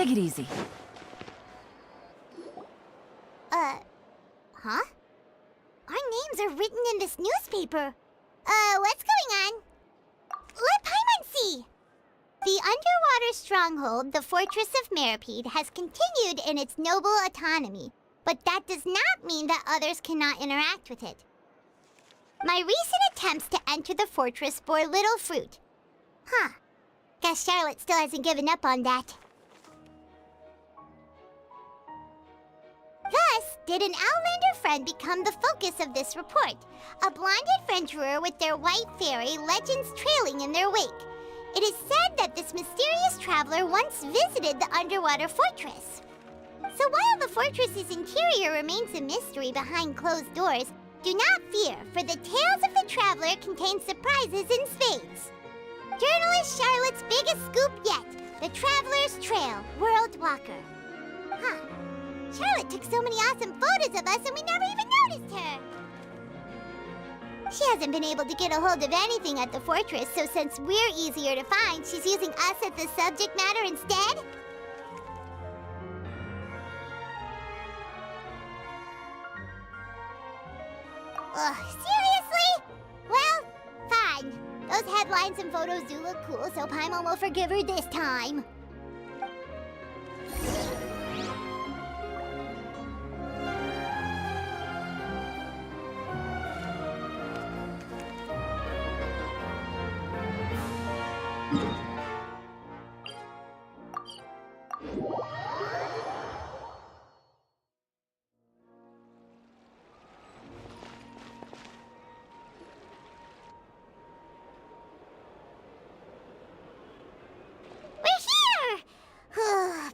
Take it easy. Huh? Our names are written in this newspaper. What's going on? Let Paimon see! The underwater stronghold, the Fortress of Meripede, has continued in its noble autonomy, but that does not mean that others cannot interact with it. My recent attempts to enter the fortress bore little fruit. Huh. Guess Charlotte still hasn't given up on that. Thus, did an Outlander friend become the focus of this report, a blonde adventurer with their white fairy legends trailing in their wake. It is said that this mysterious traveler once visited the underwater fortress. So while the fortress's interior remains a mystery behind closed doors, do not fear, for the tales of the traveler contain surprises in spades. Journalist Charlotte's biggest scoop yet, the Traveler's Trail, World Walker. Huh. Charlotte took so many awesome photos of us and we never even noticed her. She hasn't been able to get a hold of anything at the fortress, so since we're easier to find, she's using us as the subject matter instead? Ugh, seriously? Well, fine. Those headlines and photos do look cool, so Paimon will forgive her this time.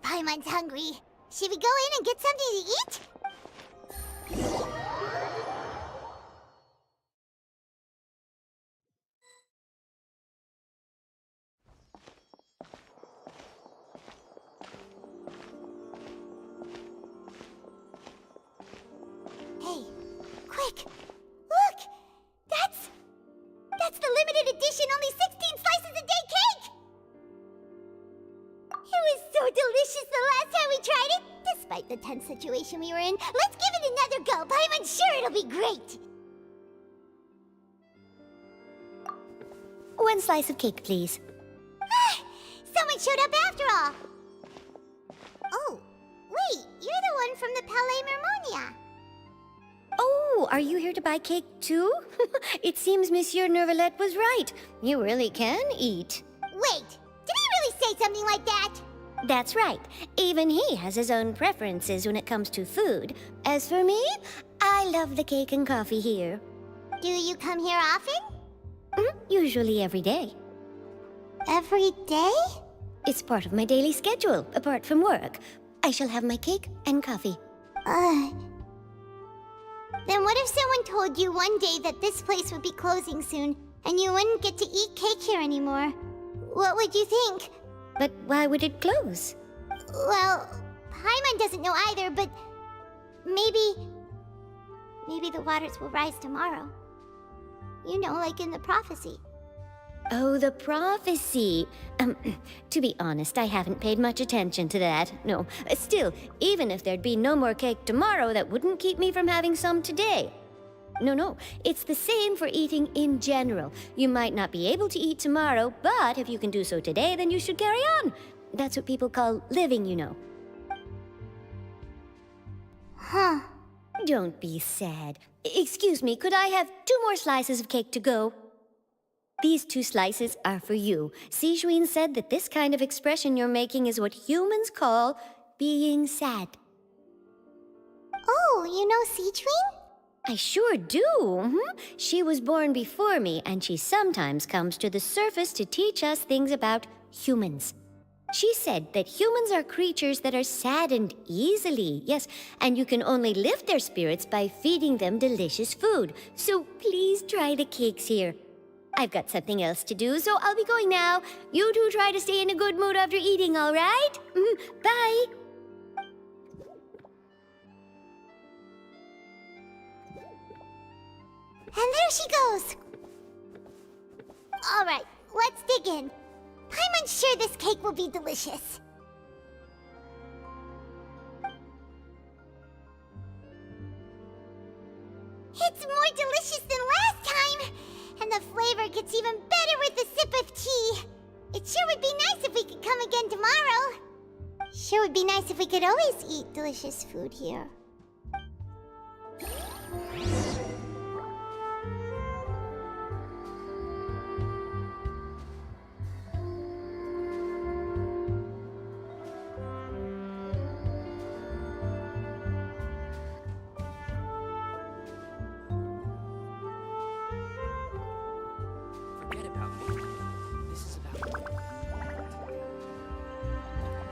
Paimon's hungry. Should we go in and get something to eat? Hey, quick! Look! That's the limited edition, only 16 slices a day cake! It was so delicious the last time we tried it! Despite the tense situation we were in, let's give it another go! Paimon's sure it'll be great! One slice of cake, please. Someone showed up after all! Oh, wait, you're the one from the Palais Mermonia. Oh, are you here to buy cake too? It seems Monsieur Nervalette was right. You really can eat. Wait, did he really say something like that? That's right. Even he has his own preferences when it comes to food. As for me, I love the cake and coffee here. Do you come here often? Usually every day. Every day? It's part of my daily schedule, apart from work. I shall have my cake and coffee. Then what if someone told you one day that this place would be closing soon, and you wouldn't get to eat cake here anymore? What would you think? But why would it close? Well, Paimon doesn't know either, but maybe the waters will rise tomorrow. You know, like in the prophecy. Oh, the prophecy. To be honest, I haven't paid much attention to that. No, still, even if there'd be no more cake tomorrow, that wouldn't keep me from having some today. No, it's the same for eating in general. You might not be able to eat tomorrow, but if you can do so today, then you should carry on. That's what people call living, you know. Huh. Don't be sad. Excuse me, could I have 2 more slices of cake to go? These 2 slices are for you. Sijuin said that this kind of expression you're making is what humans call being sad. Oh, you know Sijuin? I sure do. She was born before me, and she sometimes comes to the surface to teach us things about humans. She said that humans are creatures that are saddened easily, yes, and you can only lift their spirits by feeding them delicious food. So please try the cakes here. I've got something else to do, so I'll be going now. You two try to stay in a good mood after eating, all right? Bye. And there she goes. All right, let's dig in. Paimon's sure this cake will be delicious. It's more delicious than last time! And the flavor gets even better with a sip of tea. It sure would be nice if we could come again tomorrow. Sure would be nice if we could always eat delicious food here. Forget about me. This is about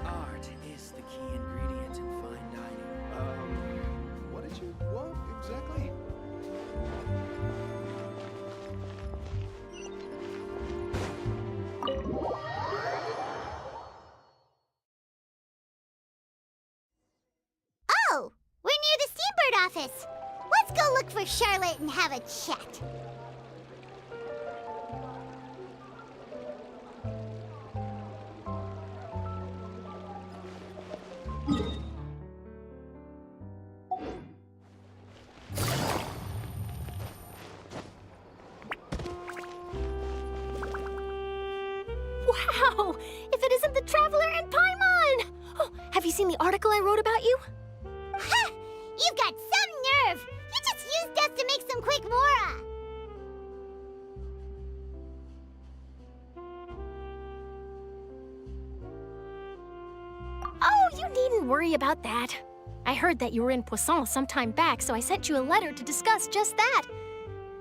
art is the key ingredient in fine dining. What did you want exactly? Oh! We're near the Steambird office! Let's go look for Charlotte and have a chat. Wow! If it isn't the Traveler and Paimon! Oh, have you seen the article I wrote about you? Ha! You've got some nerve! You just used us to make some quick mora! Oh, you needn't worry about that. I heard that you were in Poisson some time back, so I sent you a letter to discuss just that.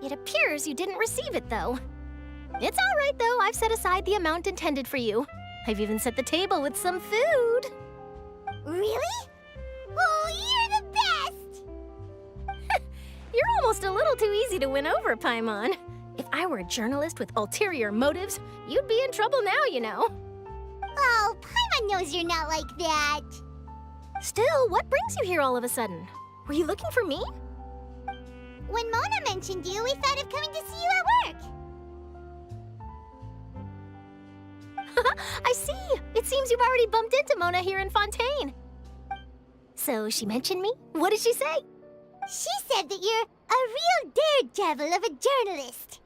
It appears you didn't receive it, though. It's all right, though. I've set aside the amount intended for you. I've even set the table with some food. Really? Oh, you're the best! You're almost a little too easy to win over, Paimon. If I were a journalist with ulterior motives, you'd be in trouble now, you know. Oh, Paimon knows you're not like that. Still, what brings you here all of a sudden? Were you looking for me? When Mona mentioned you, we thought of coming to see you at work. I see. It seems you've already bumped into Mona here in Fontaine. So she mentioned me? What did she say? She said that you're a real daredevil of a journalist.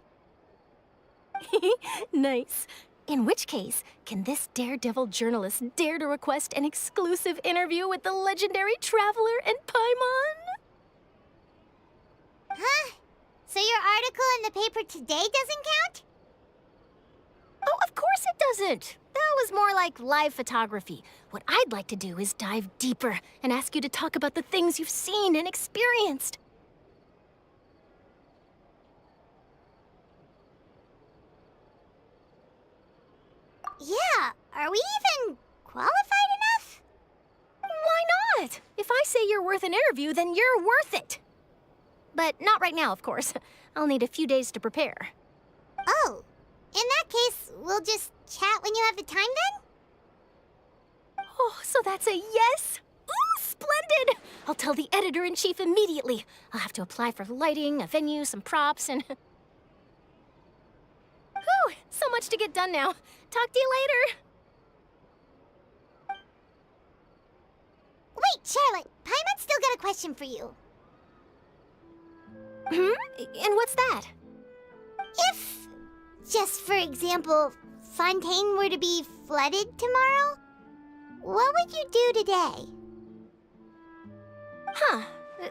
Nice. In which case, can this daredevil journalist dare to request an exclusive interview with the legendary Traveler and Paimon? Huh? So your article in the paper today doesn't count? Oh, of course it doesn't. That was more like live photography. What I'd like to do is dive deeper and ask you to talk about the things you've seen and experienced. Yeah, are we even qualified enough? Why not? If I say you're worth an interview, then you're worth it. But not right now, of course. I'll need a few days to prepare. Oh, in that case, we'll just chat when you have the time then? Oh, so that's a yes? Ooh, splendid! I'll tell the editor-in-chief immediately. I'll have to apply for lighting, a venue, some props, and... Whew, so much to get done now. Talk to you later. Wait, Charlotte, Paimon's still got a question for you. And what's that? If, just for example, Fontaine were to be flooded tomorrow, what would you do today? Huh,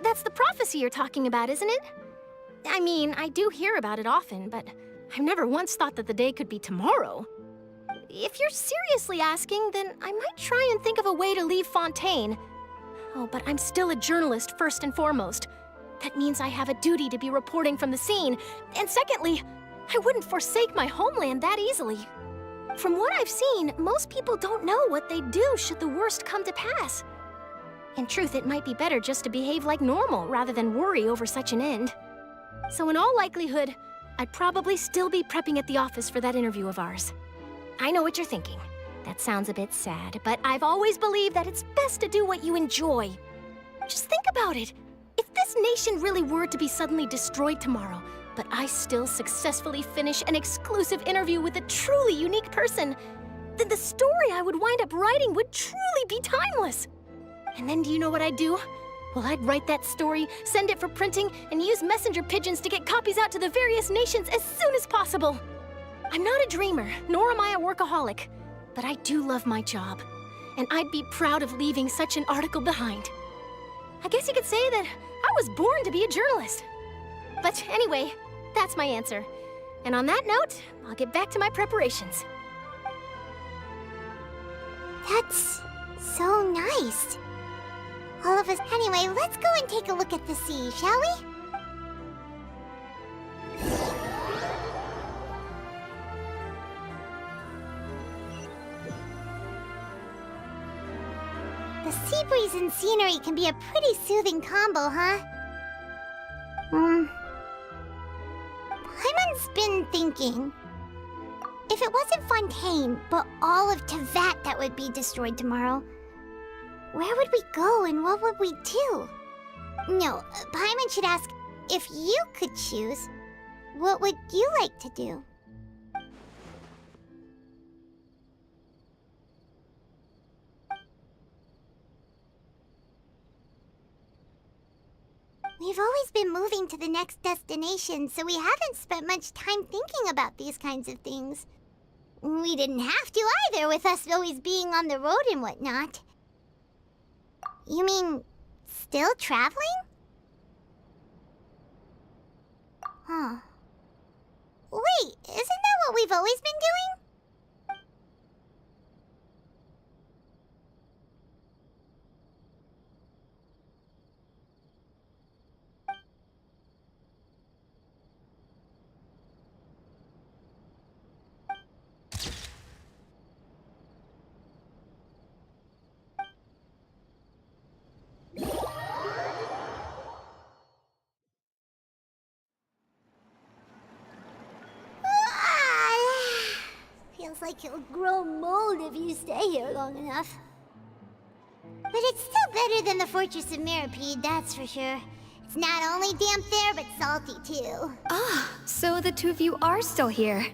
that's the prophecy you're talking about, isn't it? I mean, I do hear about it often, but I've never once thought that the day could be tomorrow. If you're seriously asking, then I might try and think of a way to leave Fontaine. Oh, but I'm still a journalist first and foremost. That means I have a duty to be reporting from the scene. And secondly, I wouldn't forsake my homeland that easily. From what I've seen, most people don't know what they'd do should the worst come to pass. In truth, it might be better just to behave like normal rather than worry over such an end. So in all likelihood, I'd probably still be prepping at the office for that interview of ours. I know what you're thinking. That sounds a bit sad, but I've always believed that it's best to do what you enjoy. Just think about it. If this nation really were to be suddenly destroyed tomorrow, but I still successfully finish an exclusive interview with a truly unique person, then the story I would wind up writing would truly be timeless. And then do you know what I'd do? Well, I'd write that story, send it for printing, and use messenger pigeons to get copies out to the various nations as soon as possible. I'm not a dreamer, nor am I a workaholic, but I do love my job, and I'd be proud of leaving such an article behind. I guess you could say that I was born to be a journalist. But anyway, that's my answer. And on that note, I'll get back to my preparations. That's so nice. All of us. Anyway, let's go and take a look at the sea, shall we? The sea breeze and scenery can be a pretty soothing combo, huh? Paimon's been thinking. If it wasn't Fontaine, but all of Tevat that would be destroyed tomorrow, where would we go and what would we do? No, Paimon should ask, if you could choose, what would you like to do? We've always been moving to the next destination, so we haven't spent much time thinking about these kinds of things. We didn't have to either, with us always being on the road and whatnot. You mean, still traveling? Huh. Wait, isn't that what we've always been doing? Feels like you'll grow mold if you stay here long enough. But it's still better than the Fortress of Mirapede, that's for sure. It's not only damp there, but salty too. Ah, so the two of you are still here.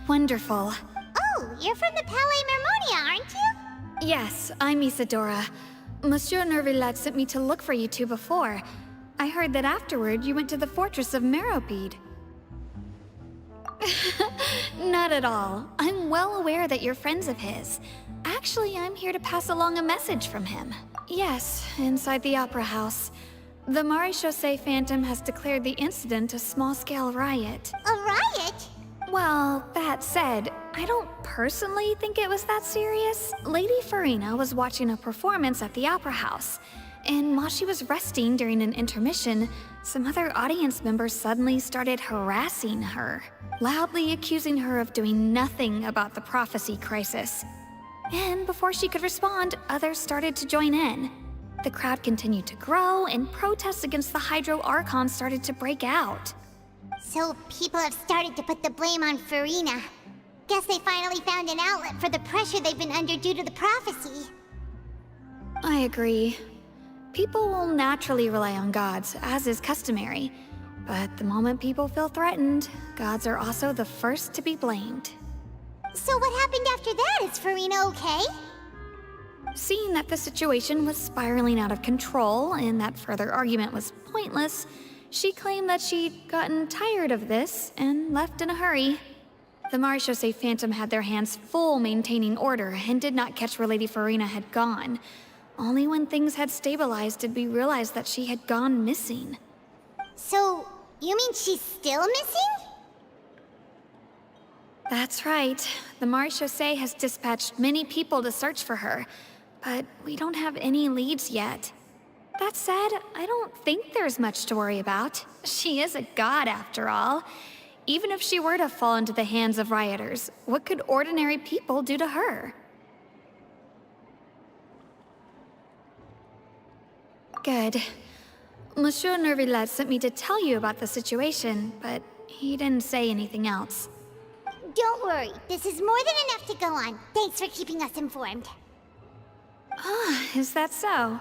Wonderful. Oh, you're from the Palais Mermonia, aren't you? Yes, I'm Isadora. Monsieur Nervillet sent me to look for you two before. I heard that afterward you went to the Fortress of Meropide. Not at all. I'm well aware that you're friends of his. Actually, I'm here to pass along a message from him. Yes, inside the Opera House. The Maréchaussée Phantom has declared the incident a small-scale riot. A riot? Well, that said, I don't personally think it was that serious. Lady Farina was watching a performance at the Opera House, and while she was resting during an intermission, some other audience members suddenly started harassing her, loudly accusing her of doing nothing about the prophecy crisis. And before she could respond, others started to join in. The crowd continued to grow, and protests against the Hydro Archon started to break out. So people have started to put the blame on Farina. Guess they finally found an outlet for the pressure they've been under due to the prophecy. I agree. People will naturally rely on gods, as is customary. But the moment people feel threatened, gods are also the first to be blamed. So what happened after that? Is Farina okay? Seeing that the situation was spiraling out of control and that further argument was pointless, she claimed that she'd gotten tired of this and left in a hurry. The Maréchaussée Phantom had their hands full maintaining order and did not catch where Lady Farina had gone. Only when things had stabilized did we realize that she had gone missing. So, you mean she's still missing? That's right. The Maréchaussée has dispatched many people to search for her, but we don't have any leads yet. That said, I don't think there's much to worry about. She is a god, after all. Even if she were to fall into the hands of rioters, what could ordinary people do to her? Good. Monsieur Nervillet sent me to tell you about the situation, but he didn't say anything else. Don't worry, this is more than enough to go on. Thanks for keeping us informed. Ah, is that so?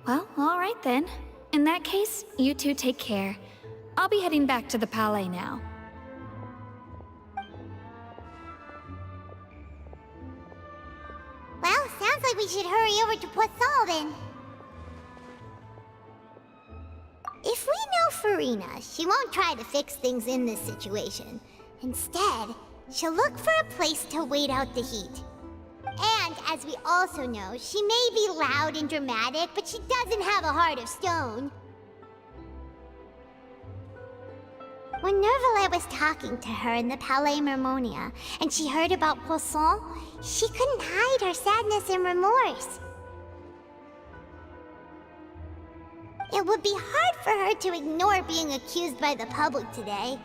Well, all right then. In that case, you two take care. I'll be heading back to the Palais now. Well, sounds like we should hurry over to Poisson then. Farina, she won't try to fix things in this situation. Instead, she'll look for a place to wait out the heat. And, as we also know, she may be loud and dramatic, but she doesn't have a heart of stone. When Nervalet was talking to her in the Palais Mermonia, and she heard about Poisson, she couldn't hide her sadness and remorse. It would be hard for her to ignore being accused by the public today.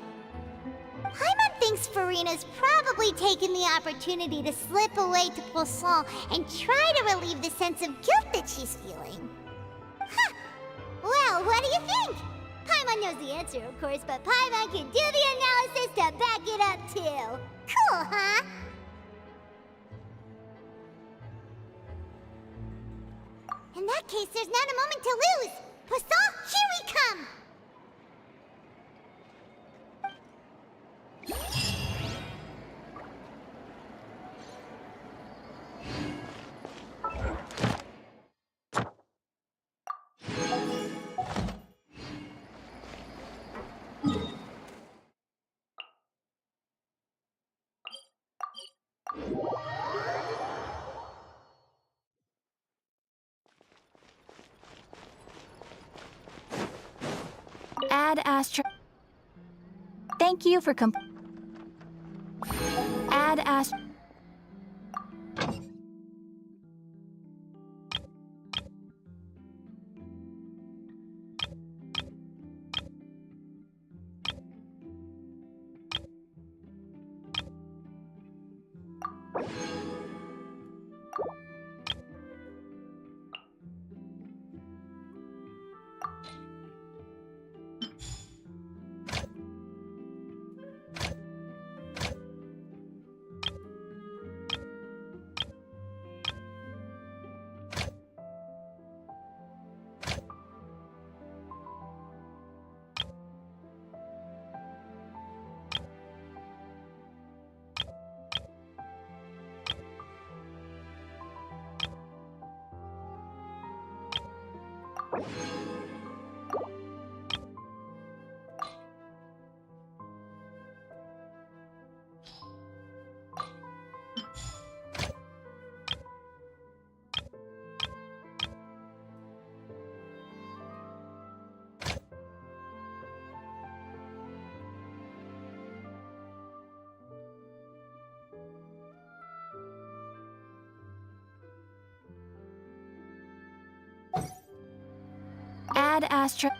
Paimon thinks Farina's probably taken the opportunity to slip away to Poisson and try to relieve the sense of guilt that she's feeling. Huh! Well, what do you think? Paimon knows the answer, of course, but Paimon can do the analysis to back it up, too. Cool, huh? In that case, there's not a moment to lose. Poisson, here we come! Ad Astra. Thank you for Ad Astra. Ad Astra.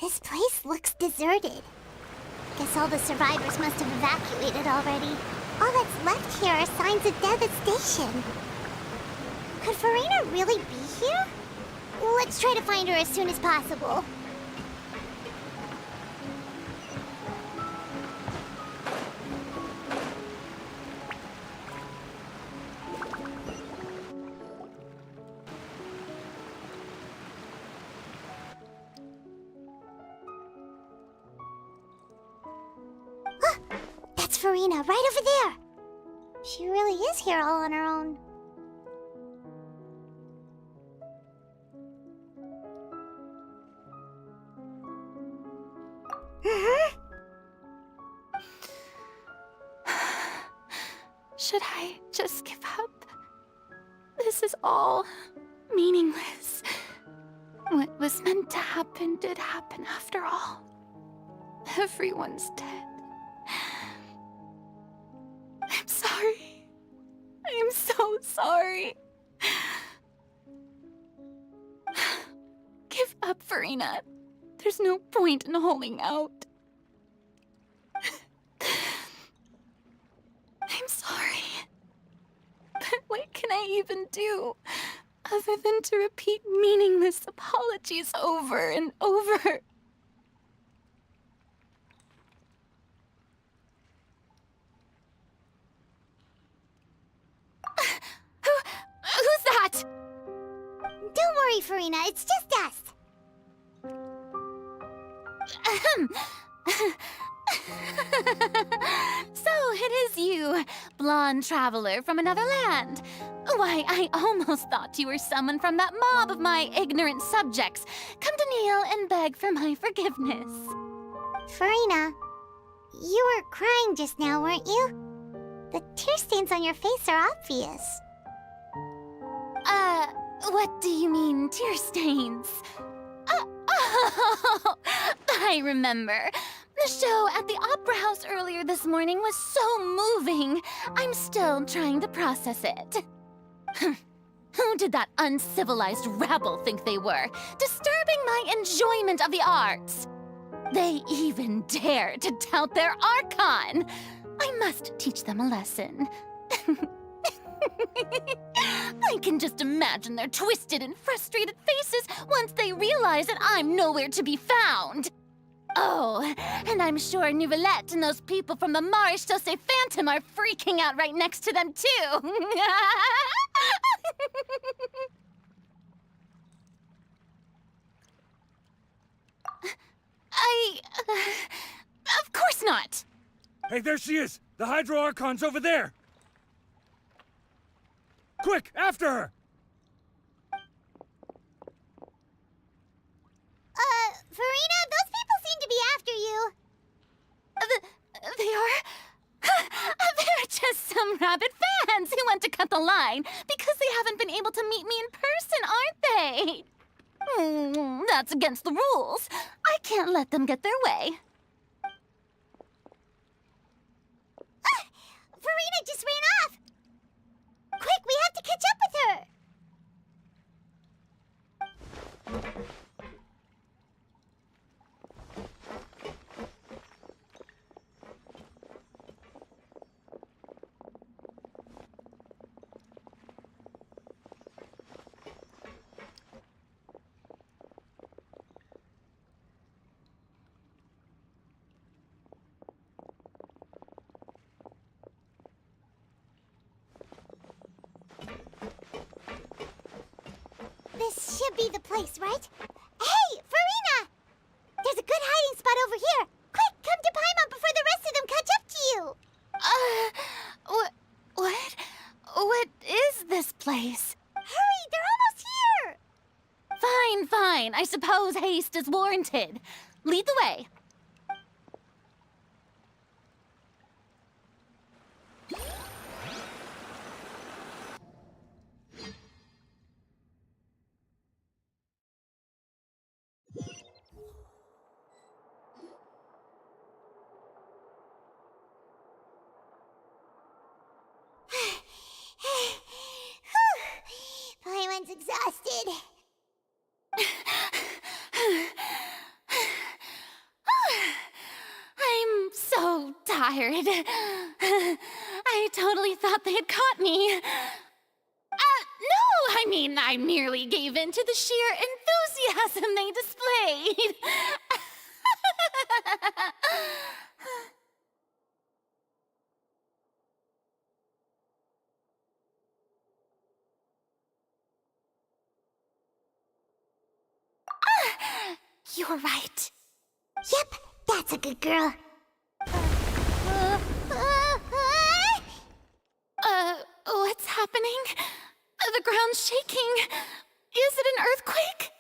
This place looks deserted. Guess all the survivors must have evacuated already. All that's left here are signs of devastation. Could Farina really be here? Let's try to find her as soon as possible. That's Farina, right over there. She really is here all on her own. Should I just give up? This is all meaningless. What was meant to happen did happen after all. Everyone's dead. I'm sorry. I am so sorry. Give up, Farina. There's no point in holding out. I'm sorry. But what can I even do other than to repeat meaningless apologies over and over? Who's that? Don't worry, Farina, it's just us. So it is you, blonde traveler from another land. Why, I almost thought you were someone from that mob of my ignorant subjects. Come to kneel and beg for my forgiveness. Farina, you were crying just now, weren't you? The tear stains on your face are obvious. What do you mean, tear stains? Oh, I remember. The show at the Opera House earlier this morning was so moving. I'm still trying to process it. Who did that uncivilized rabble think they were, disturbing my enjoyment of the arts? They even dare to tout their Archon. I must teach them a lesson. I can just imagine their twisted and frustrated faces once they realize that I'm nowhere to be found. Oh, and I'm sure Nouvellette and those people from the Marche Chaussee Phantom are freaking out right next to them, too. Of course not. Hey, there she is! The Hydro Archon's over there! Quick, after her! Farina, those people seem to be after you. They are? They're just some rabid fans who want to cut the line because they haven't been able to meet me in person, aren't they? That's against the rules. I can't let them get their way. Farina just ran off. Quick, we have to catch up with her. This should be the place, right? Hey, Farina! There's a good hiding spot over here. Quick, come to Paimon before the rest of them catch up to you. What? What is this place? Hurry, they're almost here. Fine, fine. I suppose haste is warranted. Lead the way. Paimon's exhausted. I'm so tired. I totally thought they had caught me. No, I mean, mean, I merely gave in to the sheer enthusiasm they displayed. You're right. Yep, that's a good girl. What's happening? The ground's shaking. Is it an earthquake?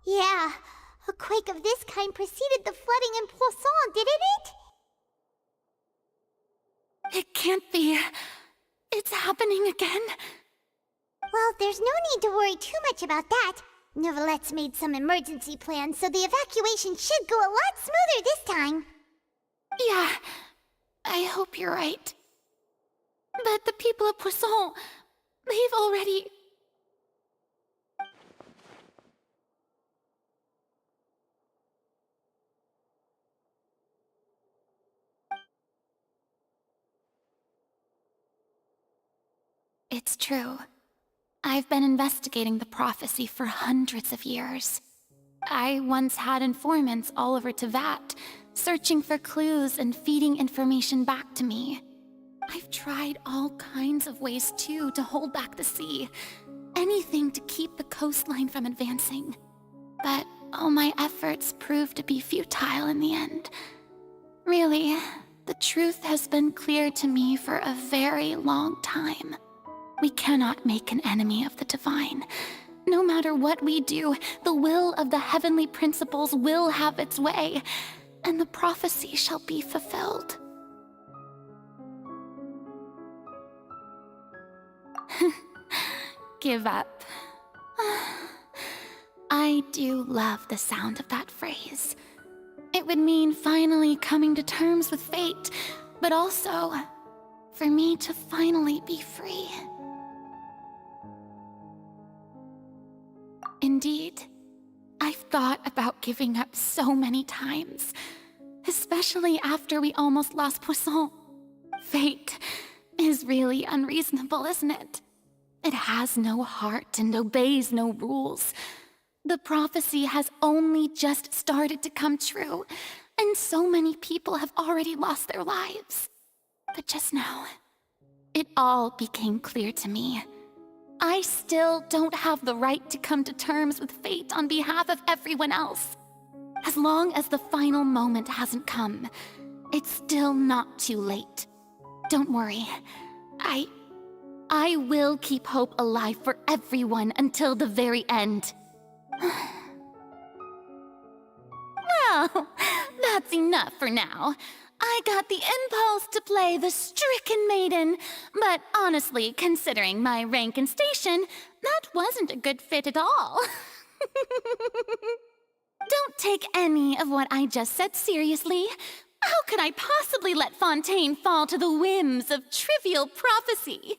Yeah, a quake of this kind preceded the flooding in Poisson, didn't it? It can't be. It's happening again. Well, there's no need to worry too much about that. Novelette's made some emergency plans, so the evacuation should go a lot smoother this time. Yeah, I hope you're right. But the people of Poisson, they've already... It's true. I've been investigating the prophecy for hundreds of years. I once had informants all over Tevat, searching for clues and feeding information back to me. I've tried all kinds of ways, too, to hold back the sea. Anything to keep the coastline from advancing. But all my efforts proved to be futile in the end. Really, the truth has been clear to me for a very long time. We cannot make an enemy of the divine. No matter what we do, the will of the heavenly principles will have its way, and the prophecy shall be fulfilled. Give up. I do love the sound of that phrase. It would mean finally coming to terms with fate, but also for me to finally be free. Indeed, I've thought about giving up so many times, especially after we almost lost Poisson. Fate is really unreasonable, isn't it? It has no heart and obeys no rules. The prophecy has only just started to come true, and so many people have already lost their lives. But just now, it all became clear to me. I still don't have the right to come to terms with fate on behalf of everyone else. As long as the final moment hasn't come, it's still not too late. Don't worry. I will keep hope alive for everyone until the very end. Well, that's enough for now. I got the impulse to play the stricken maiden, but honestly, considering my rank and station, that wasn't a good fit at all. Don't take any of what I just said seriously. How could I possibly let Fontaine fall to the whims of trivial prophecy?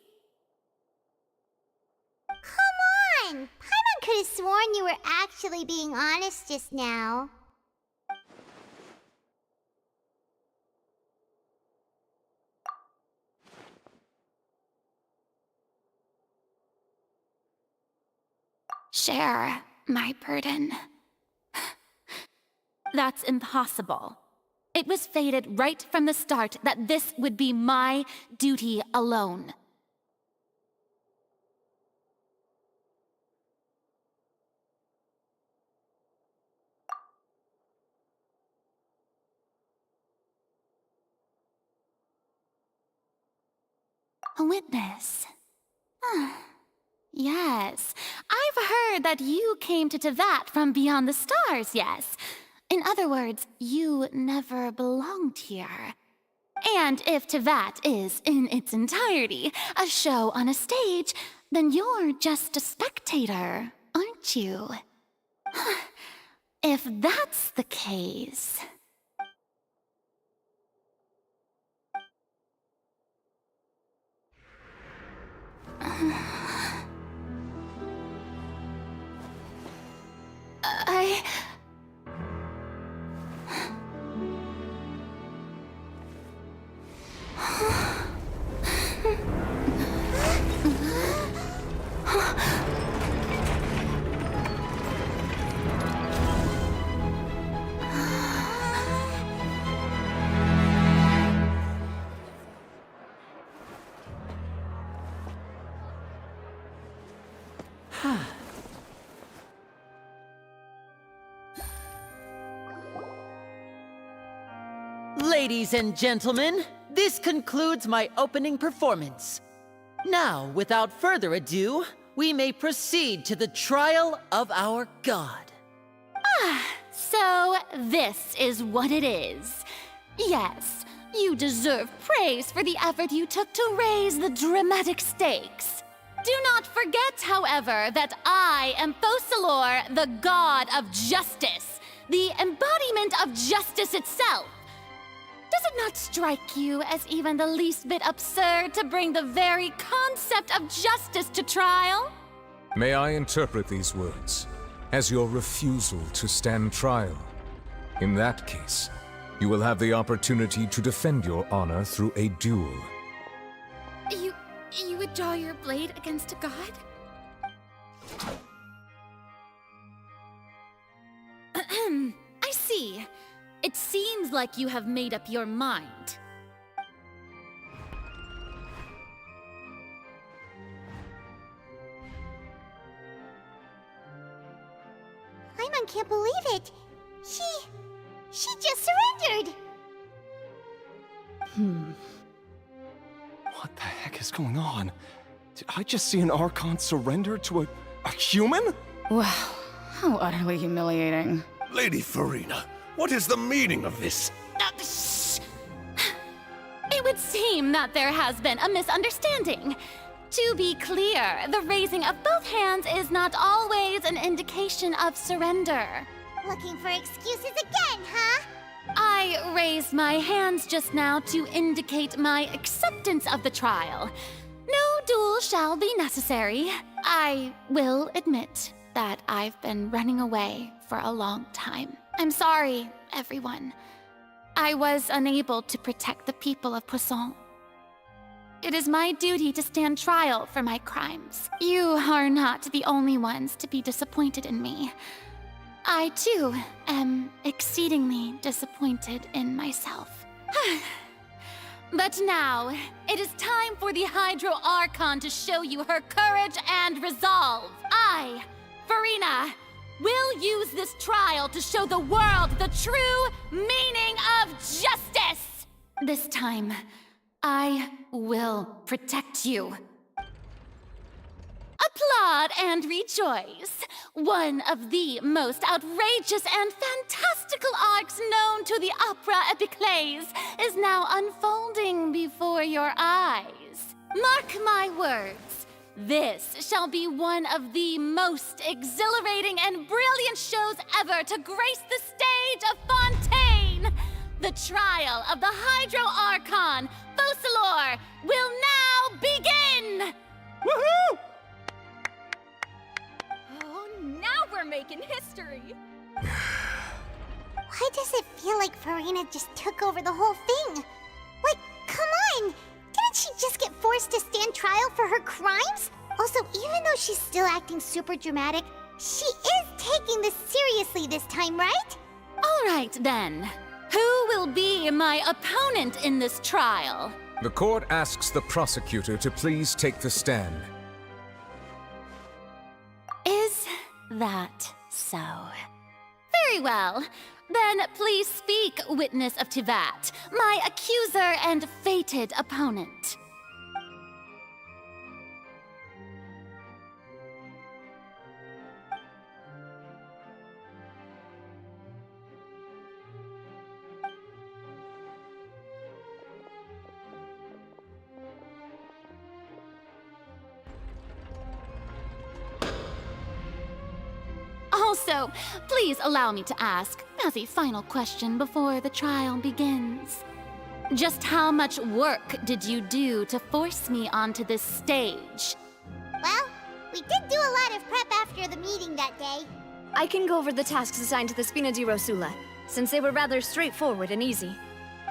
Come on! Paimon could have sworn you were actually being honest just now. Share my burden. That's impossible. It was fated right from the start that this would be my duty alone. A witness. Yes, I've heard that you came to Tevat from beyond the stars, yes. In other words, you never belonged here. And if Tevat is, in its entirety, a show on a stage, then you're just a spectator, aren't you? If that's the case... Ladies and gentlemen, this concludes my opening performance. Now, without further ado, we may proceed to the trial of our god. So, this is what it is. Yes, you deserve praise for the effort you took to raise the dramatic stakes. Do not forget, however, that I am Focalor, the god of justice, the embodiment of justice itself. Does it not strike you as even the least bit absurd to bring the very concept of justice to trial? May I interpret these words as your refusal to stand trial? In that case, you will have the opportunity to defend your honor through a duel. You would draw your blade against a god? I see. It seems like you have made up your mind. Paimon can't believe it. She just surrendered. What the heck is going on? Did I just see an Archon surrender to a human? Wow, how utterly humiliating. Lady Farina, what is the meaning of this? Shh! It would seem that there has been a misunderstanding. To be clear, the raising of both hands is not always an indication of surrender. Looking for excuses again, huh? I raised my hands just now to indicate my acceptance of the trial. No duel shall be necessary. I will admit that I've been running away for a long time. I'm sorry, everyone. I was unable to protect the people of Poisson. It is my duty to stand trial for my crimes. You are not the only ones to be disappointed in me. I, too, am exceedingly disappointed in myself. But now, it is time for the Hydro Archon to show you her courage and resolve. I, Farina, will use this trial to show the world the true meaning of justice! This time, I will protect you. Applaud and rejoice! One of the most outrageous and fantastical arcs known to the opera epiclese is now unfolding before your eyes. Mark my words, this shall be one of the most exhilarating and brilliant shows ever to grace the stage of Fontaine! The trial of the Hydro Archon, Focalor, will now begin! Woohoo! Oh, now we're making history! Why does it feel like Farina just took over the whole thing? Like, come on! Didn't she just get forced to stand trial for her crimes? Also, even though she's still acting super dramatic, she is taking this seriously this time, right? All right, then. Who will be my opponent in this trial? The court asks the prosecutor to please take the stand. Is that so? Very well. Then please speak, witness of Tivat, my accuser and fated opponent. Also, please allow me to ask, as a final question before the trial begins. Just how much work did you do to force me onto this stage? Well, we did do a lot of prep after the meeting that day. I can go over the tasks assigned to the Spina di Rosula, since they were rather straightforward and easy.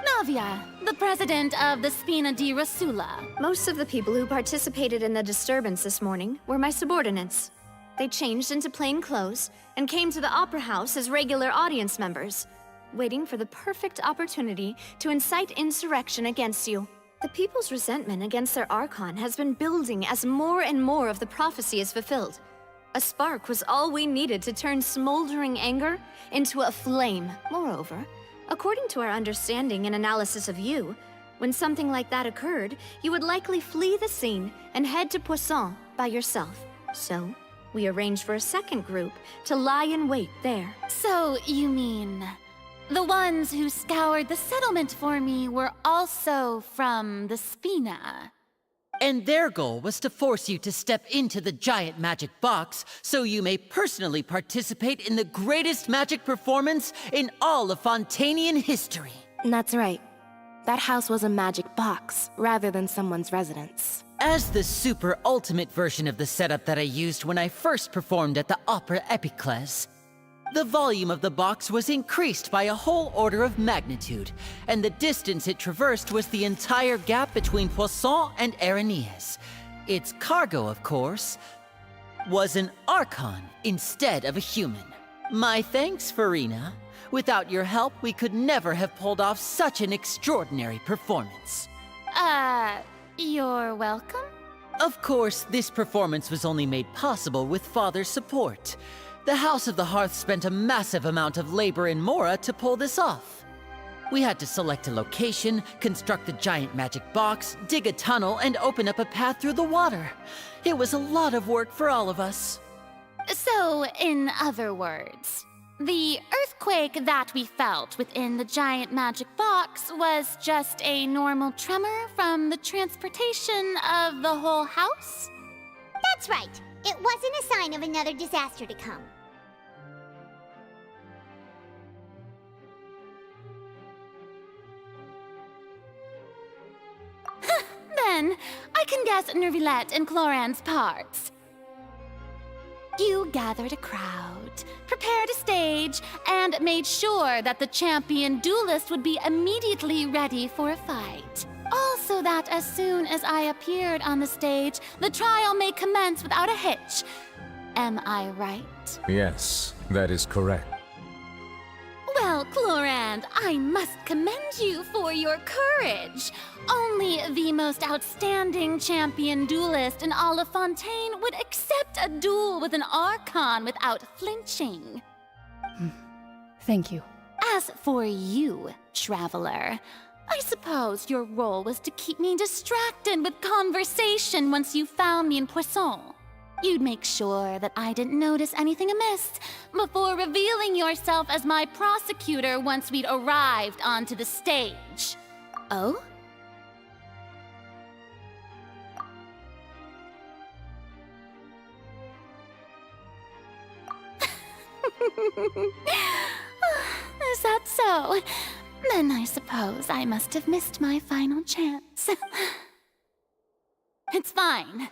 Navia, the president of the Spina di Rosula. Most of the people who participated in the disturbance this morning were my subordinates. They changed into plain clothes and came to the Opera House as regular audience members, waiting for the perfect opportunity to incite insurrection against you. The people's resentment against their Archon has been building as more and more of the prophecy is fulfilled. A spark was all we needed to turn smoldering anger into a flame. Moreover, according to our understanding and analysis of you, when something like that occurred, you would likely flee the scene and head to Poisson by yourself. So, we arranged for a second group to lie in wait there. So, you mean the ones who scoured the settlement for me were also from the Spina? And their goal was to force you to step into the giant magic box so you may personally participate in the greatest magic performance in all of Fontanian history. That's right. That house was a magic box, rather than someone's residence. As the super ultimate version of the setup that I used when I first performed at the Opera Epiclese, the volume of the box was increased by a whole order of magnitude, and the distance it traversed was the entire gap between Poisson and Aranias. Its cargo, of course, was an Archon instead of a human. My thanks, Farina. Without your help, we could never have pulled off such an extraordinary performance. You're welcome? Of course, this performance was only made possible with Father's support. The House of the Hearth spent a massive amount of labor in Mora to pull this off. We had to select a location, construct the giant magic box, dig a tunnel, and open up a path through the water. It was a lot of work for all of us. So, in other words, the earthquake that we felt within the giant magic box was just a normal tremor from the transportation of the whole house? That's right. It wasn't a sign of another disaster to come. Then, I can guess Nervillette and Cloran's parts. You gathered a crowd, prepared a stage, and made sure that the champion duelist would be immediately ready for a fight. Also that as soon as I appeared on the stage, the trial may commence without a hitch. Am I right? Yes, that is correct. Well, Clorand, I must commend you for your courage. Only the most outstanding champion duelist in all of Fontaine would accept a duel with an Archon without flinching. Thank you. As for you, Traveler, I suppose your role was to keep me distracted with conversation once you found me in Poisson. You'd make sure that I didn't notice anything amiss before revealing yourself as my prosecutor once we'd arrived onto the stage. Oh? Is that so? Then I suppose I must have missed my final chance. It's fine.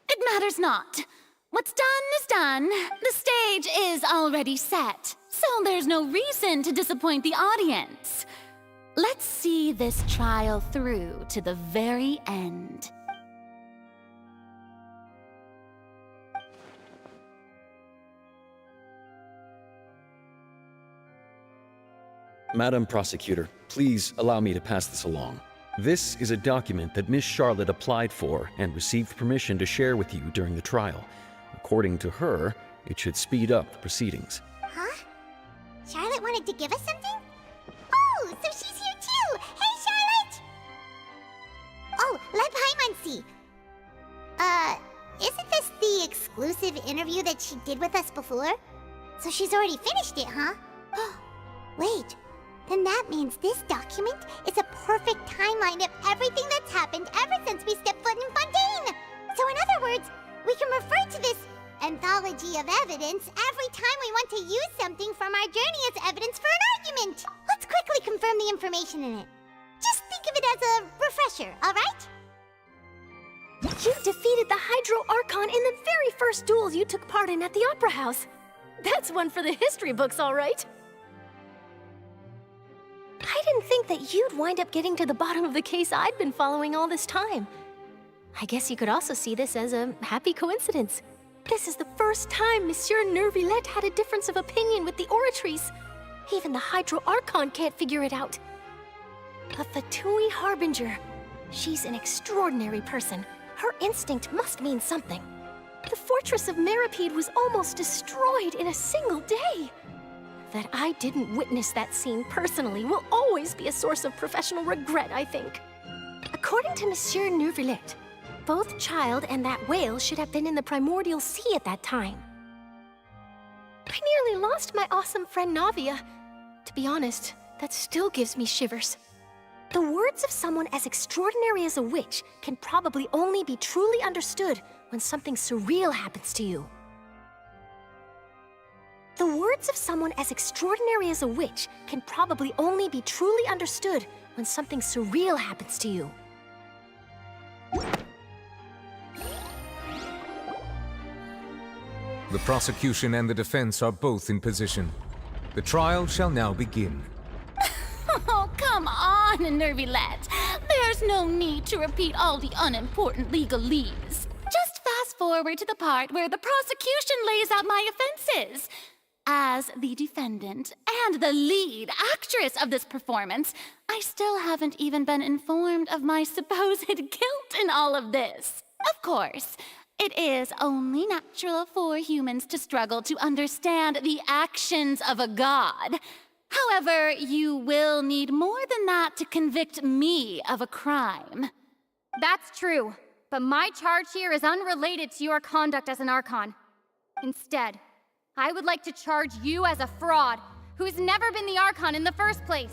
It matters not. What's done is done. The stage is already set, so there's no reason to disappoint the audience. Let's see this trial through to the very end. Madam Prosecutor, please allow me to pass this along. This is a document that Miss Charlotte applied for and received permission to share with you during the trial. According to her, it should speed up the proceedings. Huh? Charlotte wanted to give us something? Oh, so she's here too! Hey, Charlotte! Oh, Leb Hymansi. Isn't this the exclusive interview that she did with us before? So she's already finished it, huh? Wait. Then that means this document is a perfect timeline of everything that's happened ever since we stepped foot in Fontaine! So in other words, we can refer to this anthology of evidence every time we want to use something from our journey as evidence for an argument! Let's quickly confirm the information in it. Just think of it as a refresher, alright? You defeated the Hydro Archon in the very first duels you took part in at the Opera House. That's one for the history books, all right. I didn't think that you'd wind up getting to the bottom of the case I'd been following all this time. I guess you could also see this as a happy coincidence. This is the first time Monsieur Neuvillette had a difference of opinion with the Oratrice. Even the Hydro Archon can't figure it out. A Fatui Harbinger. She's an extraordinary person. Her instinct must mean something. The fortress of Meripede was almost destroyed in a single day. That I didn't witness that scene personally will always be a source of professional regret, I think. According to Monsieur Neuvillette, both Child and that whale should have been in the primordial sea at that time. I nearly lost my awesome friend Navia. To be honest, that still gives me shivers. The words of someone as extraordinary as a witch can probably only be truly understood when something surreal happens to you. The words of someone as extraordinary as a witch can probably only be truly understood when something surreal happens to you. The prosecution and the defense are both in position. The trial shall now begin. Oh, come on, Neuvillette. There's no need to repeat all the unimportant legalese. Just fast forward to the part where the prosecution lays out my offenses. As the defendant and the lead actress of this performance, I still haven't even been informed of my supposed guilt in all of this. Of course, it is only natural for humans to struggle to understand the actions of a god. However, you will need more than that to convict me of a crime. That's true, but my charge here is unrelated to your conduct as an Archon. Instead, I would like to charge you as a fraud who's never been the Archon in the first place.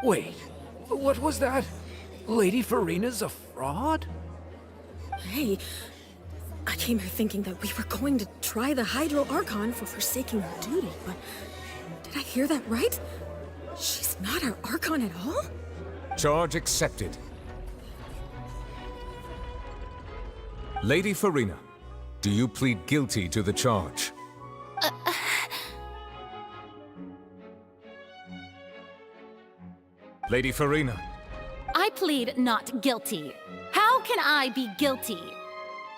Wait, what was that? Lady Farina's a fraud? Hey, I came here thinking that we were going to try the Hydro Archon for forsaking her duty, but did I hear that right? She's not our Archon at all? Charge accepted. Lady Farina, do you plead guilty to the charge? Lady Farina. I plead not guilty. How can I be guilty?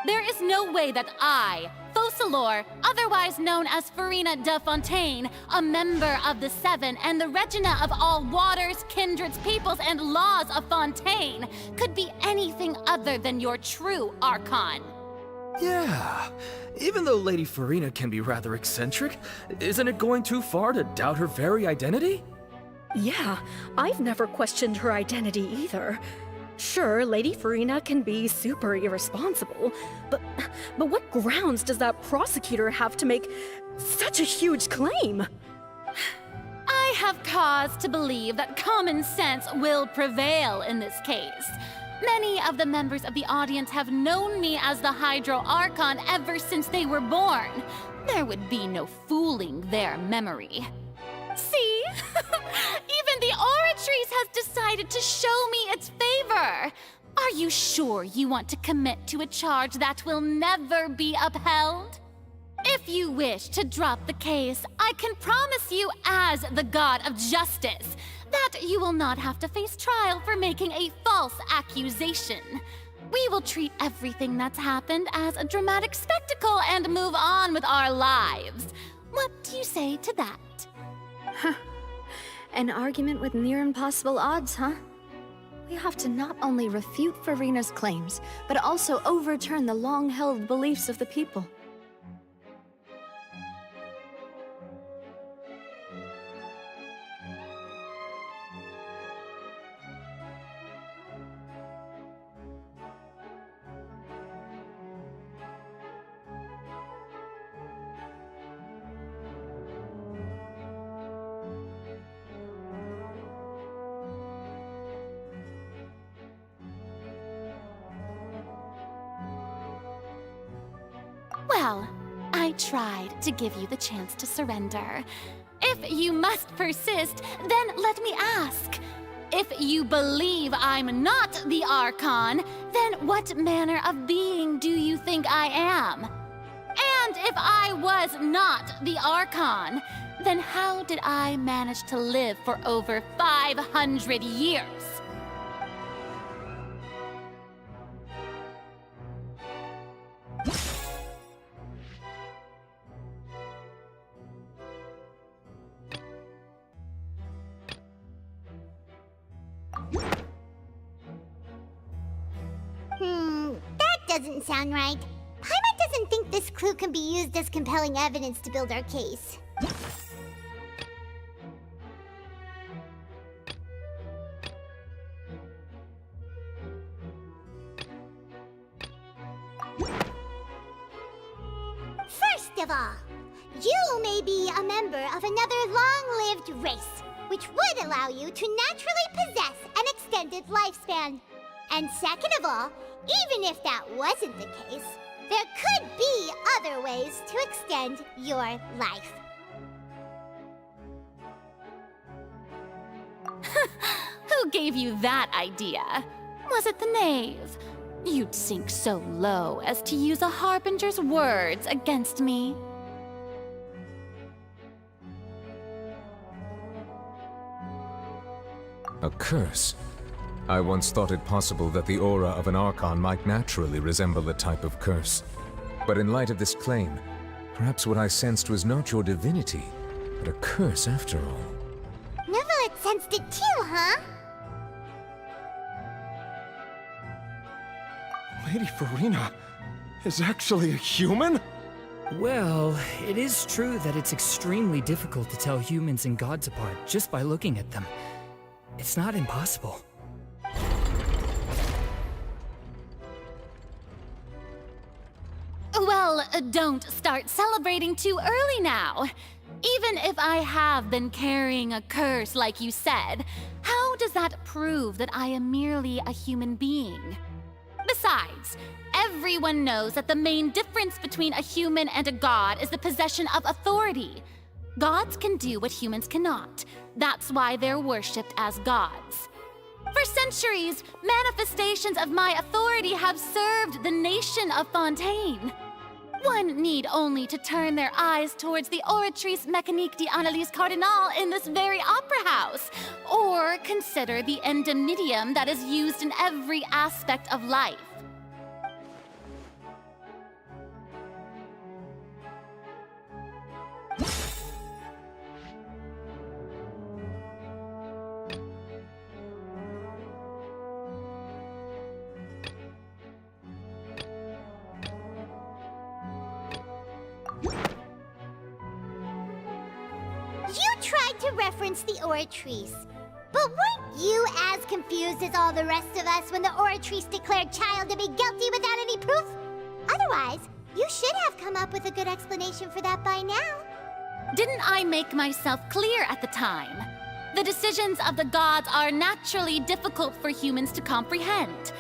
There is no way that I, Focalor, otherwise known as Farina de Fontaine, a member of the Seven and the Regina of all waters, kindreds, peoples, and laws of Fontaine, could be anything other than your true Archon. Yeah, even though Lady Farina can be rather eccentric, isn't it going too far to doubt her very identity? Yeah, I've never questioned her identity either. Sure, Lady Farina can be super irresponsible, but what grounds does that prosecutor have to make such a huge claim? I have cause to believe that common sense will prevail in this case. Many of the members of the audience have known me as the Hydro Archon ever since they were born. There would be no fooling their memory. See? Even the Oratrice has decided to show me its favor. Are you sure you want to commit to a charge that will never be upheld? If you wish to drop the case, I can promise you as the God of Justice that you will not have to face trial for making a false accusation. We will treat everything that's happened as a dramatic spectacle and move on with our lives. What do you say to that? An argument with near impossible odds, huh? We have to not only refute Farina's claims, but also overturn the long-held beliefs of the people. Well, I tried to give you the chance to surrender. If you must persist, then let me ask. If you believe I'm not the Archon, then what manner of being do you think I am? And if I was not the Archon, then how did I manage to live for over 500 years? That doesn't sound right. Paimon doesn't think this clue can be used as compelling evidence to build our case. First of all, you may be a member of another long-lived race, which would allow you to naturally possess an extended lifespan. And second of all, even if that wasn't the case, there could be other ways to extend your life. Who gave you that idea? Was it the knave? You'd sink so low as to use a harbinger's words against me. A curse? I once thought it possible that the aura of an Archon might naturally resemble a type of curse. But in light of this claim, perhaps what I sensed was not your divinity, but a curse after all. Neuvillette sensed it too, huh? Lady Farina is actually a human? Well, it is true that it's extremely difficult to tell humans and gods apart just by looking at them. It's not impossible. Well, don't start celebrating too early now. Even if I have been carrying a curse like you said, how does that prove that I am merely a human being? Besides, everyone knows that the main difference between a human and a god is the possession of authority. Gods can do what humans cannot. That's why they're worshipped as gods. For centuries, manifestations of my authority have served the nation of Fontaine. One need only to turn their eyes towards the Oratrice Mécanique d'Analyse Cardinal in this very opera house, or consider the endemnitium that is used in every aspect of life. You tried to reference the Oratrice, but weren't you as confused as all the rest of us when the Oratrice declared Child to be guilty without any proof? Otherwise, you should have come up with a good explanation for that by now. Didn't I make myself clear at the time? The decisions of the gods are naturally difficult for humans to comprehend.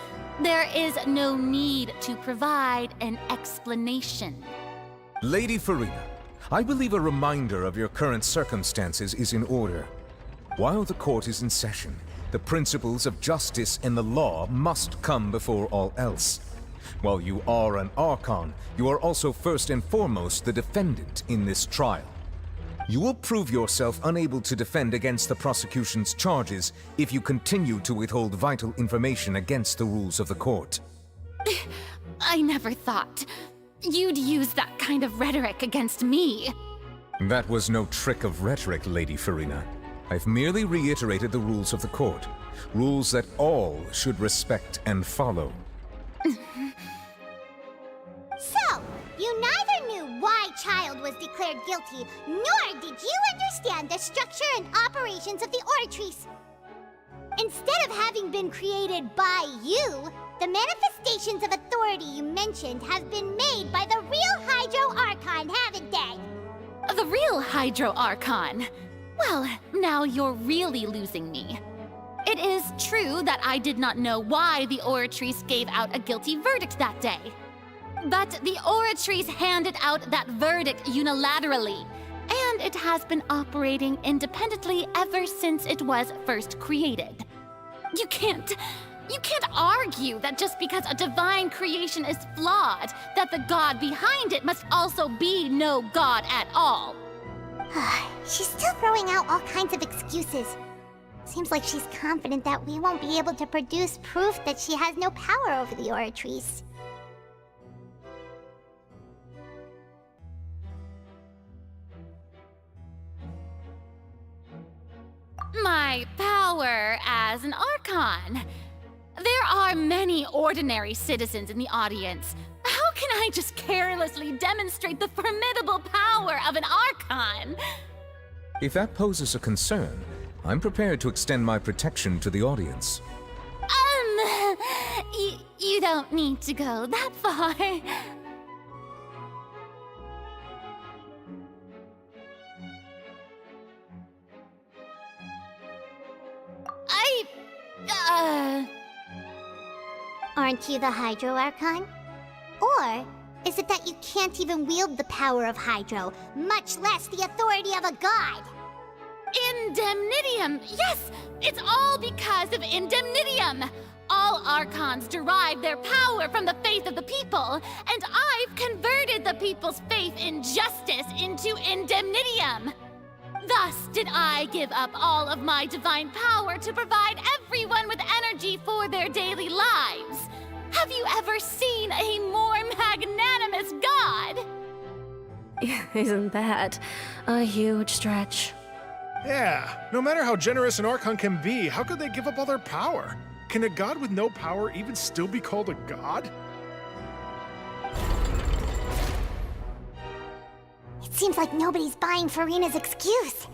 There is no need to provide an explanation. Lady Farina, I believe a reminder of your current circumstances is in order. While the court is in session, the principles of justice and the law must come before all else. While you are an Archon, you are also first and foremost the defendant in this trial. You will prove yourself unable to defend against the prosecution's charges if you continue to withhold vital information against the rules of the court. I never thought you'd use that kind of rhetoric against me. That was no trick of rhetoric, Lady Farina. I've merely reiterated the rules of the court. Rules that all should respect and follow. So, you neither knew why Child was declared guilty, nor did you understand the structure and operations of the Oratrice. Instead of having been created by you, the manifestations of authority you mentioned have been made by the real Hydro Archon, haven't they? The real Hydro Archon? Well, now you're really losing me. It is true that I did not know why the Oratrice gave out a guilty verdict that day. But the Oratrice handed out that verdict unilaterally, and it has been operating independently ever since it was first created. You can't You can't argue that just because a divine creation is flawed, that the god behind it must also be no god at all. She's still throwing out all kinds of excuses. Seems like she's confident that we won't be able to produce proof that she has no power over the Oratrice. My power as an Archon. There are many ordinary citizens in the audience. How can I just carelessly demonstrate the formidable power of an Archon? If that poses a concern, I'm prepared to extend my protection to the audience. You don't need to go that far. Aren't you the Hydro Archon? Or is it that you can't even wield the power of Hydro, much less the authority of a god? Indemnitium! Yes! It's all because of Indemnitium! All Archons derive their power from the faith of the people, and I've converted the people's faith in justice into Indemnitium! Thus did I give up all of my divine power to provide everyone with energy for their daily lives. Have you ever seen a more magnanimous god? Isn't that a huge stretch? Yeah, no matter how generous an Archon can be, how could they give up all their power? Can a god with no power even still be called a god? It seems like nobody's buying Furina's excuse.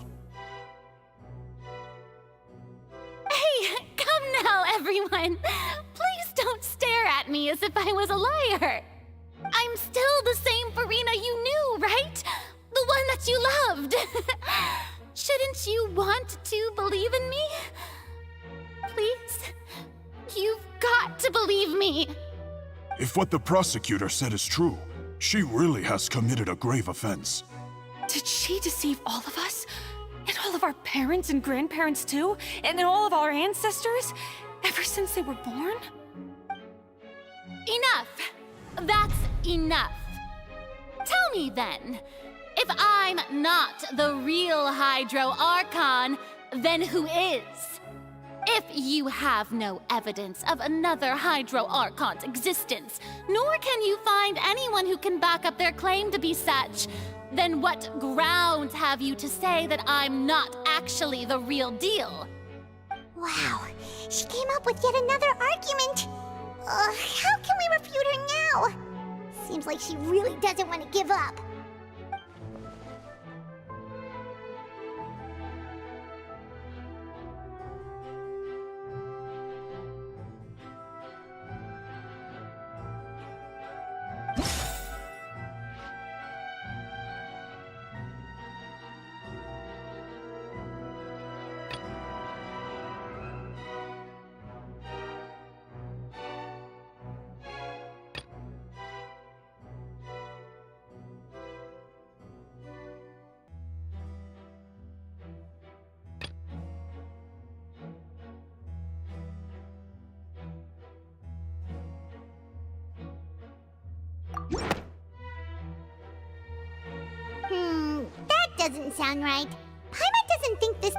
Hey, come now, everyone. Please don't stare at me as if I was a liar. I'm still the same Furina you knew, right? The one that you loved. Shouldn't you want to believe in me? Please? You've got to believe me. If what the prosecutor said is true, she really has committed a grave offense. Did she deceive all of us? And all of our parents and grandparents too? And all of our ancestors? Ever since they were born? Enough! That's enough. Tell me then, if I'm not the real Hydro Archon, then who is? If you have no evidence of another Hydro Archon's existence, nor can you find anyone who can back up their claim to be such, then what grounds have you to say that I'm not actually the real deal? Wow, she came up with yet another argument. How can we refute her now? Seems like she really doesn't want to give up. That doesn't sound right. Paimon doesn't think this...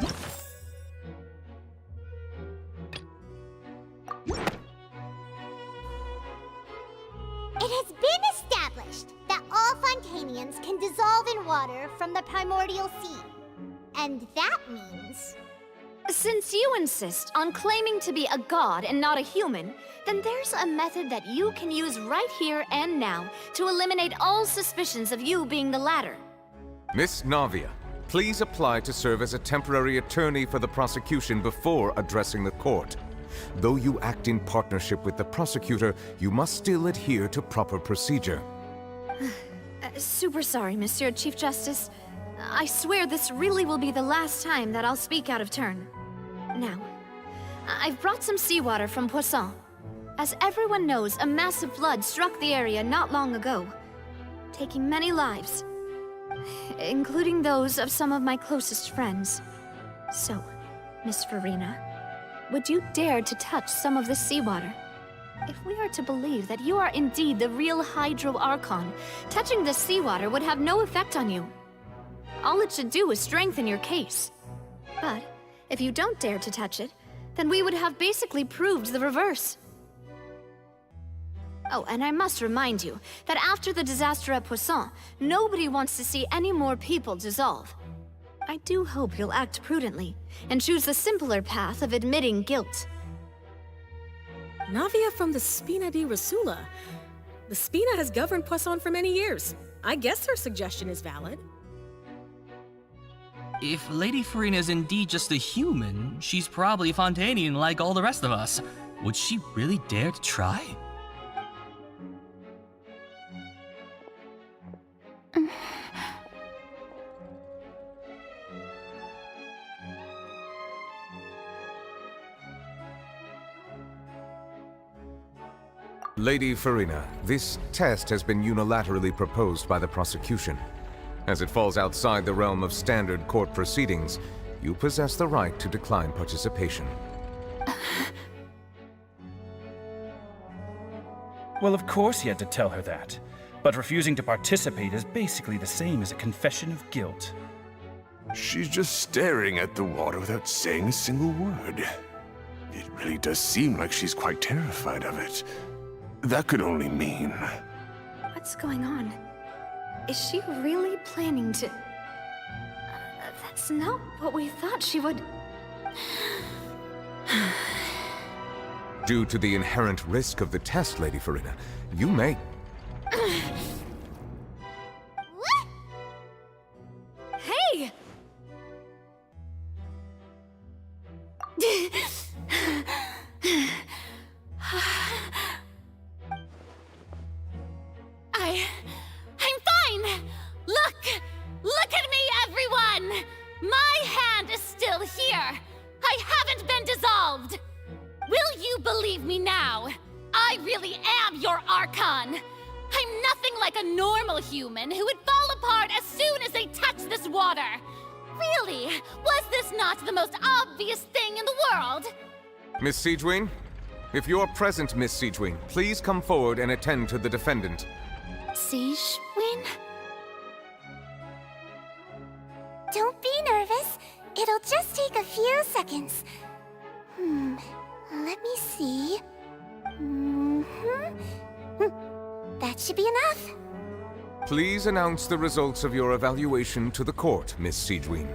It has been established that all Fontanians can dissolve in water from the primordial sea. And that means... Since you insist on claiming to be a god and not a human, then there's a method that you can use right here and now to eliminate all suspicions of you being the latter. Miss Navia, please apply to serve as a temporary attorney for the prosecution before addressing the court. Though you act in partnership with the prosecutor, you must still adhere to proper procedure. Super sorry, Monsieur Chief Justice. I swear this really will be the last time that I'll speak out of turn. Now, I've brought some seawater from Poisson. As everyone knows, a massive flood struck the area not long ago, taking many lives, including those of some of my closest friends. So, Miss Furina, would you dare to touch some of the seawater? If we are to believe that you are indeed the real Hydro Archon, touching the seawater would have no effect on you. All it should do is strengthen your case. But if you don't dare to touch it, then we would have basically proved the reverse. Oh, and I must remind you that after the disaster at Poisson, nobody wants to see any more people dissolve. I do hope you'll act prudently and choose the simpler path of admitting guilt. Navia from the Spina di Rasula. The Spina has governed Poisson for many years. I guess her suggestion is valid. If Lady Farina is indeed just a human, she's probably Fontanian like all the rest of us. Would she really dare to try? Lady Farina, this test has been unilaterally proposed by the prosecution. As it falls outside the realm of standard court proceedings, you possess the right to decline participation. Well, of course he had to tell her that. But refusing to participate is basically the same as a confession of guilt. She's just staring at the water without saying a single word. It really does seem like she's quite terrified of it. That could only mean... What's going on? Is she really planning to... that's not what we thought she would... Due to the inherent risk of the test, Lady Farina, you may... Hey! I'm fine! Look at me, everyone! My hand is still here! I haven't been dissolved! Will you believe me now? I really am your Archon! I'm nothing like a normal human who would fall apart as soon as they touch this water! Really? Was this not the most obvious thing in the world? Miss Siegewin? If you're present, Miss Siegewin, please come forward and attend to the defendant. Siegewin? Don't be nervous. It'll just take a few seconds. Let me see. That should be enough. Please announce the results of your evaluation to the court, Miss Siegewin.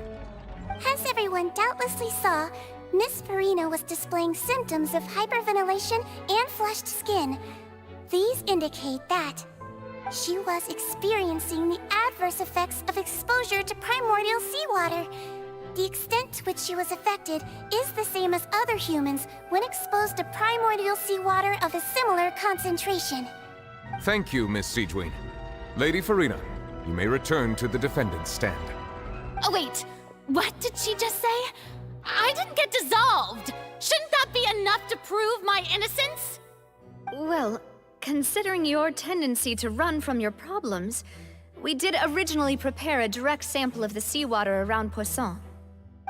As everyone doubtlessly saw, Miss Farina was displaying symptoms of hyperventilation and flushed skin. These indicate that she was experiencing the adverse effects of exposure to primordial seawater. The extent to which she was affected is the same as other humans when exposed to primordial seawater of a similar concentration. Thank you, Miss Siegewin. Lady Farina, you may return to the defendant's stand. Oh, wait. What did she just say? I didn't get dissolved! Shouldn't that be enough to prove my innocence? Well, considering your tendency to run from your problems, we did originally prepare a direct sample of the seawater around Poisson.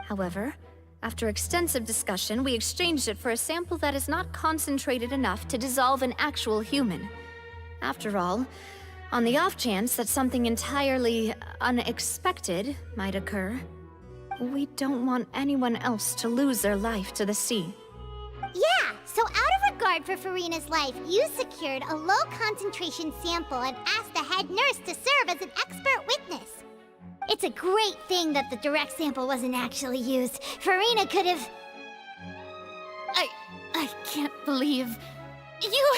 However, after extensive discussion, we exchanged it for a sample that is not concentrated enough to dissolve an actual human. After all, on the off chance that something entirely unexpected might occur, we don't want anyone else to lose their life to the sea. Yeah, so out of regard for Farina's life, you secured a low-concentration sample and asked the head nurse to serve as an expert witness. It's a great thing that the direct sample wasn't actually used. Farina could have... I can't believe... You...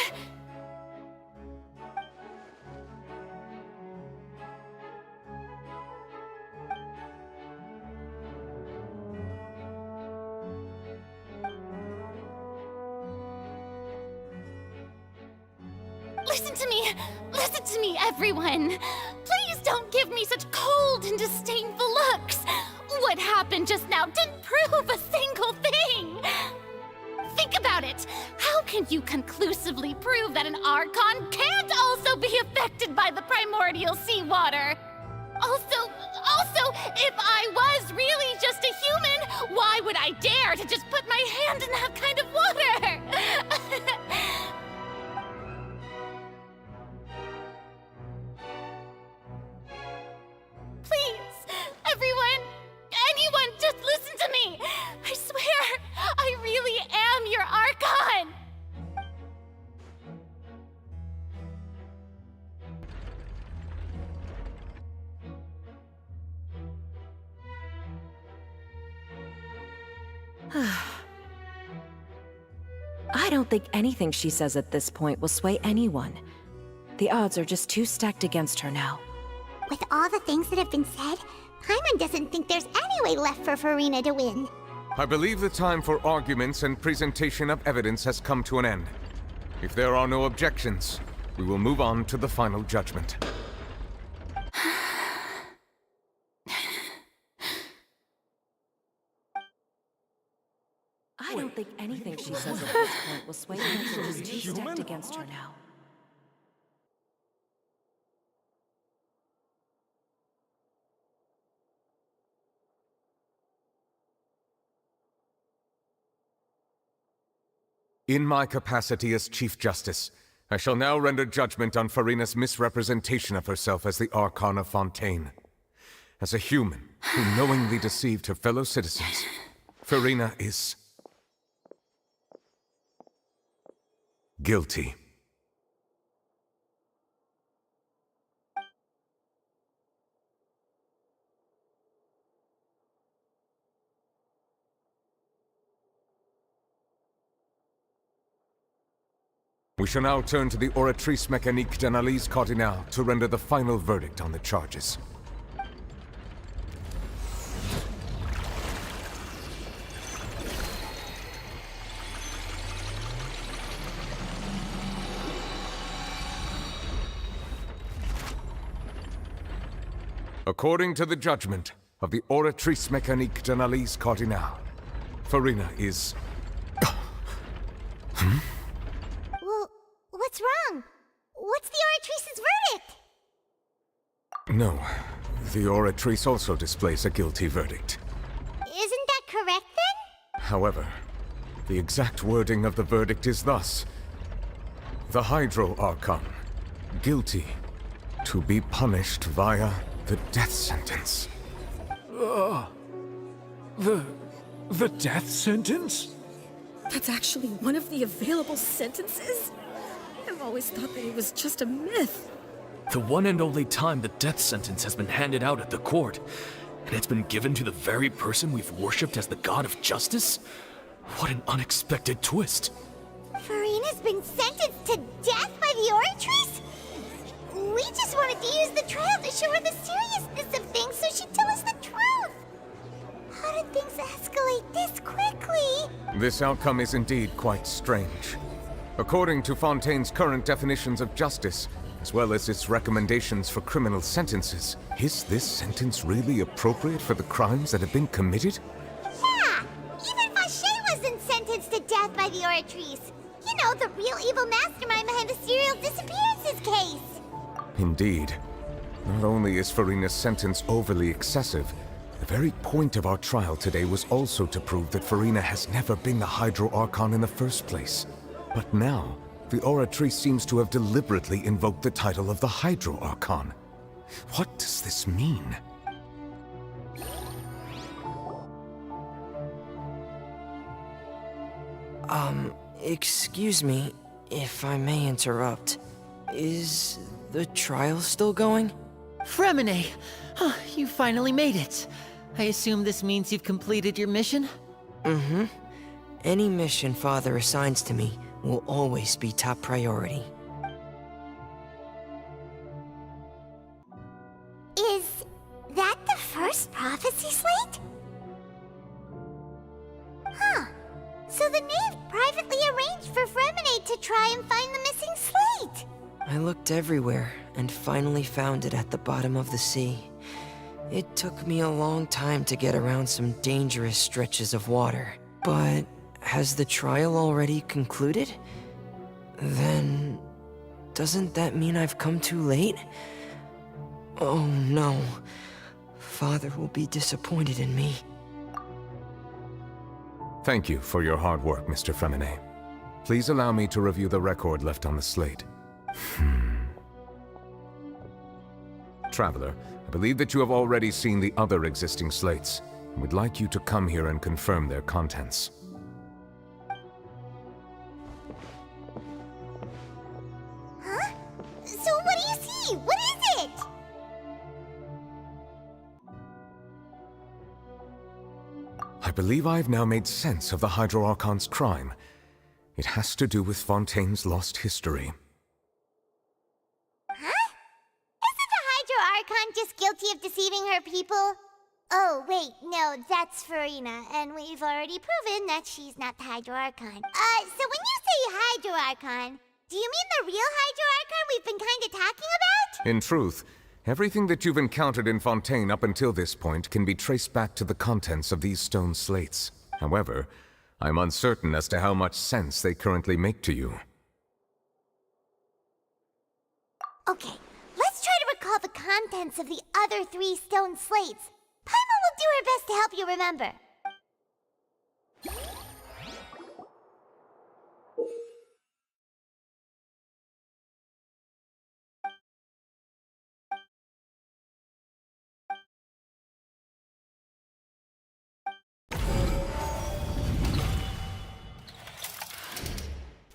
Listen to me, everyone! Please don't give me such cold and disdainful looks! What happened just now didn't prove a single thing! Think about it! How can you conclusively prove that an Archon can't also be affected by the primordial seawater? Also, if I was really just a human, why would I dare to just put my my hand in that kind of water! Please, everyone, anyone, just listen to me! I swear, I really am your Archon! I don't think anything she says at this point will sway anyone. The odds are just too stacked against her now. With all the things that have been said, Paimon doesn't think there's any way left for Farina to win. I believe the time for arguments and presentation of evidence has come to an end. If there are no objections, we will move on to the final judgment. I don't think anything she says at this point will sway anyone. She's too stacked against her now. In my capacity as Chief Justice, I shall now render judgment on Farina's misrepresentation of herself as the Archon of Fontaine. As a human who knowingly deceived her fellow citizens, Farina is guilty. We shall now turn to the Oratrice Mécanique d'Analyse Cardinale to render the final verdict on the charges. According to the judgment of the Oratrice Mécanique d'Analyse Cardinale, Farina is... Well, what's wrong? What's the Oratrice's verdict? No, the Oratrice also displays a guilty verdict. Isn't that correct then? However, the exact wording of the verdict is thus: the Hydro Archon, guilty, to be punished via the death sentence. The death sentence? That's actually one of the available sentences? I've always thought that it was just a myth. The one and only time the death sentence has been handed out at the court, and it's been given to the very person we've worshipped as the god of justice? What an unexpected twist. Farina's been sentenced to death by the Oratrice? We just wanted to use the trial to show her the seriousness of things so she'd tell us the truth. How did things escalate this quickly? This outcome is indeed quite strange. According to Fontaine's current definitions of justice, as well as its recommendations for criminal sentences, is this sentence really appropriate for the crimes that have been committed? Yeah! Even Fauché wasn't sentenced to death by the Oratrice. You know, the real evil mastermind behind the serial disappearances case. Indeed. Not only is Farina's sentence overly excessive, the very point of our trial today was also to prove that Farina has never been the Hydro Archon in the first place. But now, the Oratrice seems to have deliberately invoked the title of the Hydro Archon. What does this mean? Excuse me, if I may interrupt. Is the trial still going? Fremine! You finally made it. I assume this means you've completed your mission? Mm-hmm. Any mission Father assigns to me will always be top priority. Is that the first prophecy slate? Huh. So the knave privately arranged for Fremine to try and find the missing slate. I looked everywhere and finally found it at the bottom of the sea. It took me a long time to get around some dangerous stretches of water. But has the trial already concluded? Then doesn't that mean I've come too late? Oh no. Father will be disappointed in me. Thank you for your hard work, Mr. Fremine. Please allow me to review the record left on the slate. Traveler, I believe that you have already seen the other existing slates, and would like you to come here and confirm their contents. Huh? So what do you see? What is it? I believe I have now made sense of the Hydro Archon's crime. It has to do with Fontaine's lost history. Huh? Isn't the Hydro Archon just guilty of deceiving her people? Oh, wait, no, that's Farina, and we've already proven that she's not the Hydro Archon. So when you say Hydro Archon, do you mean the real Hydro Archon we've been kinda talking about? In truth, everything that you've encountered in Fontaine up until this point can be traced back to the contents of these stone slates. However, I'm uncertain as to how much sense they currently make to you. Okay, let's try to recall the contents of the other 3 stone slates. Paimon will do her best to help you remember.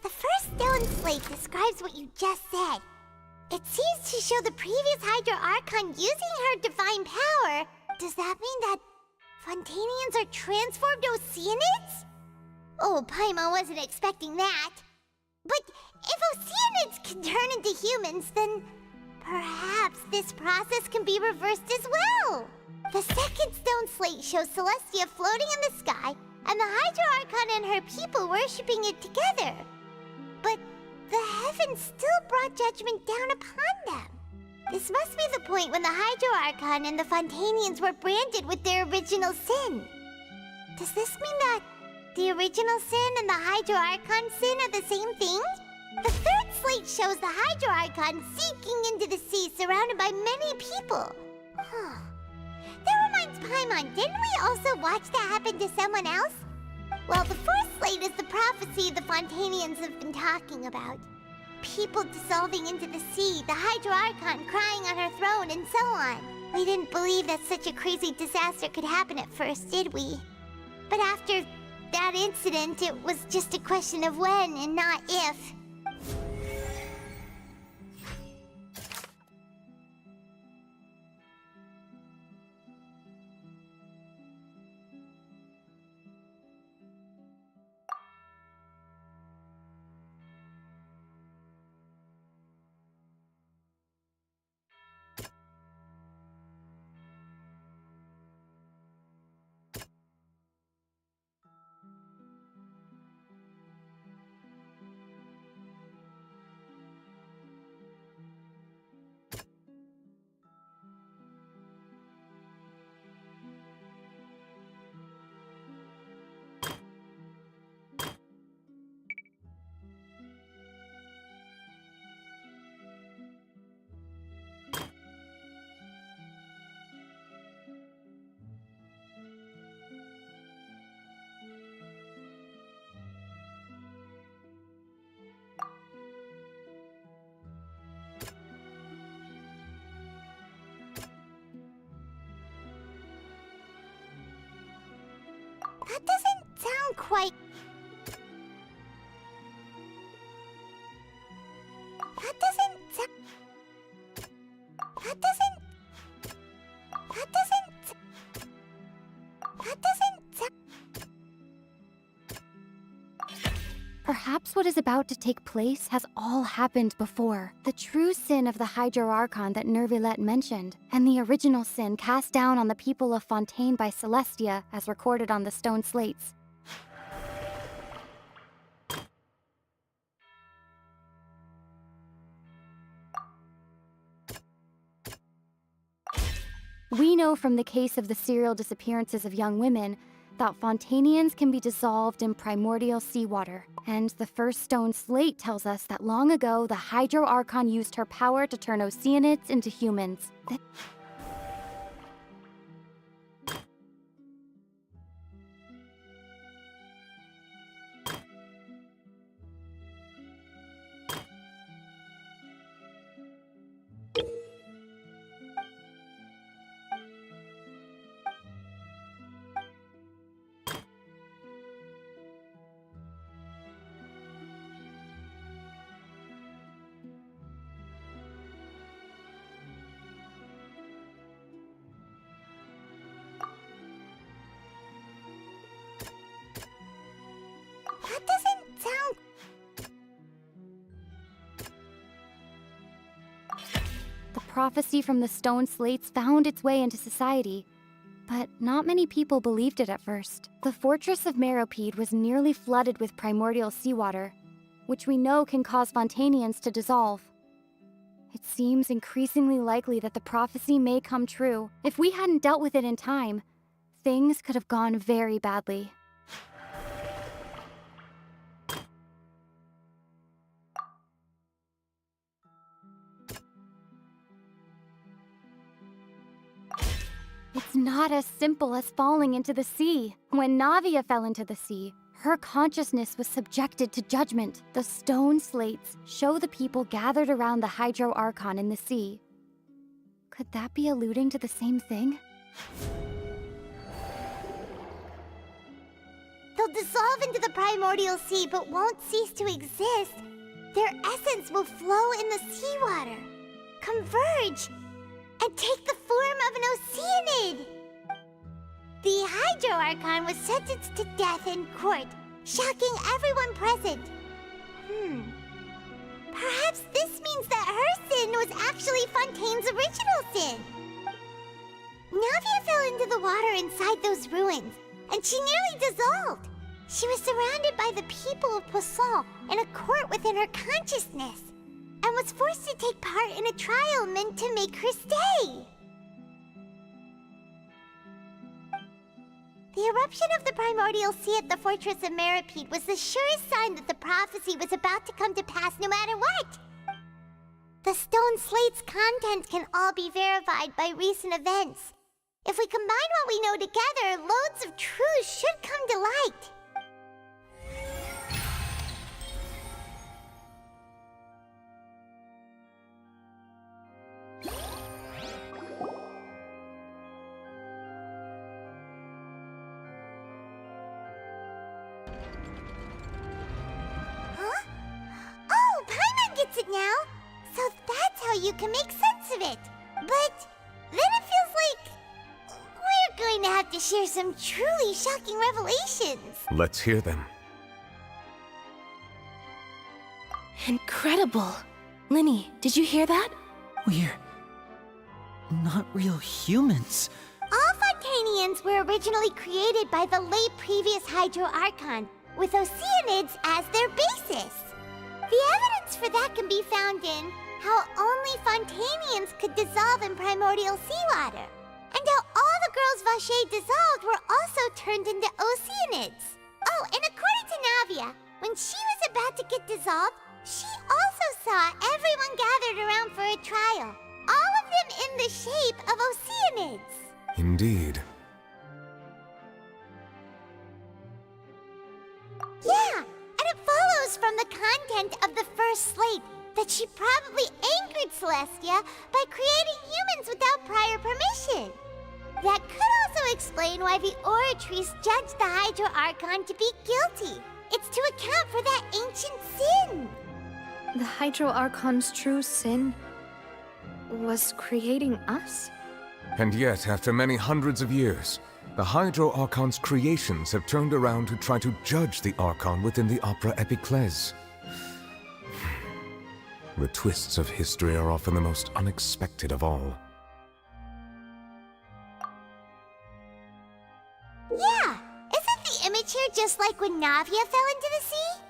The first stone slate describes what you just said. It seems to show the previous Hydro Archon using her divine power. Does that mean that Fontanians are transformed Oceanids? Oh, Paimon wasn't expecting that. But if Oceanids can turn into humans, then perhaps this process can be reversed as well. The second stone slate shows Celestia floating in the sky, and the Hydro Archon and her people worshipping it together. But the heavens still brought judgment down upon them. This must be the point when the Hydro Archon and the Fontanians were branded with their original sin. Does this mean that the original sin and the Hydro Archon sin are the same thing? The third slate shows the Hydro Archon sinking into the sea surrounded by many people. That reminds Paimon, didn't we also watch that happen to someone else? Well, the fourth slate is the prophecy the Fontanians have been talking about. People dissolving into the sea, the Hydro Archon crying on her throne, and so on. We didn't believe that such a crazy disaster could happen at first, did we? But after that incident, it was just a question of when and not if. That doesn't sound quite... That doesn't sound... That doesn't... That doesn't... That doesn't sound... Perhaps what is about to take place has all happened before. The true sin of the Hydro Archon that Nervilette mentioned, and the original sin cast down on the people of Fontaine by Celestia, as recorded on the stone slates. We know from the case of the serial disappearances of young women that Fontanians can be dissolved in primordial seawater. And the first stone slate tells us that long ago, the Hydro Archon used her power to turn Oceanids into humans. prophecy from the stone slates found its way into society, but not many people believed it at first. The fortress of Meropide was nearly flooded with primordial seawater, which we know can cause Fontanians to dissolve. It seems increasingly likely that the prophecy may come true. If we hadn't dealt with it in time, things could have gone very badly. It's not as simple as falling into the sea. When Navia fell into the sea, her consciousness was subjected to judgment. The stone slates show the people gathered around the Hydro Archon in the sea. Could that be alluding to the same thing? They'll dissolve into the primordial sea but won't cease to exist. Their essence will flow in the seawater, converge, and take the form of an Oceanid. The Hydro Archon was sentenced to death in court, shocking everyone present. Perhaps this means that her sin was actually Fontaine's original sin. Navia fell into the water inside those ruins, and she nearly dissolved. She was surrounded by the people of Poisson in a court within her consciousness, and was forced to take part in a trial meant to make her stay. The eruption of the primordial sea at the fortress of Meropide was the surest sign that the prophecy was about to come to pass no matter what. The stone slate's content can all be verified by recent events. If we combine what we know together, loads of truths should come to light. It now, so that's how you can make sense of it. But then it feels like we're going to have to share some truly shocking revelations. Let's hear them. Incredible. Linny, did you hear that? We're not real humans. All Fontanians were originally created by the late previous Hydro Archon, with Oceanids as their basis. The evidence for that can be found in how only Fontanians could dissolve in primordial seawater, and how all the girls Vacher dissolved were also turned into Oceanids. Oh, and according to Navia, when she was about to get dissolved, she also saw everyone gathered around for a trial, all of them in the shape of Oceanids. Indeed. Yeah! And it follows from the content of the first slate that she probably angered Celestia by creating humans without prior permission. That could also explain why the Oratrice judged the Hydro Archon to be guilty. It's to account for that ancient sin. The Hydro Archon's true sin was creating us? And yet, after many hundreds of years, the Hydro Archon's creations have turned around to try to judge the Archon within the Opera Epiclese. The twists of history are often the most unexpected of all. Yeah! Isn't the image here just like when Navia fell into the sea?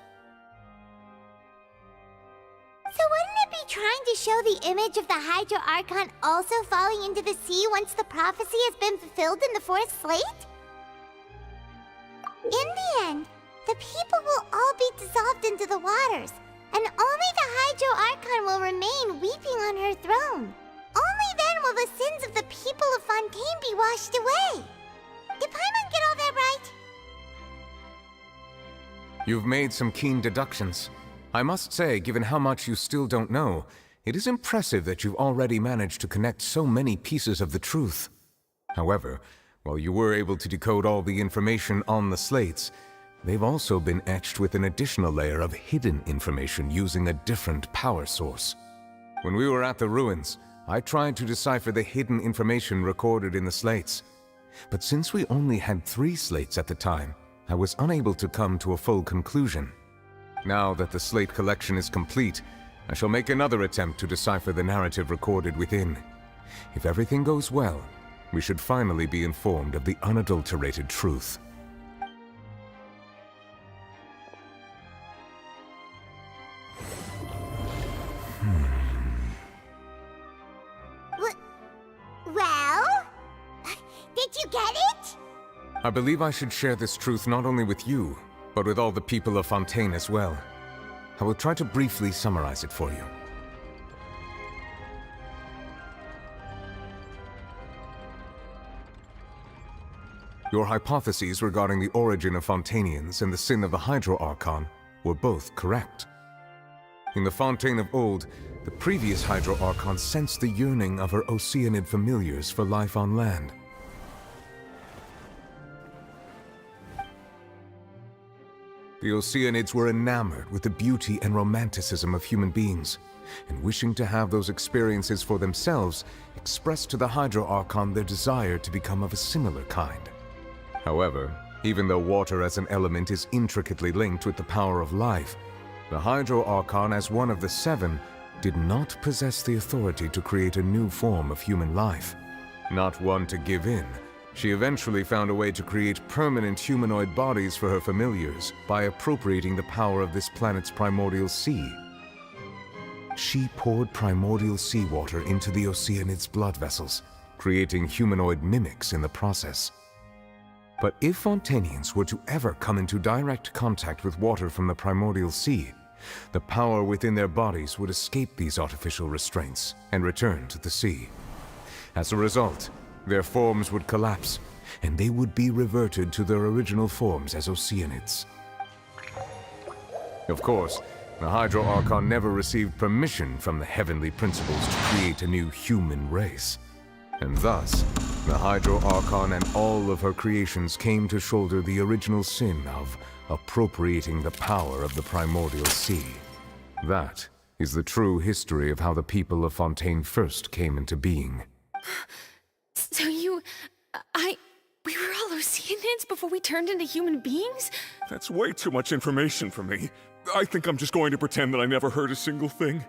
So wouldn't it be trying to show the image of the Hydro Archon also falling into the sea once the prophecy has been fulfilled in the fourth slate? In the end, the people will all be dissolved into the waters, and only the Hydro Archon will remain weeping on her throne. Only then will the sins of the people of Fontaine be washed away. Did Paimon get all that right? You've made some keen deductions. I must say, given how much you still don't know, it is impressive that you've already managed to connect so many pieces of the truth. However, while you were able to decode all the information on the slates, they've also been etched with an additional layer of hidden information using a different power source. When we were at the ruins, I tried to decipher the hidden information recorded in the slates. But since we only had 3 slates at the time, I was unable to come to a full conclusion. Now that the slate collection is complete, I shall make another attempt to decipher the narrative recorded within. If everything goes well, we should finally be informed of the unadulterated truth. Well? Did you get it? I believe I should share this truth not only with you, but with all the people of Fontaine as well. I will try to briefly summarize it for you. Your hypotheses regarding the origin of Fontainians and the sin of the Hydro Archon were both correct. In the Fontaine of old, the previous Hydro Archon sensed the yearning of her Oceanid familiars for life on land. The Oceanids were enamored with the beauty and romanticism of human beings, and wishing to have those experiences for themselves, expressed to the Hydro Archon their desire to become of a similar kind. However, even though water as an element is intricately linked with the power of life, the Hydro Archon, as one of the seven, did not possess the authority to create a new form of human life. Not one to give in, she eventually found a way to create permanent humanoid bodies for her familiars by appropriating the power of this planet's primordial sea. She poured primordial seawater into the Oceanids' blood vessels, creating humanoid mimics in the process. But if Fontainians were to ever come into direct contact with water from the primordial sea, the power within their bodies would escape these artificial restraints and return to the sea. As a result, their forms would collapse, and they would be reverted to their original forms as Oceanids. Of course, the Hydro Archon never received permission from the heavenly principles to create a new human race. And thus, the Hydro Archon and all of her creations came to shoulder the original sin of appropriating the power of the primordial sea. That is the true history of how the people of Fontaine first came into being. So we were all Oceanids before we turned into human beings? That's way too much information for me. I think I'm just going to pretend that I never heard a single thing.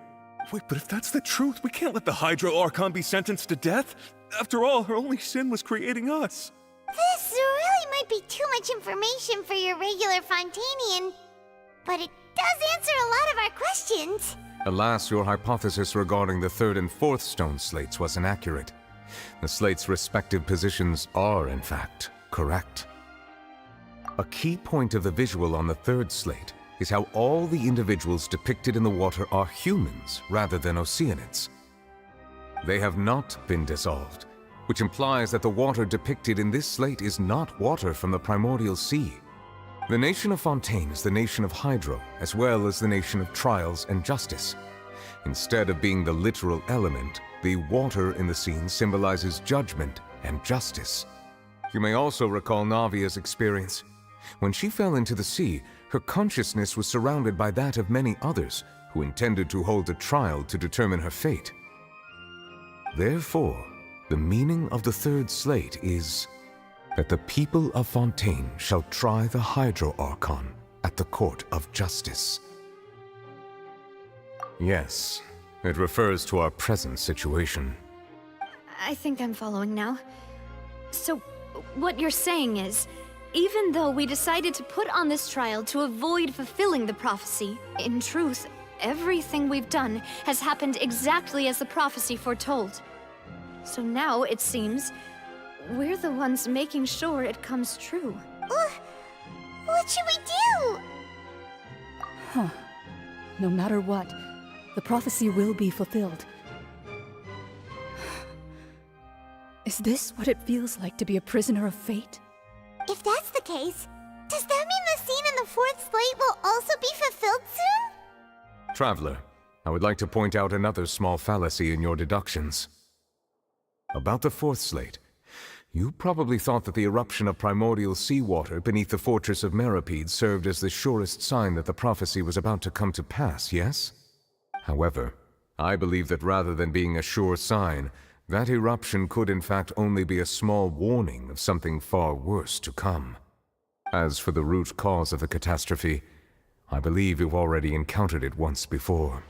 Wait, but if that's the truth, we can't let the Hydro Archon be sentenced to death. After all, her only sin was creating us. This really might be too much information for your regular Fontainian, but it does answer a lot of our questions. Alas, your hypothesis regarding the third and fourth stone slates was inaccurate. The slates' respective positions are, in fact, correct. A key point of the visual on the third slate is how all the individuals depicted in the water are humans rather than Oceanids. They have not been dissolved, which implies that the water depicted in this slate is not water from the primordial sea. The nation of Fontaine is the nation of Hydro, as well as the nation of trials and justice. Instead of being the literal element, the water in the scene symbolizes judgment and justice. You may also recall Navia's experience. When she fell into the sea, her consciousness was surrounded by that of many others who intended to hold a trial to determine her fate. Therefore, the meaning of the third slate is that the people of Fontaine shall try the Hydro Archon at the court of justice. Yes, it refers to our present situation. I think I'm following now. So, what you're saying is, even though we decided to put on this trial to avoid fulfilling the prophecy, in truth, everything we've done has happened exactly as the prophecy foretold. So now, it seems, we're the ones making sure it comes true. What should we do? Huh. No matter what, the prophecy will be fulfilled. Is this what it feels like to be a prisoner of fate? If that's the case, does that mean the scene in the fourth slate will also be fulfilled soon? Traveler, I would like to point out another small fallacy in your deductions. About the fourth slate, you probably thought that the eruption of primordial seawater beneath the fortress of Meripede served as the surest sign that the prophecy was about to come to pass, yes? However, I believe that rather than being a sure sign, that eruption could in fact only be a small warning of something far worse to come. As for the root cause of the catastrophe, I believe you've already encountered it once before.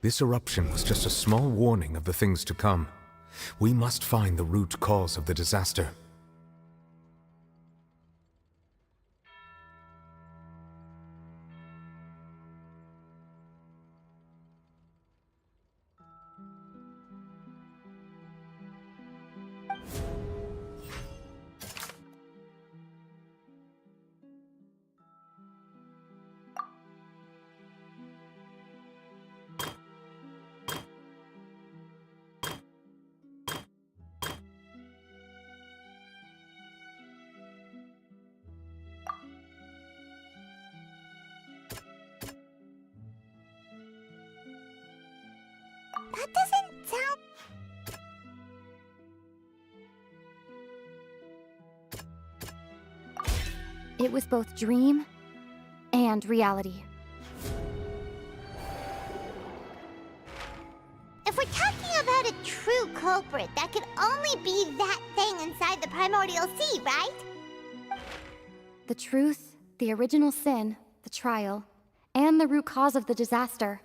This eruption was just a small warning of the things to come. We must find the root cause of the disaster. That doesn't sound... It was both dream and reality. If we're talking about a true culprit, that could only be that thing inside the Primordial Sea, right? The truth, the original sin, the trial, and the root cause of the disaster.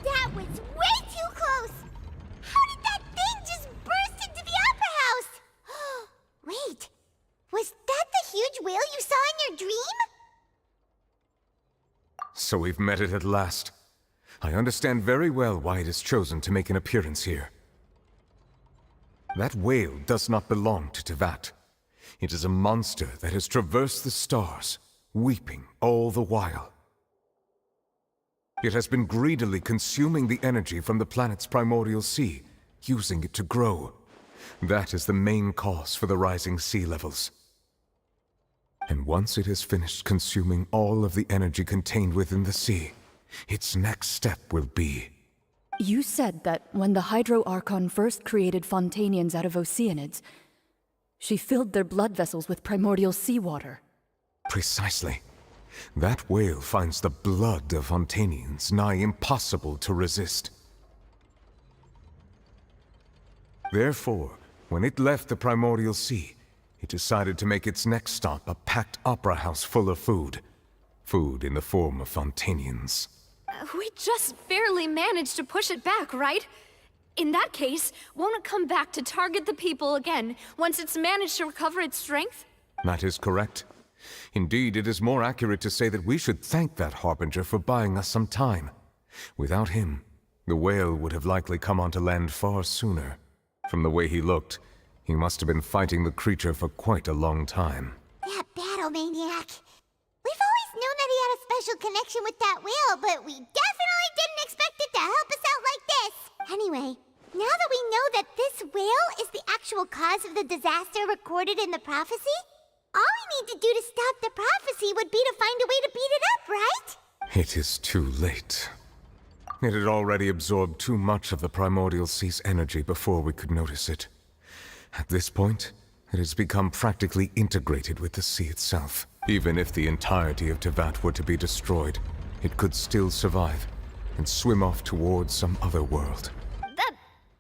That was way too close! How did that thing just burst into the Opera House? Wait, was that the huge whale you saw in your dream? So we've met it at last. I understand very well why it has chosen to make an appearance here. That whale does not belong to Tevat. It is a monster that has traversed the stars, weeping all the while. It has been greedily consuming the energy from the planet's primordial sea, using it to grow. That is the main cause for the rising sea levels. And once it has finished consuming all of the energy contained within the sea, its next step will be... You said that when the Hydro Archon first created Fontanians out of Oceanids, she filled their blood vessels with primordial seawater. Precisely. That whale finds the blood of Fontanians nigh impossible to resist. Therefore, when it left the primordial sea, it decided to make its next stop a packed opera house full of food. Food in the form of Fontanians. We just barely managed to push it back, right? In that case, won't it come back to target the people again once it's managed to recover its strength? That is correct. Indeed, it is more accurate to say that we should thank that Harbinger for buying us some time. Without him, the whale would have likely come onto land far sooner. From the way he looked, he must have been fighting the creature for quite a long time. That battle maniac. We've always known that he had a special connection with that whale, but we definitely didn't expect it to help us out like this. Anyway, now that we know that this whale is the actual cause of the disaster recorded in the prophecy, all we need to do to stop the prophecy would be to find a way to beat it up, right? It is too late. It had already absorbed too much of the Primordial Sea's energy before we could notice it. At this point, it has become practically integrated with the sea itself. Even if the entirety of Tevat were to be destroyed, it could still survive and swim off towards some other world.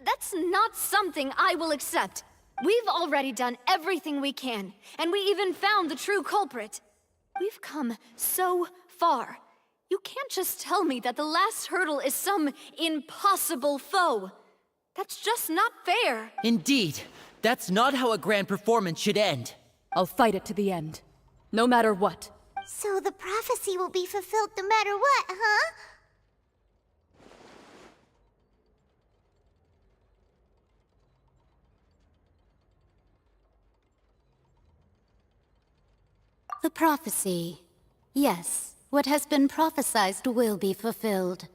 That's not something I will accept. We've already done everything we can, and we even found the true culprit. We've come so far. You can't just tell me that the last hurdle is some impossible foe. That's just not fair. Indeed, that's not how a grand performance should end. I'll fight it to the end, no matter what. So the prophecy will be fulfilled no matter what, huh? The prophecy. Yes, what has been prophesied will be fulfilled.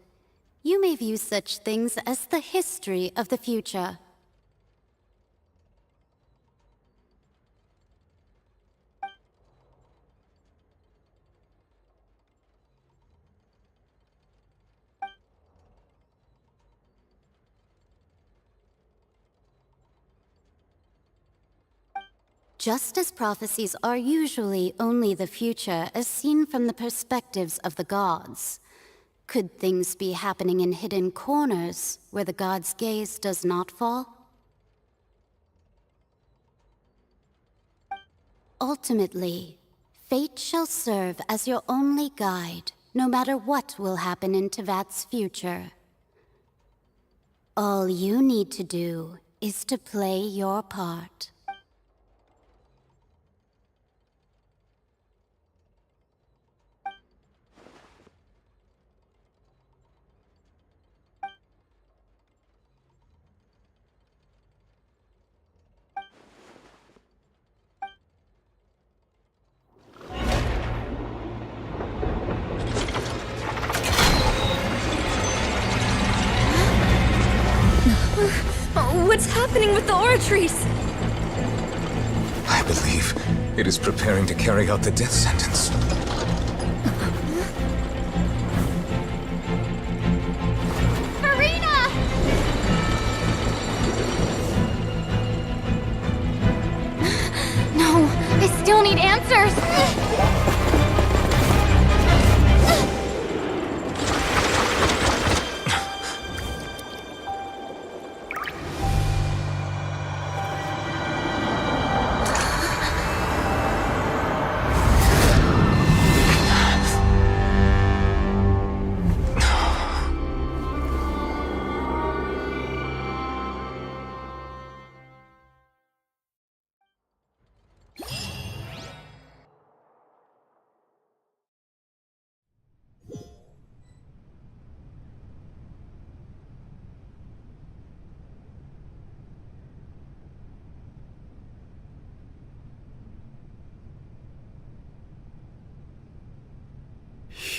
You may view such things as the history of the future. Just as prophecies are usually only the future as seen from the perspectives of the gods, could things be happening in hidden corners where the gods' gaze does not fall? Ultimately, fate shall serve as your only guide, no matter what will happen in Tevat's future. All you need to do is to play your part. What's happening with the oratories? I believe it is preparing to carry out the death sentence. Farina! No, I still need answers!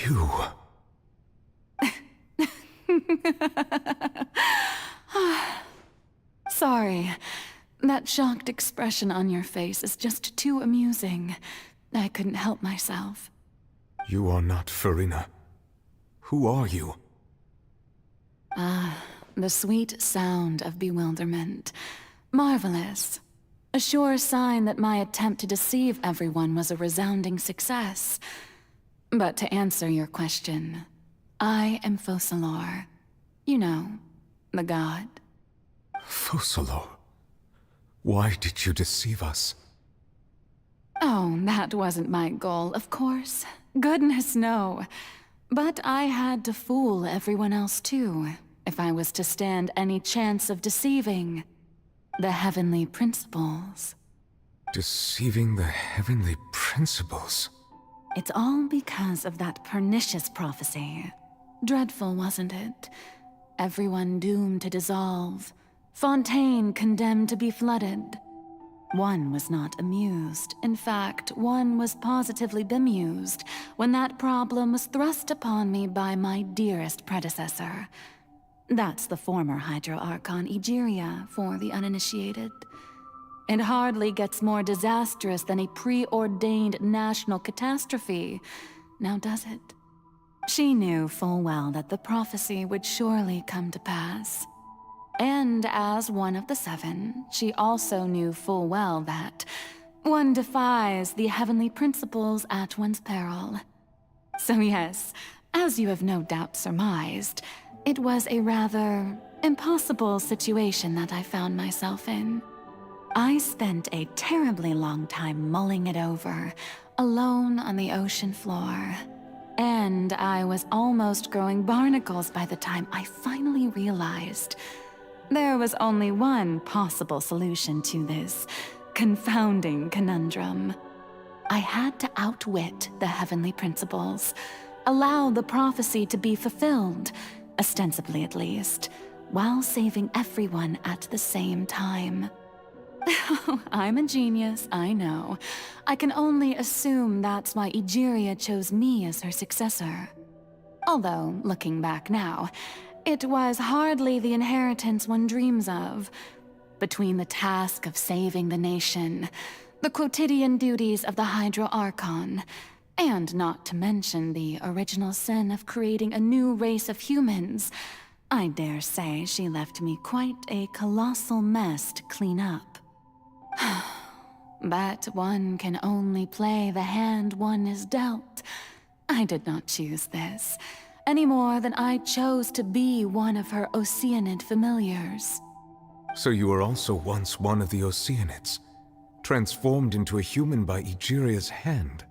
You... Sorry. That shocked expression on your face is just too amusing. I couldn't help myself. You are not Farina. Who are you? Ah, the sweet sound of bewilderment. Marvelous. A sure sign that my attempt to deceive everyone was a resounding success. But to answer your question, I am Focalor. You know, the god. Focalor? Why did you deceive us? Oh, that wasn't my goal, of course. Goodness, no. But I had to fool everyone else too, if I was to stand any chance of deceiving the heavenly principles. Deceiving the heavenly principles? It's all because of that pernicious prophecy. Dreadful, wasn't it? Everyone doomed to dissolve. Fontaine condemned to be flooded. One was not amused. In fact, one was positively bemused when that problem was thrust upon me by my dearest predecessor. That's the former Hydro Archon Egeria for the uninitiated. It hardly gets more disastrous than a preordained national catastrophe, now does it? She knew full well that the prophecy would surely come to pass. And as one of the seven, she also knew full well that one defies the heavenly principles at one's peril. So yes, as you have no doubt surmised, it was a rather impossible situation that I found myself in. I spent a terribly long time mulling it over, alone on the ocean floor. And I was almost growing barnacles by the time I finally realized there was only one possible solution to this confounding conundrum. I had to outwit the heavenly principles, allow the prophecy to be fulfilled, ostensibly at least, while saving everyone at the same time. I'm a genius, I know. I can only assume that's why Egeria chose me as her successor. Although, looking back now, it was hardly the inheritance one dreams of. Between the task of saving the nation, the quotidian duties of the Hydro Archon, and not to mention the original sin of creating a new race of humans, I dare say she left me quite a colossal mess to clean up. But one can only play the hand one is dealt. I did not choose this, any more than I chose to be one of her Oceanid familiars. So you were also once one of the Oceanids, transformed into a human by Egeria's hand?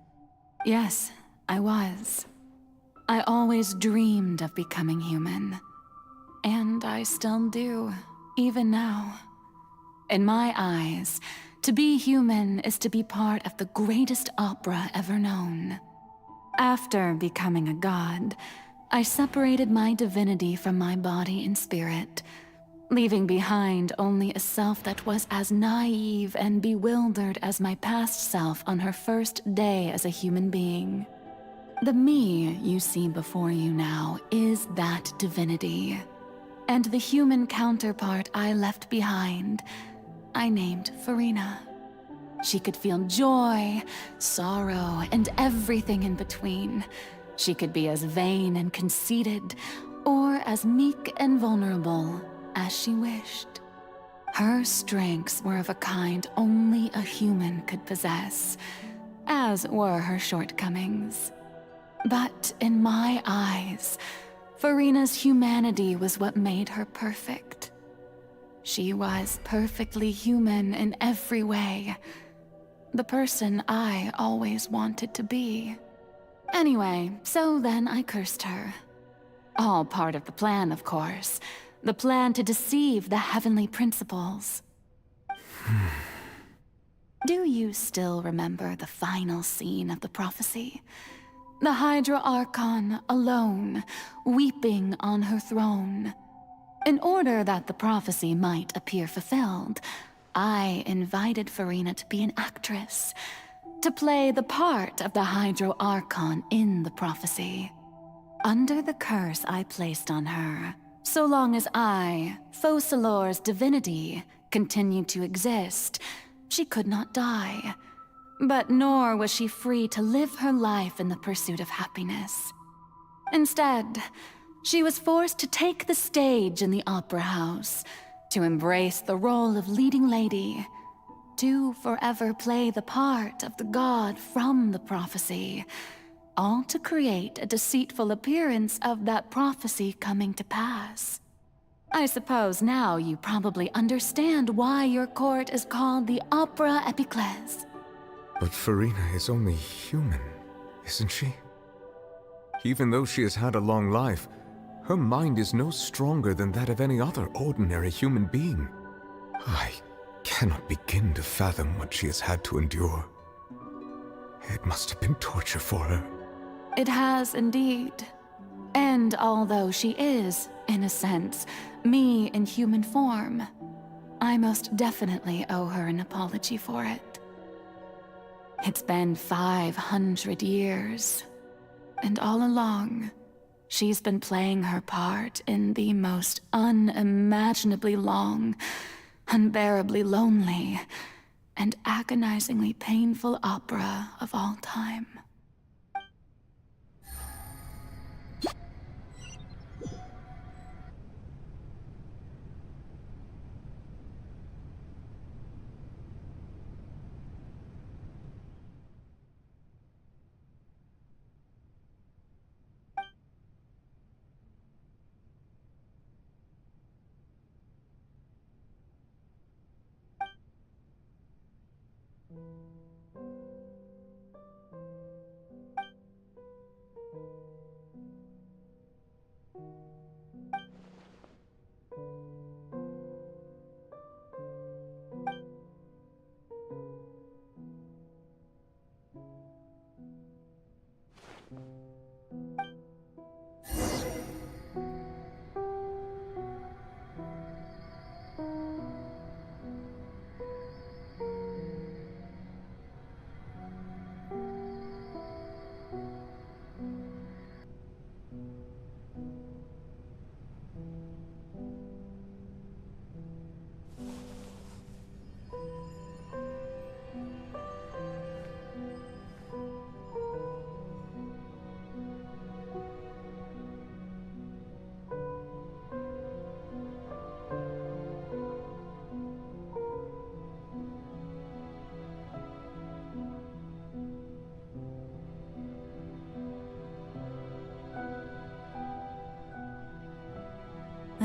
Yes, I was. I always dreamed of becoming human. And I still do, even now. In my eyes, to be human is to be part of the greatest opera ever known. After becoming a god, I separated my divinity from my body and spirit, leaving behind only a self that was as naive and bewildered as my past self on her first day as a human being. The me you see before you now is that divinity, and the human counterpart I left behind, I named Farina. She could feel joy, sorrow, and everything in between. She could be as vain and conceited, or as meek and vulnerable as she wished. Her strengths were of a kind only a human could possess, as were her shortcomings. But in my eyes, Farina's humanity was what made her perfect. She was perfectly human in every way, the person I always wanted to be. Anyway, so then I cursed her. All part of the plan, of course. The plan to deceive the heavenly principles. Do you still remember the final scene of the prophecy? The Hydra Archon alone, weeping on her throne. In order that the prophecy might appear fulfilled, I invited Farina to be an actress, to play the part of the Hydro Archon in the prophecy. Under the curse I placed on her, so long as I, Focalor's divinity, continued to exist, she could not die. But nor was she free to live her life in the pursuit of happiness. Instead, she was forced to take the stage in the opera house, to embrace the role of leading lady, to forever play the part of the god from the prophecy, all to create a deceitful appearance of that prophecy coming to pass. I suppose now you probably understand why your court is called the Opera Epiclese. But Farina is only human, isn't she? Even though she has had a long life, her mind is no stronger than that of any other ordinary human being. I cannot begin to fathom what she has had to endure. It must have been torture for her. It has indeed. And although she is, in a sense, me in human form, I most definitely owe her an apology for it. It's been 500 years, and all along, she's been playing her part in the most unimaginably long, unbearably lonely, and agonizingly painful opera of all time.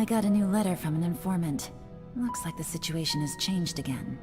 I got a new letter from an informant. Looks like the situation has changed again.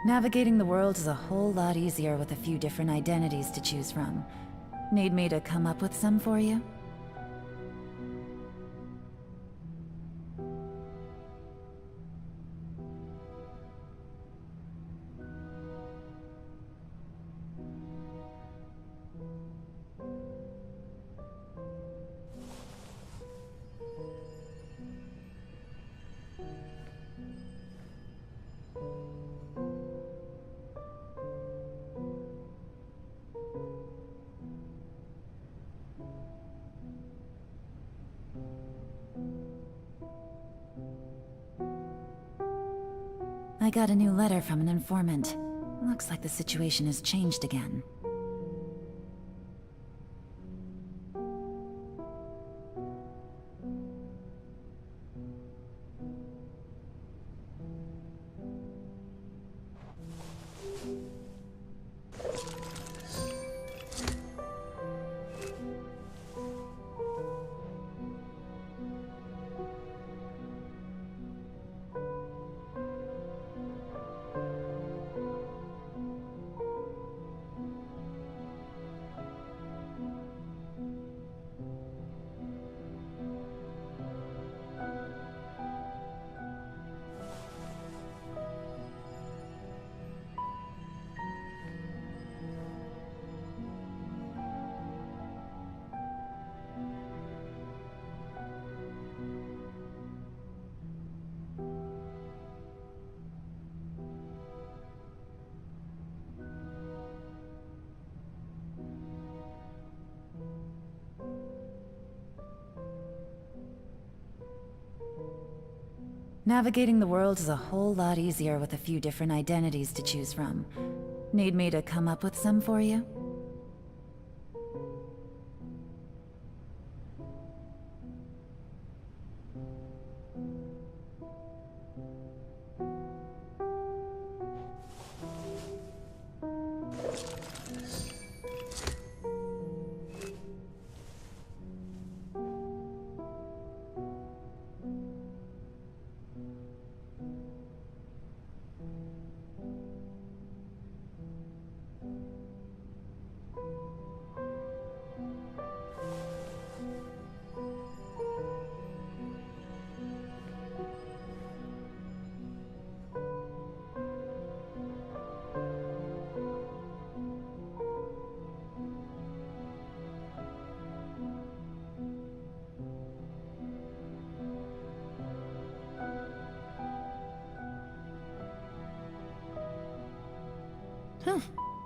Navigating the world is a whole lot easier with a few different identities to choose from. Need me to come up with some for you? I got a new letter from an informant. Looks like the situation has changed again. Navigating the world is a whole lot easier with a few different identities to choose from. Need me to come up with some for you?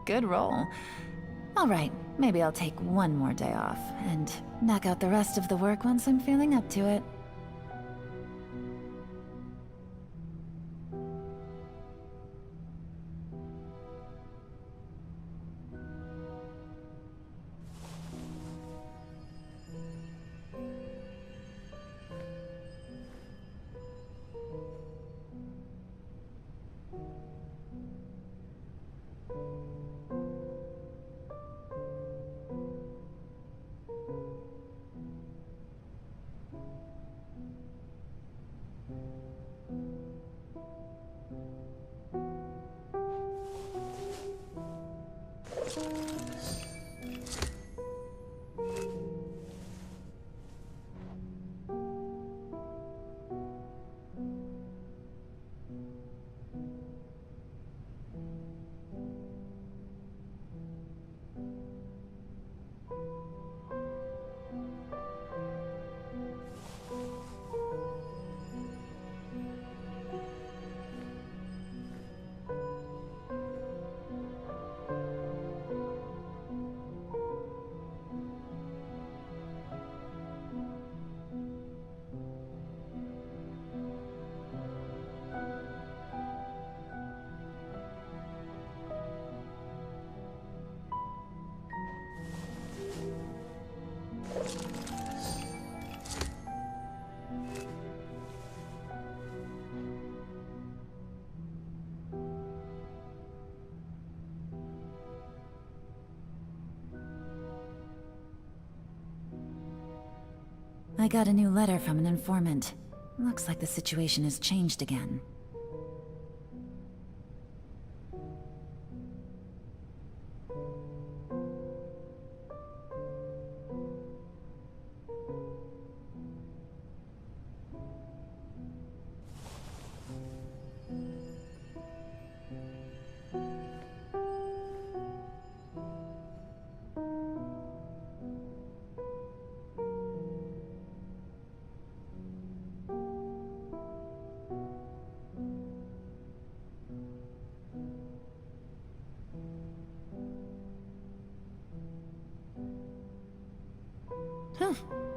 Good roll. All right, maybe I'll take one more day off, and knock out the rest of the work once I'm feeling up to it. I got a new letter from an informant. Looks like the situation has changed again.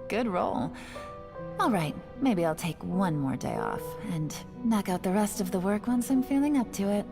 Good roll. Alright, maybe I'll take one more day off, and knock out the rest of the work once I'm feeling up to it.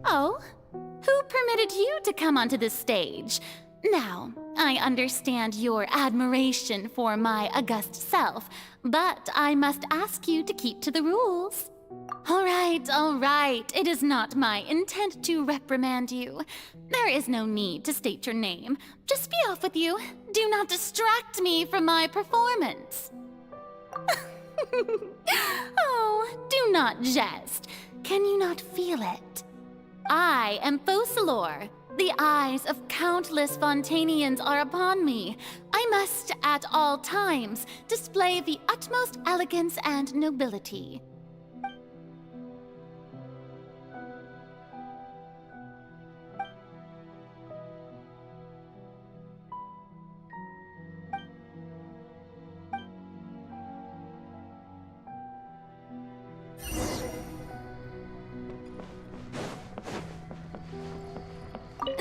Oh? Who permitted you to come onto this stage? Now, I understand your admiration for my august self, but I must ask you to keep to the rules. All right. It is not my intent to reprimand you. There is no need to state your name. Just be off with you. Do not distract me from my performance. Oh, do not jest. Can you not feel it? I am Focalor. The eyes of countless Fontanians are upon me. I must, at all times, display the utmost elegance and nobility.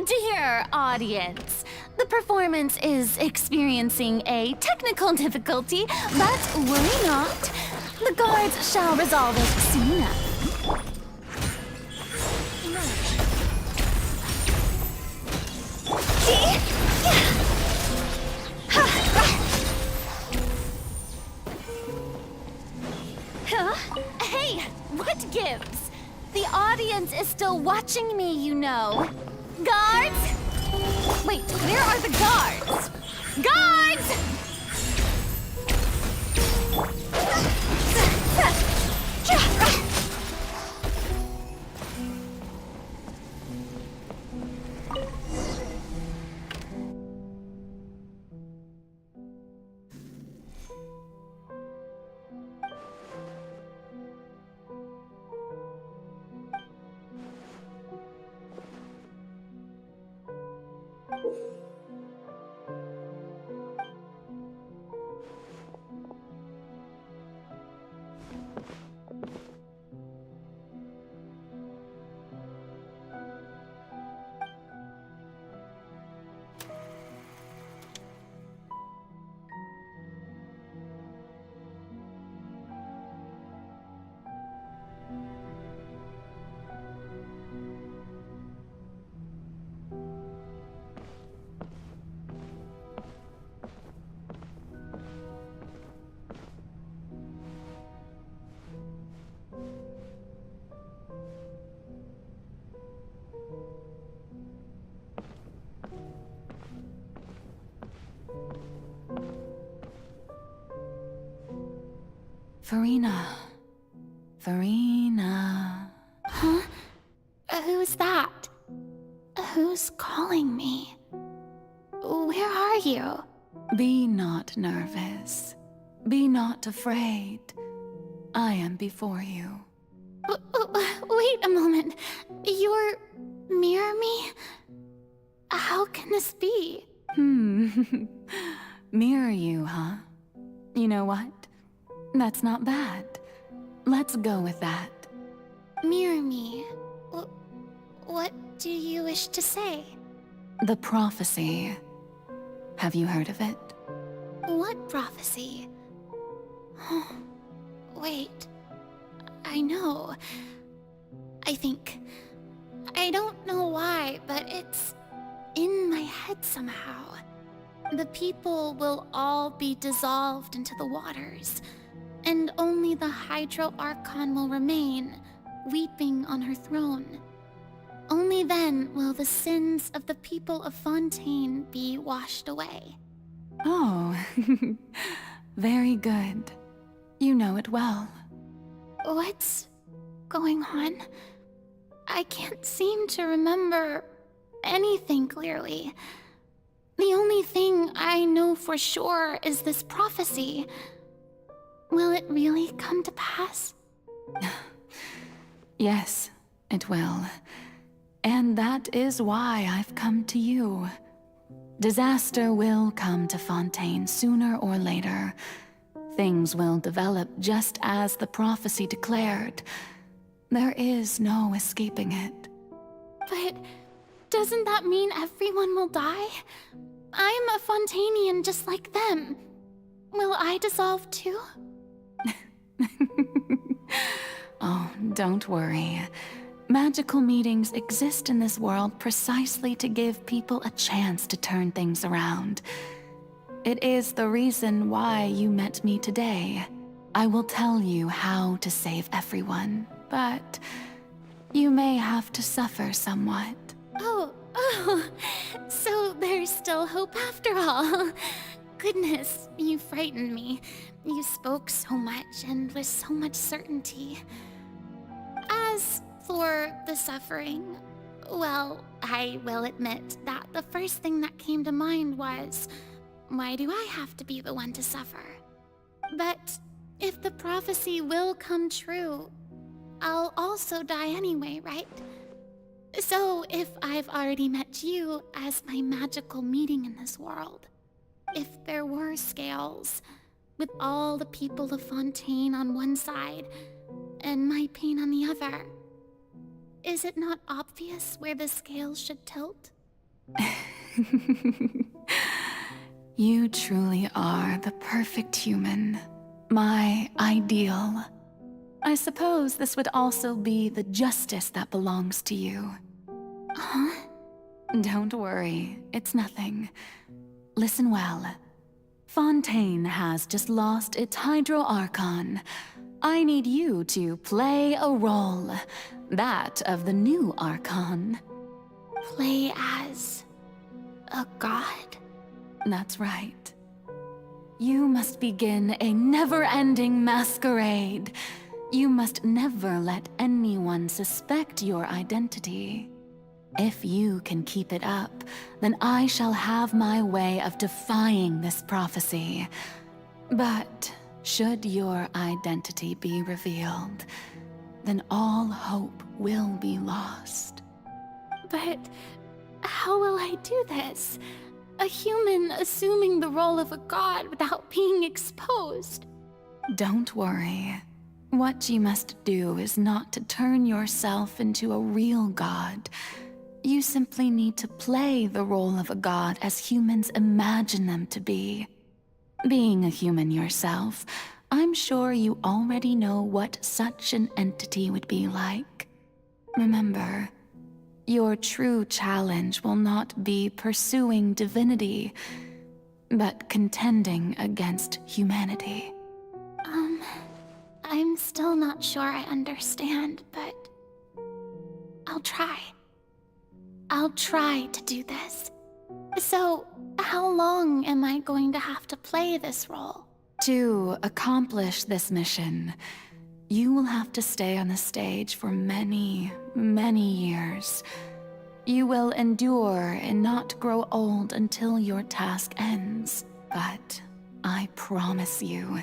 Dear audience, the performance is experiencing a technical difficulty, but worry not. The guards shall resolve it soon enough. Hey, what gives? The audience is still watching me, you know. Guards? Wait, where are the guards? Guards! Farina. Huh? Who's that? Who's calling me? Where are you? Be not nervous. Be not afraid. I am before you. Wait a moment. You're... mirror me? How can this be? Mirror you, huh? You know what? That's not bad. Let's go with that. Mirror me? What do you wish to say? The prophecy. Have you heard of it? What prophecy? Wait. I know. I think... I don't know why, but it's in my head somehow. The people will all be dissolved into the waters, and only the Hydro Archon will remain, weeping on her throne. Only then will the sins of the people of Fontaine be washed away. Oh, very good. You know it well. What's going on? I can't seem to remember anything clearly. The only thing I know for sure is this prophecy. Will it really come to pass? Yes, it will. And that is why I've come to you. Disaster will come to Fontaine sooner or later. Things will develop just as the prophecy declared. There is no escaping it. But doesn't that mean everyone will die? I'm a Fontainian just like them. Will I dissolve too? Oh, don't worry. Magical meetings exist in this world precisely to give people a chance to turn things around. It is the reason why you met me today. I will tell you how to save everyone, but you may have to suffer somewhat. Oh, so there's still hope after all. Goodness, you frightened me. You spoke so much and with so much certainty. As for the suffering, well, I will admit that the first thing that came to mind was, why do I have to be the one to suffer? But if the prophecy will come true, I'll also die anyway, right? So if I've already met you as my magical meeting in this world, if there were scales, with all the people of Fontaine on one side and my pain on the other, is it not obvious where the scales should tilt? You truly are the perfect human, my ideal. I suppose this would also be the justice that belongs to you. Huh? Don't worry, it's nothing. Listen well. Fontaine has just lost its Hydro Archon. I need you to play a role, that of the new Archon. Play as a god? That's right. You must begin a never-ending masquerade. You must never let anyone suspect your identity. If you can keep it up, then I shall have my way of defying this prophecy. But should your identity be revealed, then all hope will be lost. But how will I do this? A human assuming the role of a god without being exposed. Don't worry. What you must do is not to turn yourself into a real god. You simply need to play the role of a god as humans imagine them to be. Being a human yourself, I'm sure you already know what such an entity would be like. Remember, your true challenge will not be pursuing divinity, but contending against humanity. I'm still not sure I understand, but I'll try. I'll try to do this. So, how long am I going to have to play this role? To accomplish this mission, you will have to stay on the stage for many, many years. You will endure and not grow old until your task ends. But I promise you,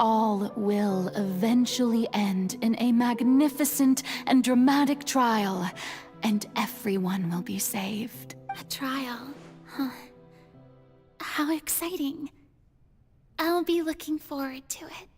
all will eventually end in a magnificent and dramatic trial, and everyone will be saved. A trial, huh? How exciting. I'll be looking forward to it.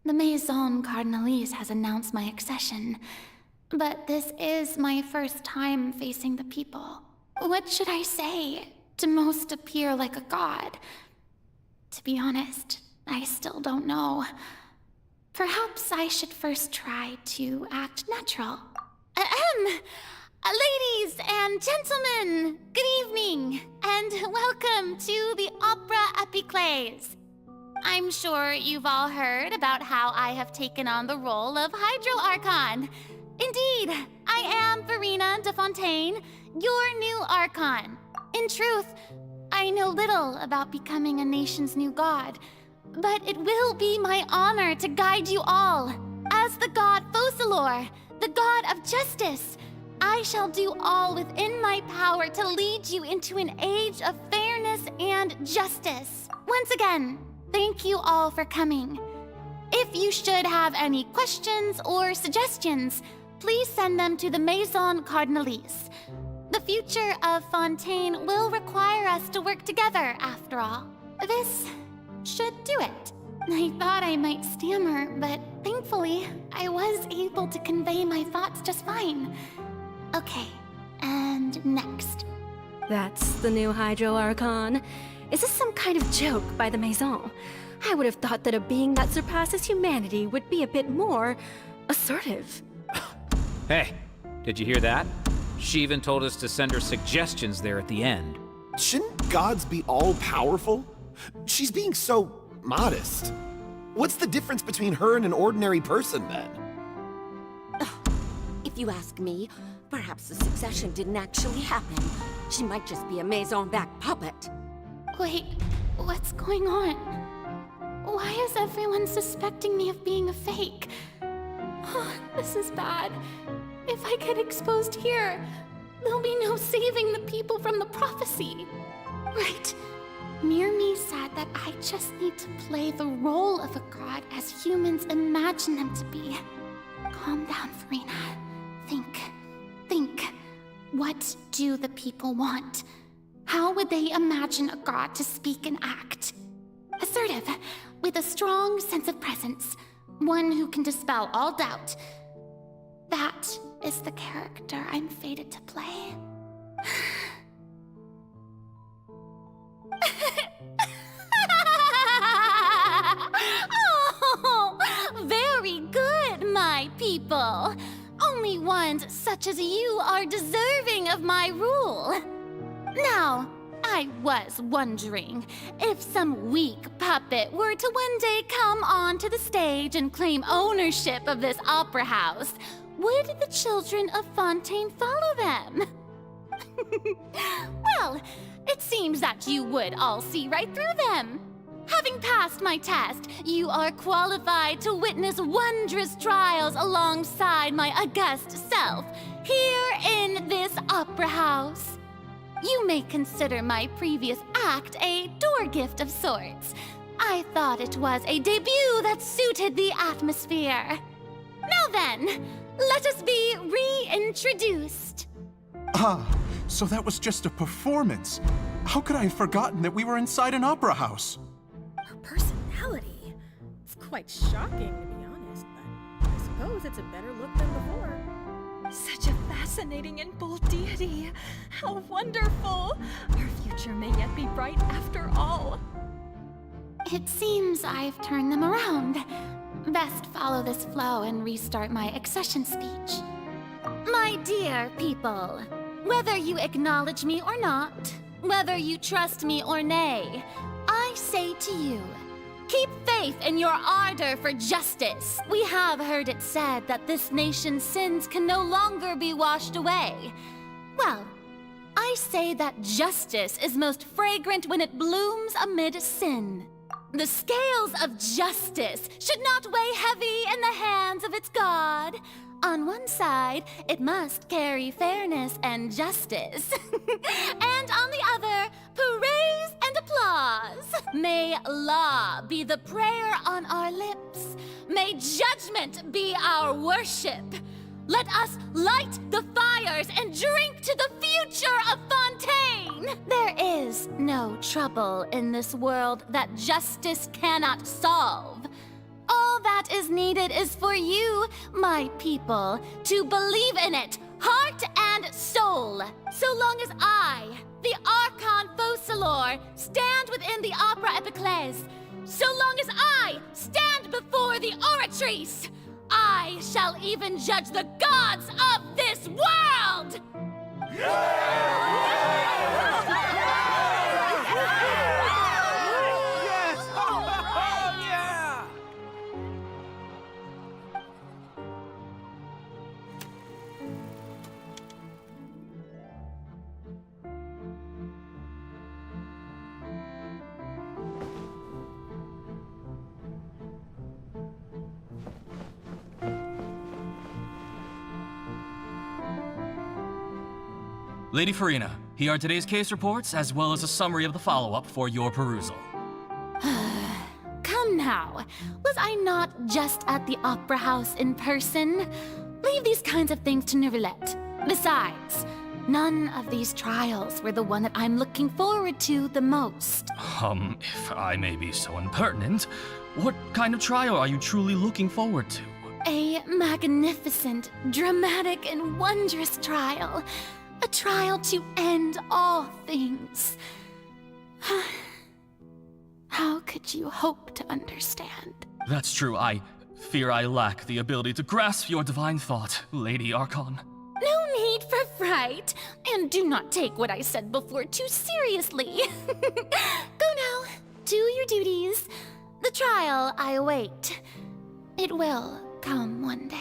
The Maison Cardinalise has announced my accession, but this is my first time facing the people. What should I say to most appear like a god? To be honest, I still don't know. Perhaps I should first try to act natural. Ladies and gentlemen, good evening, and welcome to the Opera Epiclese. I'm sure you've all heard about how I have taken on the role of Hydro Archon. Indeed, I am Farina de Fontaine, your new Archon. In truth, I know little about becoming a nation's new god, but it will be my honor to guide you all. As the god Focalor, the god of justice, I shall do all within my power to lead you into an age of fairness and justice. Once again, thank you all for coming. If you should have any questions or suggestions, please send them to the Maison Cardinalise. The future of Fontaine will require us to work together, after all. This should do it. I thought I might stammer, but thankfully, I was able to convey my thoughts just fine. Okay, and next. That's the new Hydro Archon. Is this some kind of joke by the Maison? I would have thought that a being that surpasses humanity would be a bit more assertive. Hey, did you hear that? She even told us to send her suggestions there at the end. Shouldn't gods be all-powerful? She's being so modest. What's the difference between her and an ordinary person, then? If you ask me, perhaps the succession didn't actually happen. She might just be a Maison back puppet. Wait, what's going on? Why is everyone suspecting me of being a fake? Oh, this is bad. If I get exposed here, there'll be no saving the people from the prophecy. Right. Mirmi said that I just need to play the role of a god as humans imagine them to be. Calm down, Farina. Think. What do the people want? How would they imagine a god to speak and act? Assertive, with a strong sense of presence. One who can dispel all doubt. That is the character I'm fated to play. Oh, very good, my people. Only ones such as you are deserving of my rule. Now, I was wondering if some weak puppet were to one day come onto the stage and claim ownership of this opera house, would the children of Fontaine follow them? Well, it seems that you would all see right through them. Having passed my test, you are qualified to witness wondrous trials alongside my august self, here in this opera house. You may consider my previous act a door gift of sorts. I thought it was a debut that suited the atmosphere. Now then, let us be reintroduced. Ah, so that was just a performance. How could I have forgotten that we were inside an opera house? Her personality. It's quite shocking, to be honest, but I suppose it's a better look than before. Such a fascinating and bold deity. How wonderful! Our future may yet be bright after all. It seems I've turned them around. Best follow this flow and restart my accession speech. My dear people, whether you acknowledge me or not, whether you trust me or nay, I say to you, keep faith in your ardor for justice. We have heard it said that this nation's sins can no longer be washed away. Well, I say that justice is most fragrant when it blooms amid sin. The scales of justice should not weigh heavy in the hands of its God. On one side, it must carry fairness and justice. And on the other, praise and applause. May law be the prayer on our lips. May judgment be our worship. Let us light the fires and drink to the future of Fontaine. There is no trouble in this world that justice cannot solve. All that is needed is for you, my people, to believe in it, heart and soul. So long as I, the Archon Focalor, stand within the Opera Epiclese, so long as I stand before the Oratrice, I shall even judge the gods of this world! Lady Farina, here are today's case reports, as well as a summary of the follow-up for your perusal. Come now, was I not just at the Opera House in person? Leave these kinds of things to Neuvillette. Besides, none of these trials were the one that I'm looking forward to the most. If I may be so impertinent, what kind of trial are you truly looking forward to? A magnificent, dramatic, and wondrous trial. A trial to end all things. How could you hope to understand? That's true. I fear I lack the ability to grasp your divine thought, Lady Archon. No need for fright, and do not take what I said before too seriously. Go now, do your duties. The trial I await. It will come one day.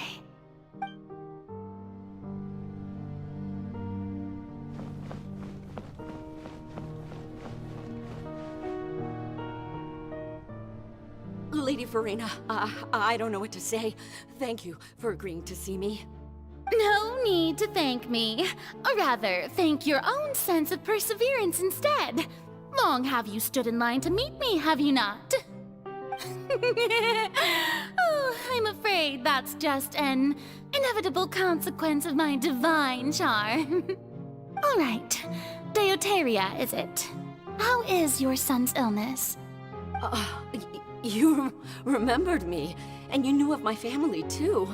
Lady Farina, I don't know what to say. Thank you for agreeing to see me. No need to thank me. Or rather, thank your own sense of perseverance instead. Long have you stood in line to meet me, have you not? Oh, I'm afraid that's just an inevitable consequence of my divine charm. All right, Deoteria, is it? How is your son's illness? You remembered me, and you knew of my family, too.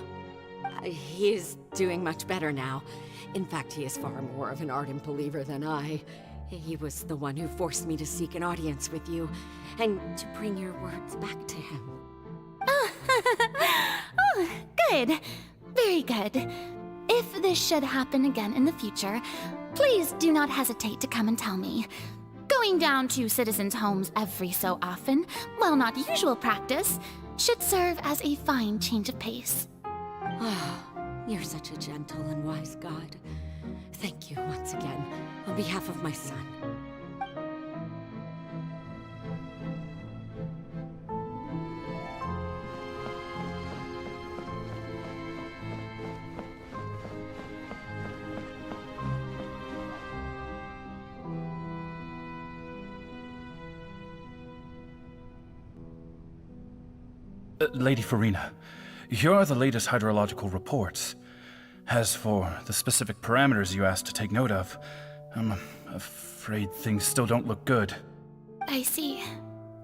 He is doing much better now. In fact, he is far more of an ardent believer than I. He was the one who forced me to seek an audience with you, and to bring your words back to him. Oh, good. Very good. If this should happen again in the future, please do not hesitate to come and tell me. Going down to citizens' homes every so often, while not usual practice, should serve as a fine change of pace. You're such a gentle and wise God. Thank you once again, on behalf of my son. Lady Farina, here are the latest hydrological reports. As for the specific parameters you asked to take note of, I'm afraid things still don't look good. I see.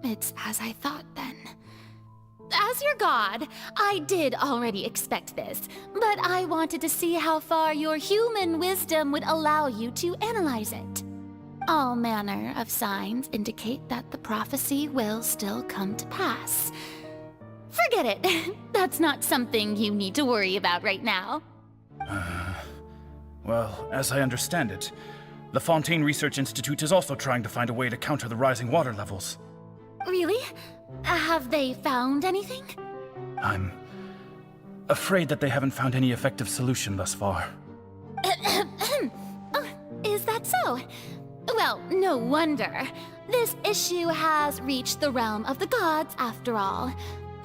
It's as I thought, then. as your god, I did already expect this, but I wanted to see how far your human wisdom would allow you to analyze it. All manner of signs indicate that the prophecy will still come to pass. Forget it. That's not something you need to worry about right now. Well, as I understand it, the Fontaine Research Institute is also trying to find a way to counter the rising water levels. Really? Have they found anything? I'm afraid that they haven't found any effective solution thus far. Oh, is that so? Well, no wonder. This issue has reached the realm of the gods, after all.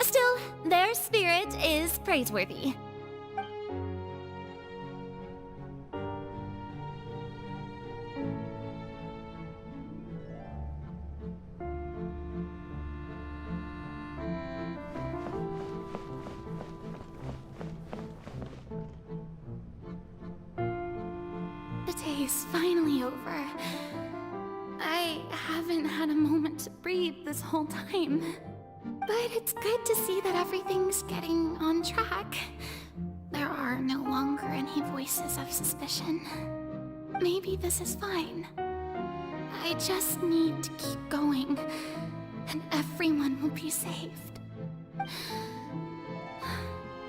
Still, their spirit is praiseworthy. The day is finally over. I haven't had a moment to breathe this whole time. But it's good to see that everything's getting on track. There are no longer any voices of suspicion. Maybe this is fine. I just need to keep going, and everyone will be saved.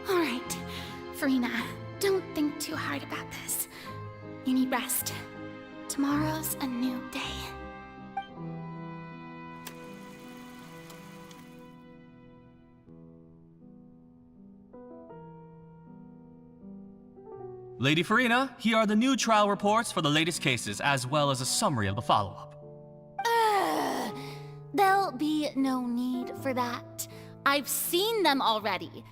All right, Farina, don't think too hard about this. You need rest. Tomorrow's a new day. Lady Farina, here are the new trial reports for the latest cases, as well as a summary of the follow-up. There'll be no need for that. I've seen them already.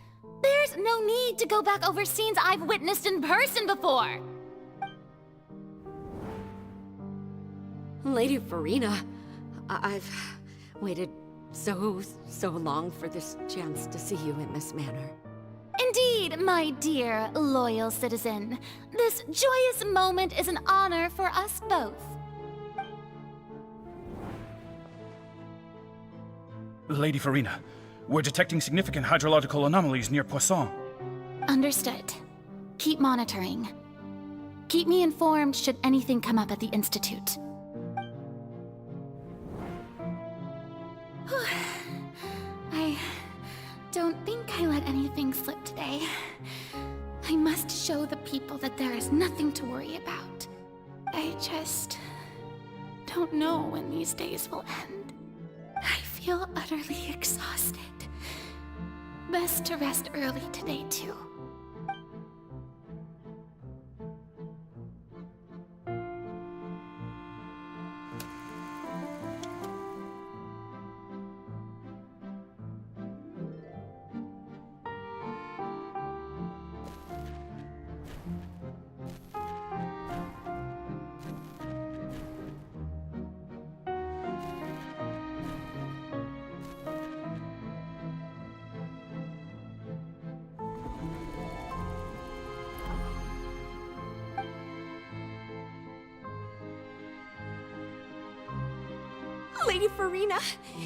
There's no need to go back over scenes I've witnessed in person before. Lady Farina, I've waited so long for this chance to see you in this manner. Indeed, my dear, loyal citizen. This joyous moment is an honor for us both. Lady Farina, we're detecting significant hydrological anomalies near Poisson. Understood. Keep monitoring. Keep me informed should anything come up at the Institute. I don't think I let anything slip today. I must show the people that there is nothing to worry about. I just don't know when these days will end. I feel utterly exhausted. Best to rest early today, too. Lady Farina,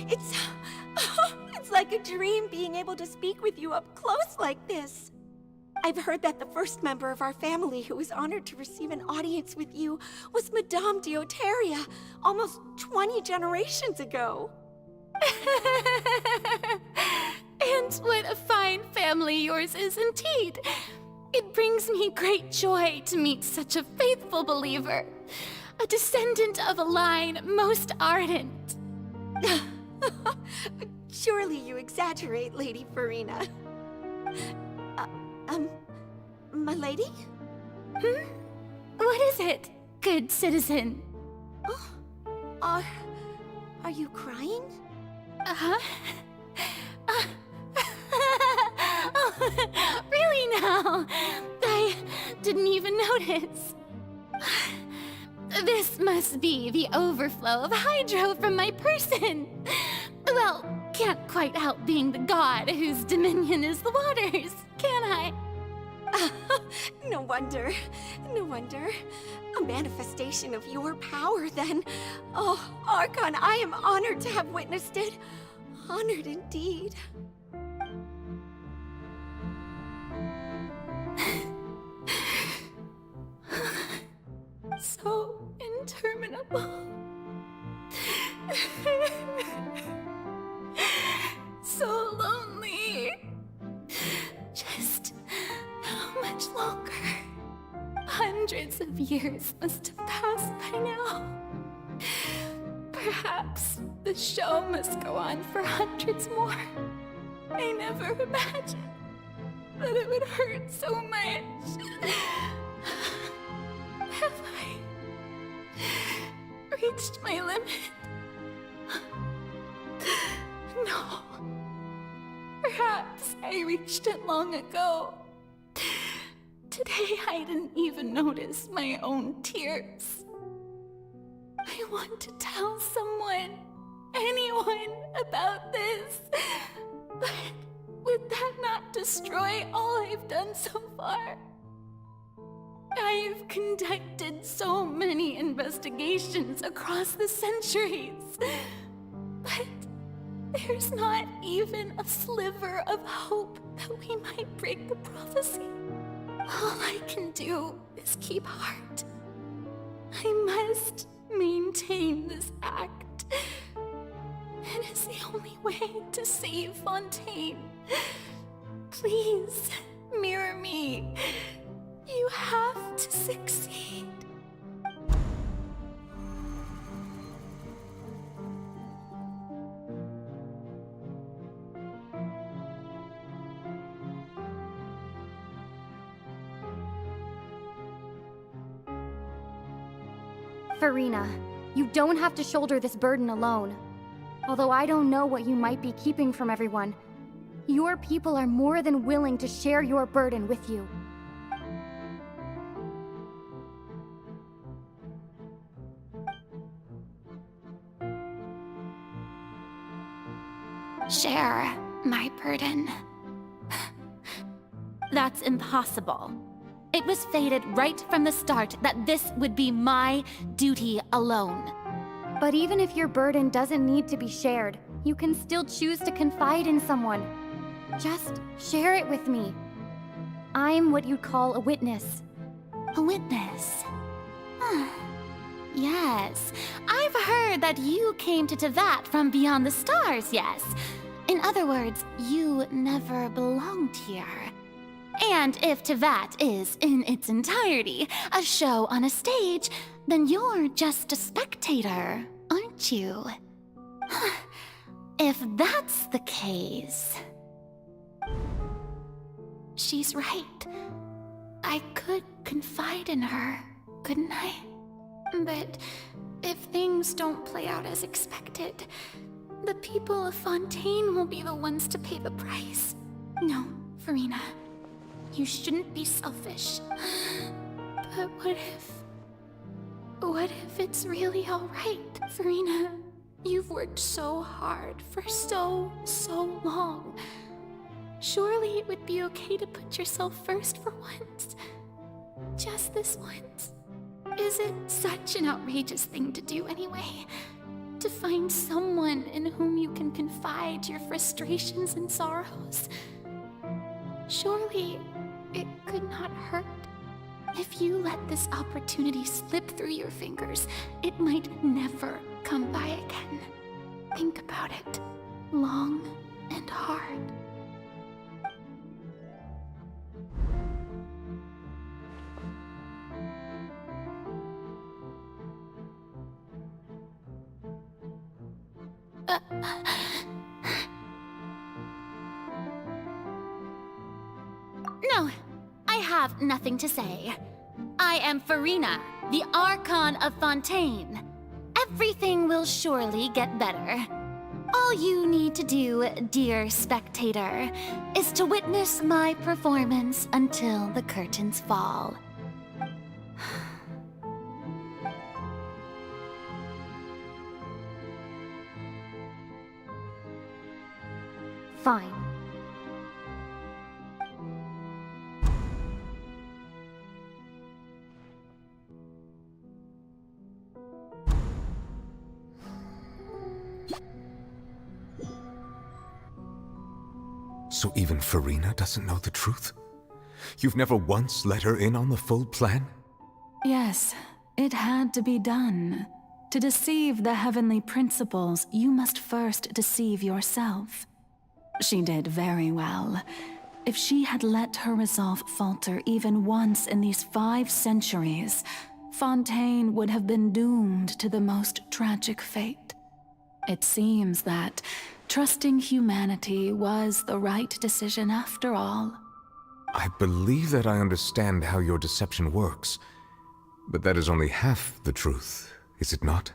it's like a dream being able to speak with you up close like this. I've heard that the first member of our family who was honored to receive an audience with you was Madame Deoteria, almost 20 generations ago. And what a fine family yours is indeed. It brings me great joy to meet such a faithful believer. A descendant of a line most ardent. Surely you exaggerate, Lady Farina. My lady? What is it, good citizen? Are you crying? Oh, really now? I didn't even notice. This must be the overflow of hydro from my person. Well, can't quite help being the god whose dominion is the waters, can I? No wonder. No wonder. A manifestation of your power, then. Oh, Archon, I am honored to have witnessed it. Honored indeed. so interminable. So lonely. Just how much longer? Hundreds of years must have passed by now. Perhaps the show must go on for hundreds more. I never imagined that it would hurt so much. Have I reached my limit? No. Perhaps I reached it long ago. Today I didn't even notice my own tears. I want to tell someone, anyone, about this. But would that not destroy all I've done so far? I've conducted so many investigations across the centuries. But there's not even a sliver of hope that we might break the prophecy. All I can do is keep heart. I must maintain this act. It is the only way to save Fontaine. Please, mirror me. You have to succeed. Farina, you don't have to shoulder this burden alone. Although I don't know what you might be keeping from everyone, your people are more than willing to share your burden with you. Share my burden. That's impossible. It was fated right from the start that this would be my duty alone. But even if your burden doesn't need to be shared, you can still choose to confide in someone. Just share it with me. I'm what you'd call a witness. A witness? Yes, I've heard that you came to Tevat from beyond the stars, yes. In other words, you never belonged here. And if Tevat is, in its entirety, a show on a stage, then you're just a spectator, aren't you? If that's the case... She's right. I could confide in her, couldn't I? But if things don't play out as expected, the people of Fontaine will be the ones to pay the price. No, Farina. You shouldn't be selfish. But what if it's really all right, Farina? You've worked so hard for so long. Surely it would be okay to put yourself first for once. Just this once. Is it such an outrageous thing to do anyway? To find someone in whom you can confide your frustrations and sorrows? Surely it could not hurt. If you let this opportunity slip through your fingers, it might never come by again. Think about it long and hard. No, I have nothing to say. I am Farina, the Archon of Fontaine. Everything will surely get better. All you need to do, dear spectator, is to witness my performance until the curtains fall. Fine. So even Farina doesn't know the truth? You've never once let her in on the full plan? Yes, It had to be done. To deceive the heavenly principles, you must first deceive yourself. She did very well. If she had let her resolve falter even once in these 5 centuries, Fontaine would have been doomed to the most tragic fate. It seems that trusting humanity was the right decision after all. I believe that I understand how your deception works, but that is only half the truth, is it not?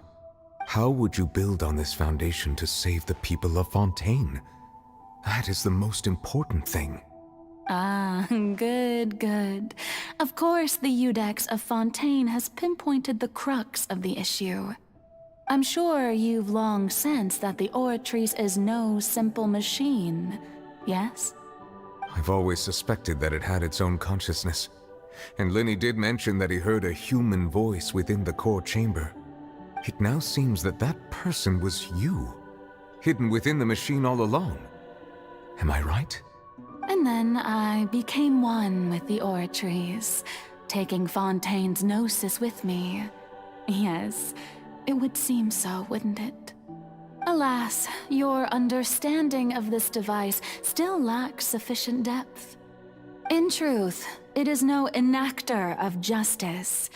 How would you build on this foundation to save the people of Fontaine? That is the most important thing. Ah, good. Of course, the Iudex of Fontaine has pinpointed the crux of the issue. I'm sure you've long sensed that the Oratrice is no simple machine, yes? I've always suspected that it had its own consciousness, and Lenny did mention that he heard a human voice within the core chamber. It now seems that that person was you, hidden within the machine all along. Am I right? And then I became one with the Oratrice, taking Fontaine's gnosis with me. Yes, it would seem so, wouldn't it? Alas, your understanding of this device still lacks sufficient depth. In truth, it is no enactor of justice.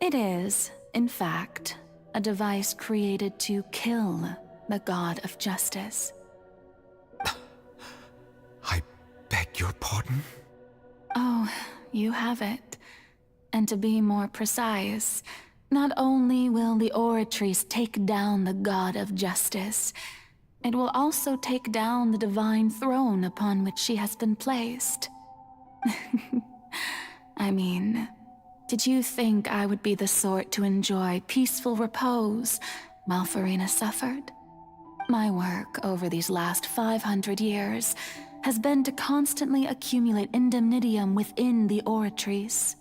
It is, in fact, a device created to kill the god of justice. I beg your pardon? Oh, you have it. And to be more precise, not only will the Oratrice take down the god of justice, it will also take down the divine throne upon which she has been placed. I mean, did you think I would be the sort to enjoy peaceful repose while Farina suffered? My work over these last 500 years has been to constantly accumulate indemnitium within the Oratrice.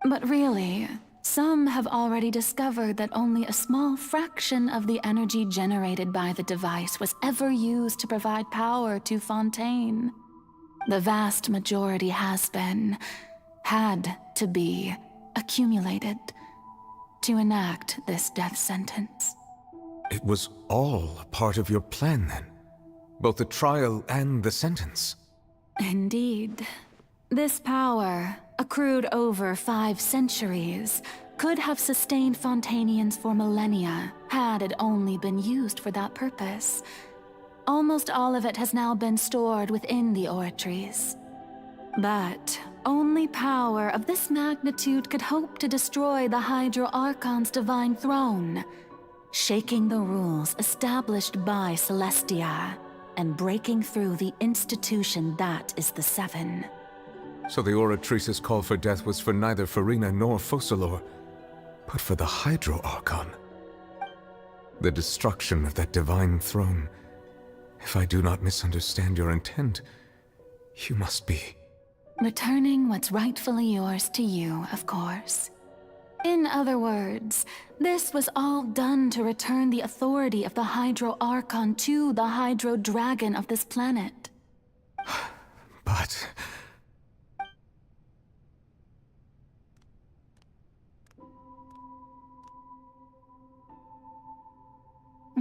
But really, some have already discovered that only a small fraction of the energy generated by the device was ever used to provide power to Fontaine. The vast majority had to be, accumulated to enact this death sentence. It was all a part of your plan, then? Both the trial and the sentence? Indeed. This power, accrued over 5 centuries, could have sustained Fontainians for millennia had it only been used for that purpose. Almost all of it has now been stored within the Oratrice. But only power of this magnitude could hope to destroy the Hydro Archon's divine throne, shaking the rules established by Celestia, and breaking through the institution that is the Seven. So the Oratrice's call for death was for neither Farina nor Focalor, but for the Hydro Archon. The destruction of that divine throne. If I do not misunderstand your intent, you must be... Returning what's rightfully yours to you, of course. In other words, this was all done to return the authority of the Hydro Archon to the Hydro Dragon of this planet. But...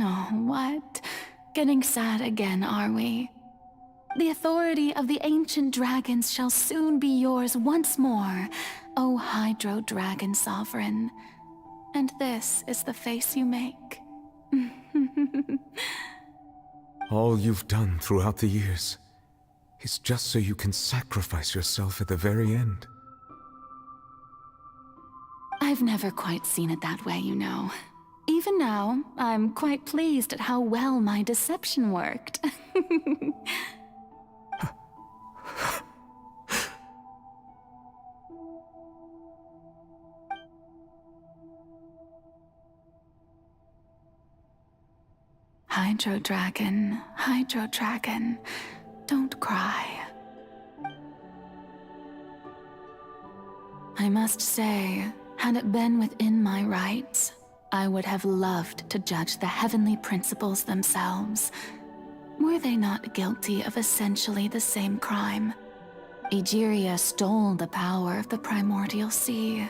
Oh, what? Getting sad again, are we? The authority of the ancient dragons shall soon be yours once more, O Hydro Dragon Sovereign. And this is the face you make. All you've done throughout the years is just so you can sacrifice yourself at the very end. I've never quite seen it that way, you know. Even now, I'm quite pleased at how well my deception worked. Hydro Dragon, don't cry. I must say, had it been within my rights, I would have loved to judge the heavenly principles themselves. Were they not guilty of essentially the same crime? Egeria stole the power of the primordial sea.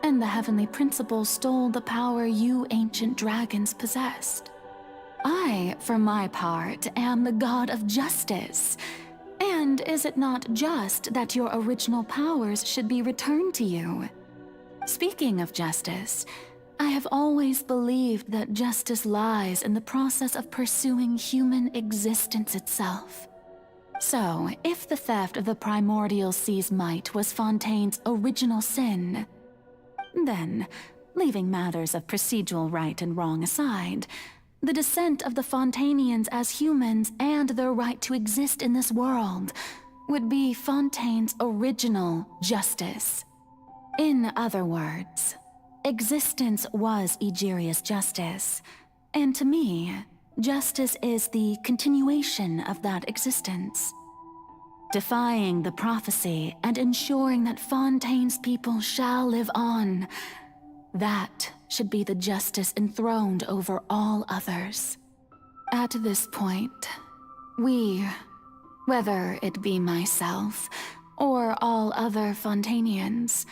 and the heavenly principle stole the power you ancient dragons possessed. I, for my part, am the god of justice. And is it not just that your original powers should be returned to you? Speaking of justice, I have always believed that justice lies in the process of pursuing human existence itself. So, if the theft of the primordial sea's might was Fontaine's original sin, then, leaving matters of procedural right and wrong aside, the descent of the Fontainians as humans and their right to exist in this world would be Fontaine's original justice. In other words, existence was Egeria's justice, and to me, justice is the continuation of that existence. Defying the prophecy and ensuring that Fontaine's people shall live on, that should be the justice enthroned over all others. At this point, we, whether it be myself or all other Fontainians,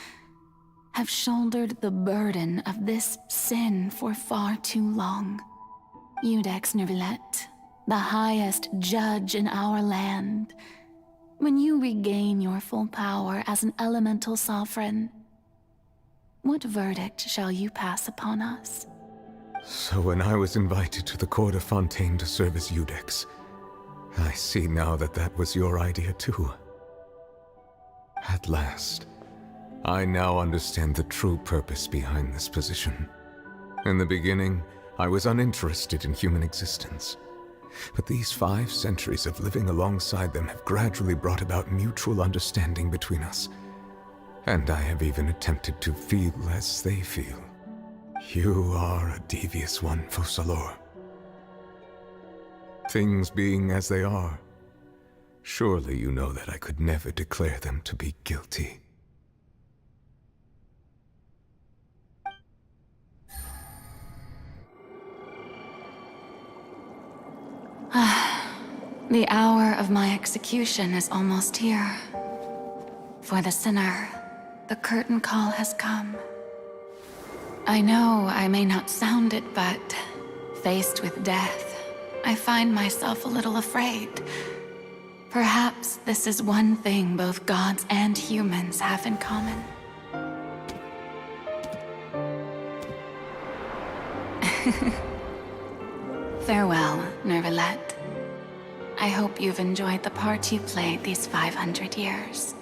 have shouldered the burden of this sin for far too long. Iudex Neuvillette, the highest judge in our land, when you regain your full power as an elemental sovereign, what verdict shall you pass upon us? So when I was invited to the court of Fontaine to serve as Iudex, I see now that that was your idea too. At last, I now understand the true purpose behind this position. In the beginning, I was uninterested in human existence. But these 5 centuries of living alongside them have gradually brought about mutual understanding between us. And I have even attempted to feel as they feel. You are a devious one, Focalors. Things being as they are, surely you know that I could never declare them to be guilty. The hour of my execution is almost here. For the sinner, the curtain call has come. I know I may not sound it, but faced with death, I find myself a little afraid. Perhaps this is one thing both gods and humans have in common. Farewell, Neuvillette. I hope you've enjoyed the part you played these 500 years.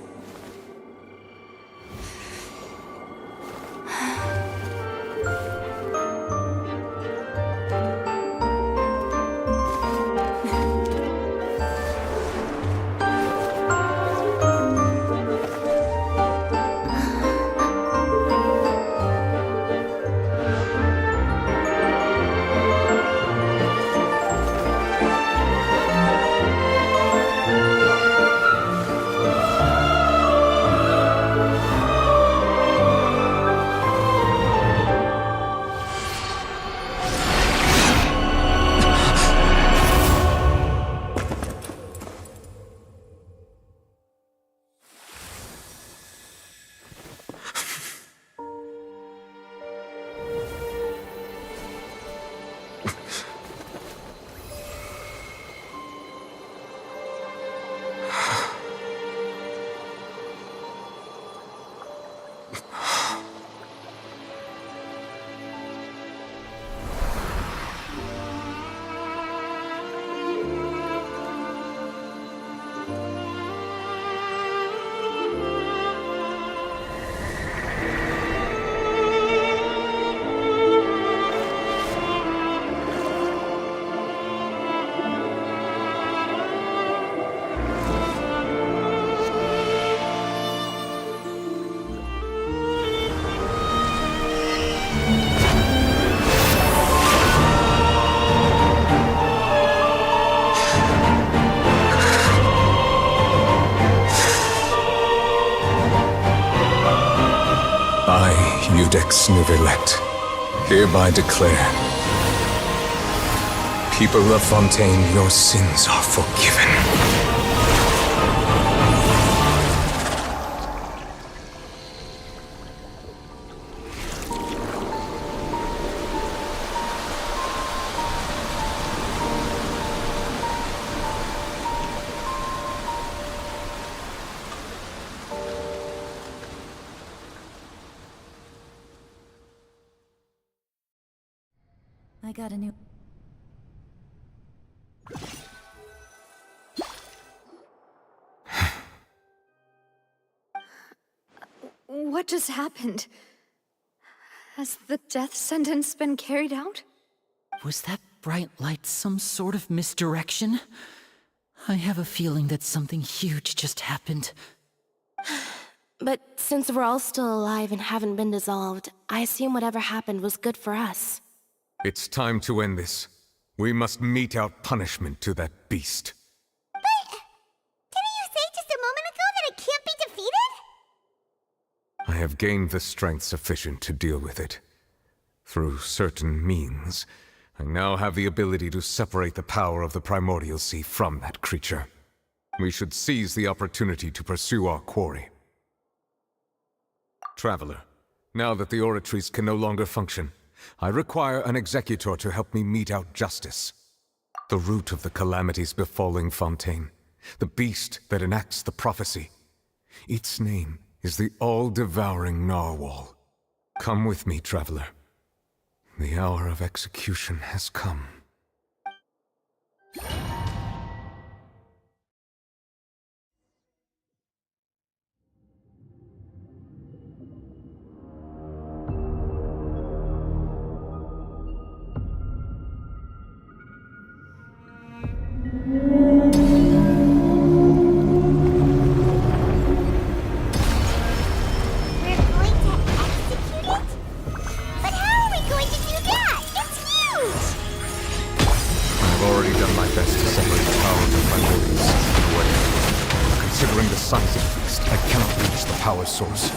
Iudex Neuvillette, hereby declare, people of Fontaine, your sins are forgiven. I got a new... What just happened? Has the death sentence been carried out? Was that bright light some sort of misdirection? I have a feeling that something huge just happened. But since we're all still alive and haven't been dissolved, I assume whatever happened was good for us. It's time to end this. We must mete out punishment to that beast. Didn't you say just a moment ago that it can't be defeated? I have gained the strength sufficient to deal with it. Through certain means, I now have the ability to separate the power of the Primordial Sea from that creature. We should seize the opportunity to pursue our quarry. Traveler, now that the oratories can no longer function, I require an executor to help me mete out justice. The root of the calamities befalling Fontaine, the beast that enacts the prophecy. Its name is the all-devouring Narwhal. Come with me, traveler. The hour of execution has come. Source.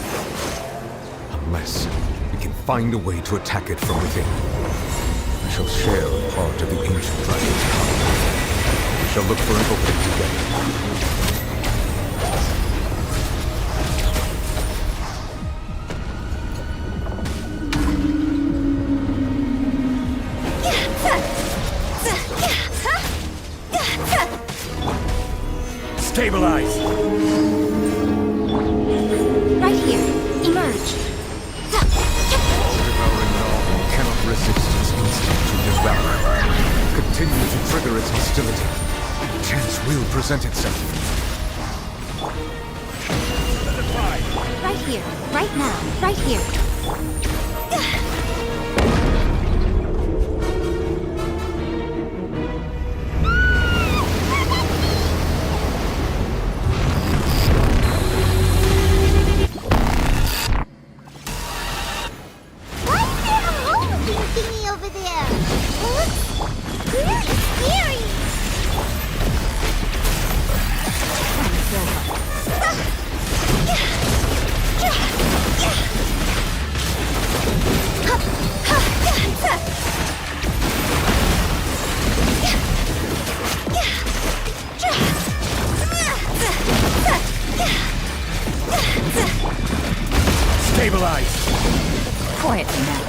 Unless we can find a way to attack it from within. I shall share a part of the ancient dragon's power. We shall look for an opening together. Stabilize! Right here. Emerge. Devouring Narwhal cannot resist its instinct to devour. Continue to trigger its hostility. Chance will present itself. Right here. Right now. Right here. Quietly now.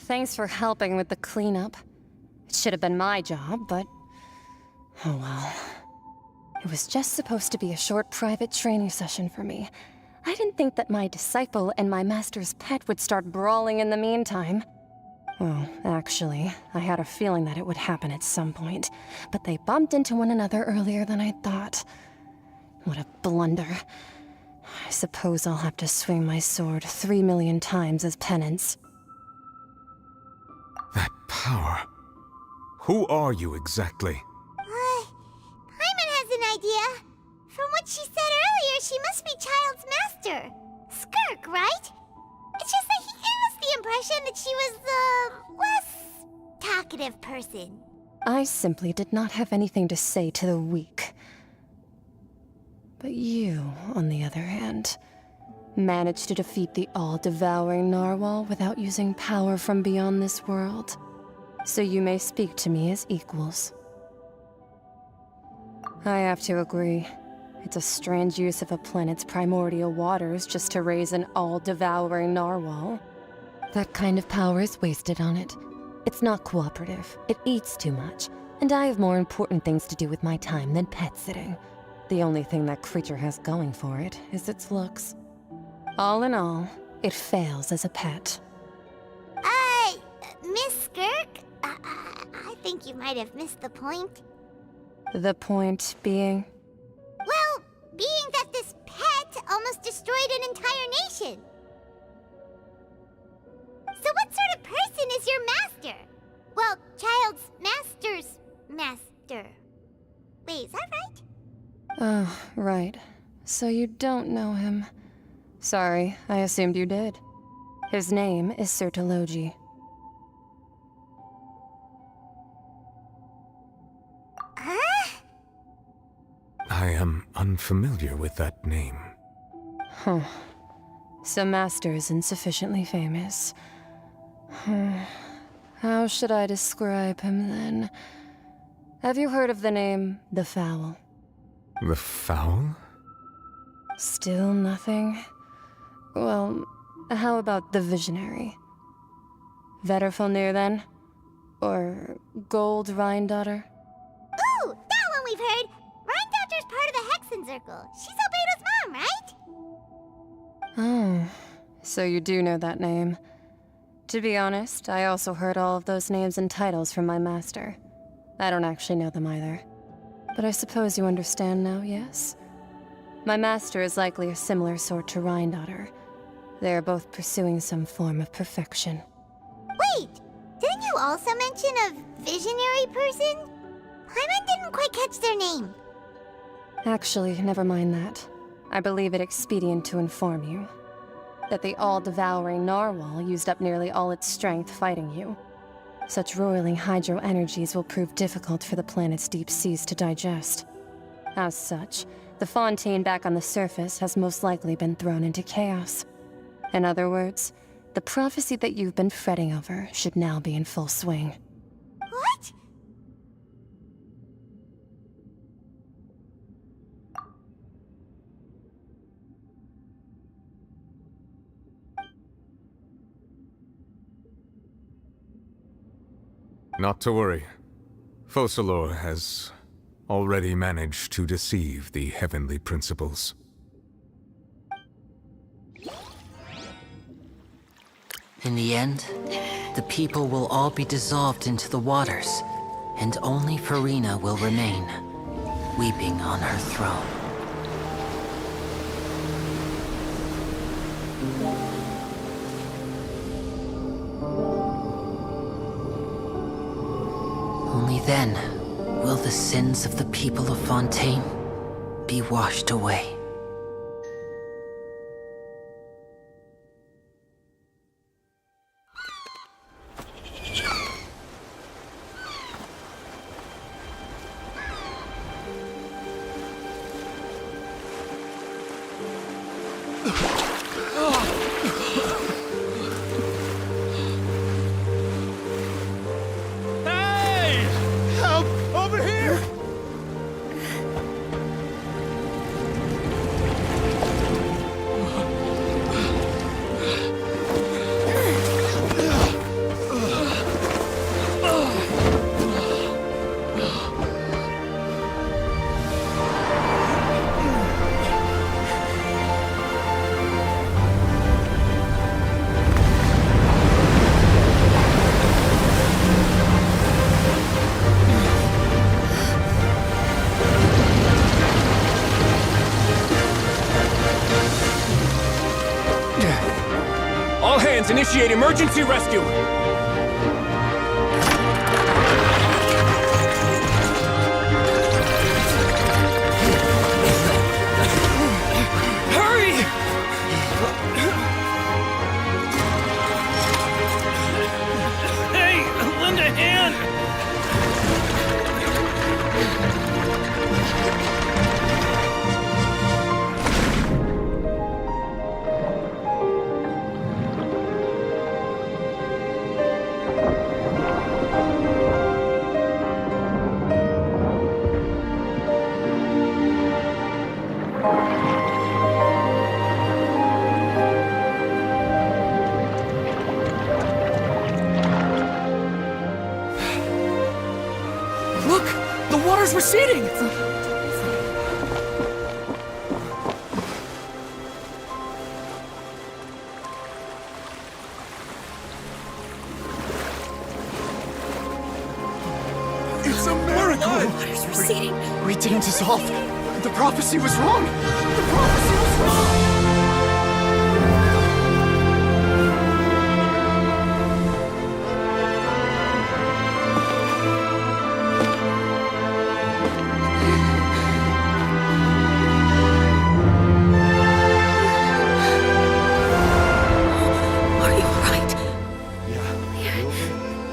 Thanks for helping with the cleanup. It should have been my job, but... oh well. It was just supposed to be a short private training session for me. I didn't think that my disciple and my master's pet would start brawling in the meantime. Well, actually, I had a feeling that it would happen at some point, but they bumped into one another earlier than I thought. What a blunder. I suppose I'll have to swing my sword 3 million times as penance. That power. Who are you exactly? Paimon has an idea. From what she said earlier, she must be Child's master. Skirk, right? It's just that he gave us the impression that she was the less talkative person. I simply did not have anything to say to the weak. But you, on the other hand, managed to defeat the all-devouring narwhal without using power from beyond this world. So you may speak to me as equals. I have to agree. It's a strange use of a planet's primordial waters just to raise an all-devouring narwhal. That kind of power is wasted on it. It's not cooperative, it eats too much, and I have more important things to do with my time than pet sitting. The only thing that creature has going for it is its looks. All in all, it fails as a pet. Miss Skirk? I think you might have missed the point. The point being? Well, being that this pet almost destroyed an entire nation. So what sort of person is your master? Well, Child's master's master. Wait, is that right? Oh, right. So you don't know him. Sorry, I assumed you did. His name is Sir Taloji. I am unfamiliar with that name. Huh. So Master isn't sufficiently famous. How should I describe him then? Have you heard of the name The Fowl? The Fowl? Still nothing? Well, how about the Visionary? Vetterfulnir then? Or Gold Rhindaughter? Ooh, that one we've heard! Rhindaughter's part of the Hexen Circle. She's Albedo's mom, right? Oh, so you do know that name. To be honest, I also heard all of those names and titles from my master. I don't actually know them either. But I suppose you understand now, yes? My master is likely a similar sort to Rhindaughter. They are both pursuing some form of perfection. Wait! Didn't you also mention a visionary person? Paimon didn't quite catch their name. Actually, never mind that. I believe it expedient to inform you that the all-devouring narwhal used up nearly all its strength fighting you. Such roiling hydro energies will prove difficult for the planet's deep seas to digest. As such, the fontaine back on the surface has most likely been thrown into chaos. In other words, the prophecy that you've been fretting over should now be in full swing. What? Not to worry. Focalor has already managed to deceive the heavenly principles. In the end, the people will all be dissolved into the waters, and only Farina will remain, weeping on her throne. Only then will the sins of the people of Fontaine be washed away. Initiate emergency rescue! The water's receding! It's a miracle! The water's receding. We didn't dissolve. The prophecy was wrong. The prophecy was wrong!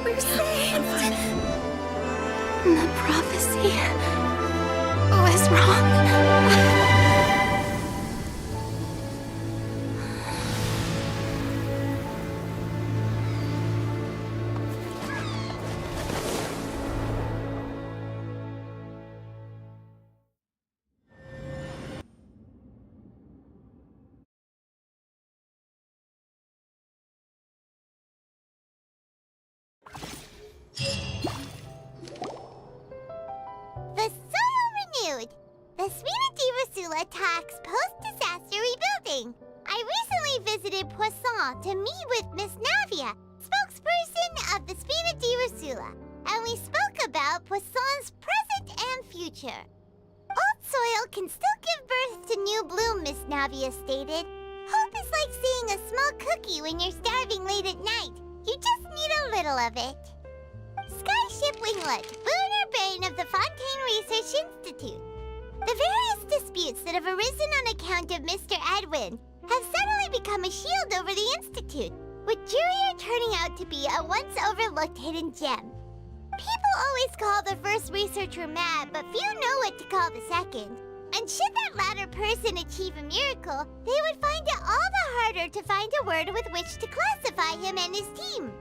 We're saved. The prophecy was wrong. The soil renewed. The Spina di Rosula talks post-disaster rebuilding. I recently visited Poisson to meet with Miss Navia, spokesperson of the Spina di Rosula, and we spoke about Poisson's present and future. Old soil can still give birth to new bloom, Miss Navia stated. Hope is like seeing a small cookie when you're starving late at night. You just need a little of it. Skyship Winglet, boon or bane of the Fontaine Research Institute. The various disputes that have arisen on account of Mr. Edwin have suddenly become a shield over the Institute, with Jurier turning out to be a once-overlooked hidden gem. People always call the first researcher mad, but few know what to call the second. And should that latter person achieve a miracle, they would find it all the harder to find a word with which to classify him and his team.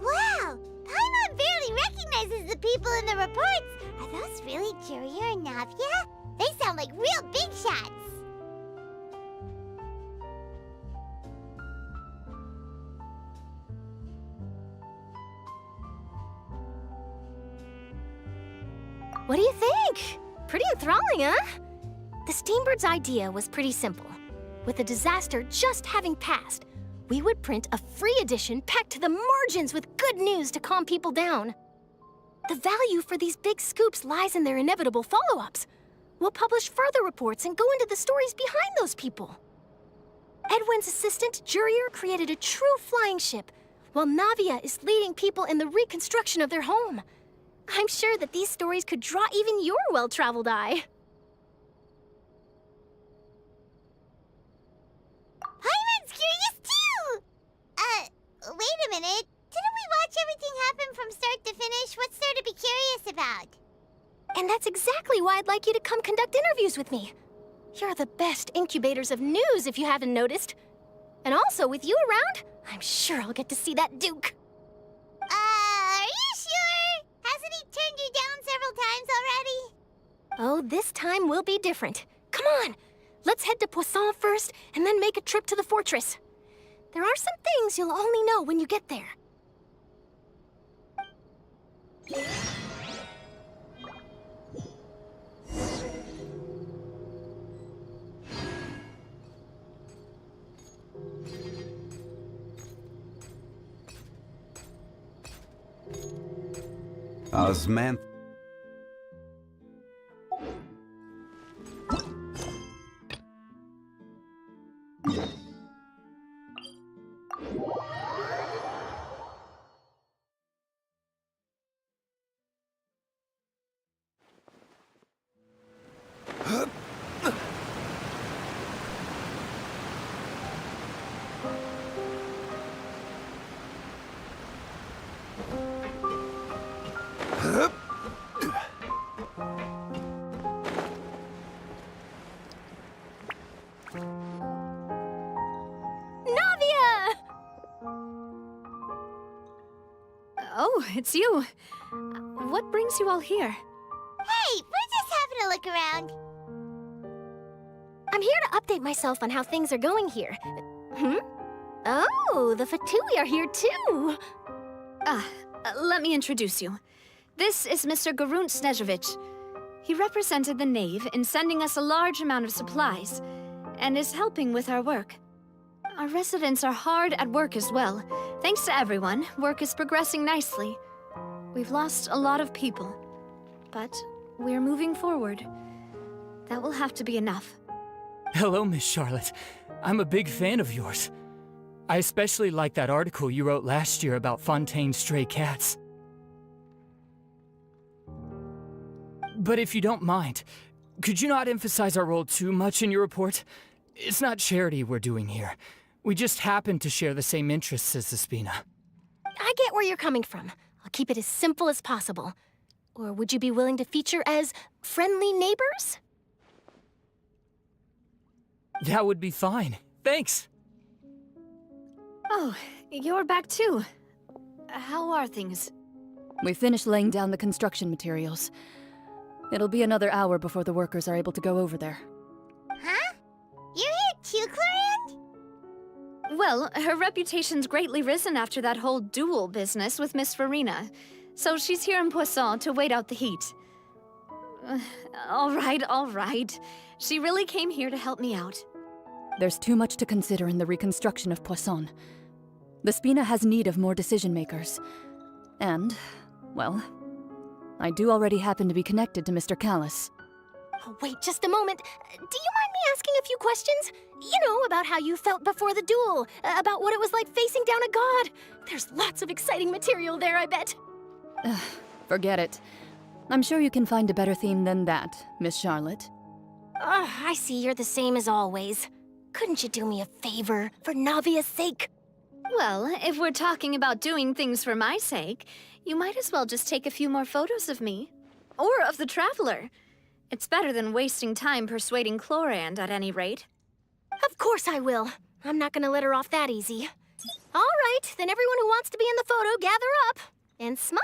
Wow! Paimon barely recognizes the people in the reports. Are those really Jurier and Navia? They sound like real big shots. What do you think? Pretty enthralling, huh? The Steambird's idea was pretty simple. With the disaster just having passed, we would print a free edition packed to the margins with good news to calm people down. The value for these big scoops lies in their inevitable follow-ups. We'll publish further reports and go into the stories behind those people. Edwin's assistant, Jurier, created a true flying ship, while Navia is leading people in the reconstruction of their home. I'm sure that these stories could draw even your well-traveled eye. Paimon's curious too! Wait a minute. Didn't we watch everything happen from start to finish? What's there to be curious about? And that's exactly why I'd like you to come conduct interviews with me. You're the best incubators of news, if you haven't noticed. And also, with you around, I'm sure I'll get to see that Duke. Are you sure? Hasn't he turned you down several times already? Oh, this time will be different. Come on, let's head to Poisson first, and then make a trip to the fortress. There are some things you'll only know when you get there. Osman. Oh, it's you. What brings you all here? Hey, we're just having a look around. I'm here to update myself on how things are going here. Oh, the Fatui are here too. Let me introduce you. This is Mr. Garunt Snezhevich. He represented the Knave in sending us a large amount of supplies, and is helping with our work. Our residents are hard at work as well. Thanks to everyone, work is progressing nicely. We've lost a lot of people, but we're moving forward. That will have to be enough. Hello, Miss Charlotte. I'm a big fan of yours. I especially like that article you wrote last year about Fontaine's stray cats. But if you don't mind, could you not emphasize our role too much in your report? It's not charity we're doing here. We just happen to share the same interests as the Spina. I get where you're coming from. I'll keep it as simple as possible. Or would you be willing to feature as friendly neighbors? That would be fine. Thanks. Oh, you're back too. How are things? We finished laying down the construction materials. It'll be another hour before the workers are able to go over there. Huh? You're here too, Clorinde? Well, her reputation's greatly risen after that whole duel business with Miss Farina, so she's here in Poisson to wait out the heat. All right. She really came here to help me out. There's too much to consider in the reconstruction of Poisson. The Spina has need of more decision-makers. And, well, I do already happen to be connected to Mr. Callis. Oh, wait just a moment. Do you mind me asking a few questions? You know, about how you felt before the duel, about what it was like facing down a god. There's lots of exciting material there, I bet. Forget it. I'm sure you can find a better theme than that, Miss Charlotte. I see you're the same as always. Couldn't you do me a favor, for Navia's sake? Well, if we're talking about doing things for my sake, you might as well just take a few more photos of me. Or of the Traveler. It's better than wasting time persuading Clorinde, at any rate. Of course I will. I'm not gonna let her off that easy. All right, then everyone who wants to be in the photo, gather up. And smile.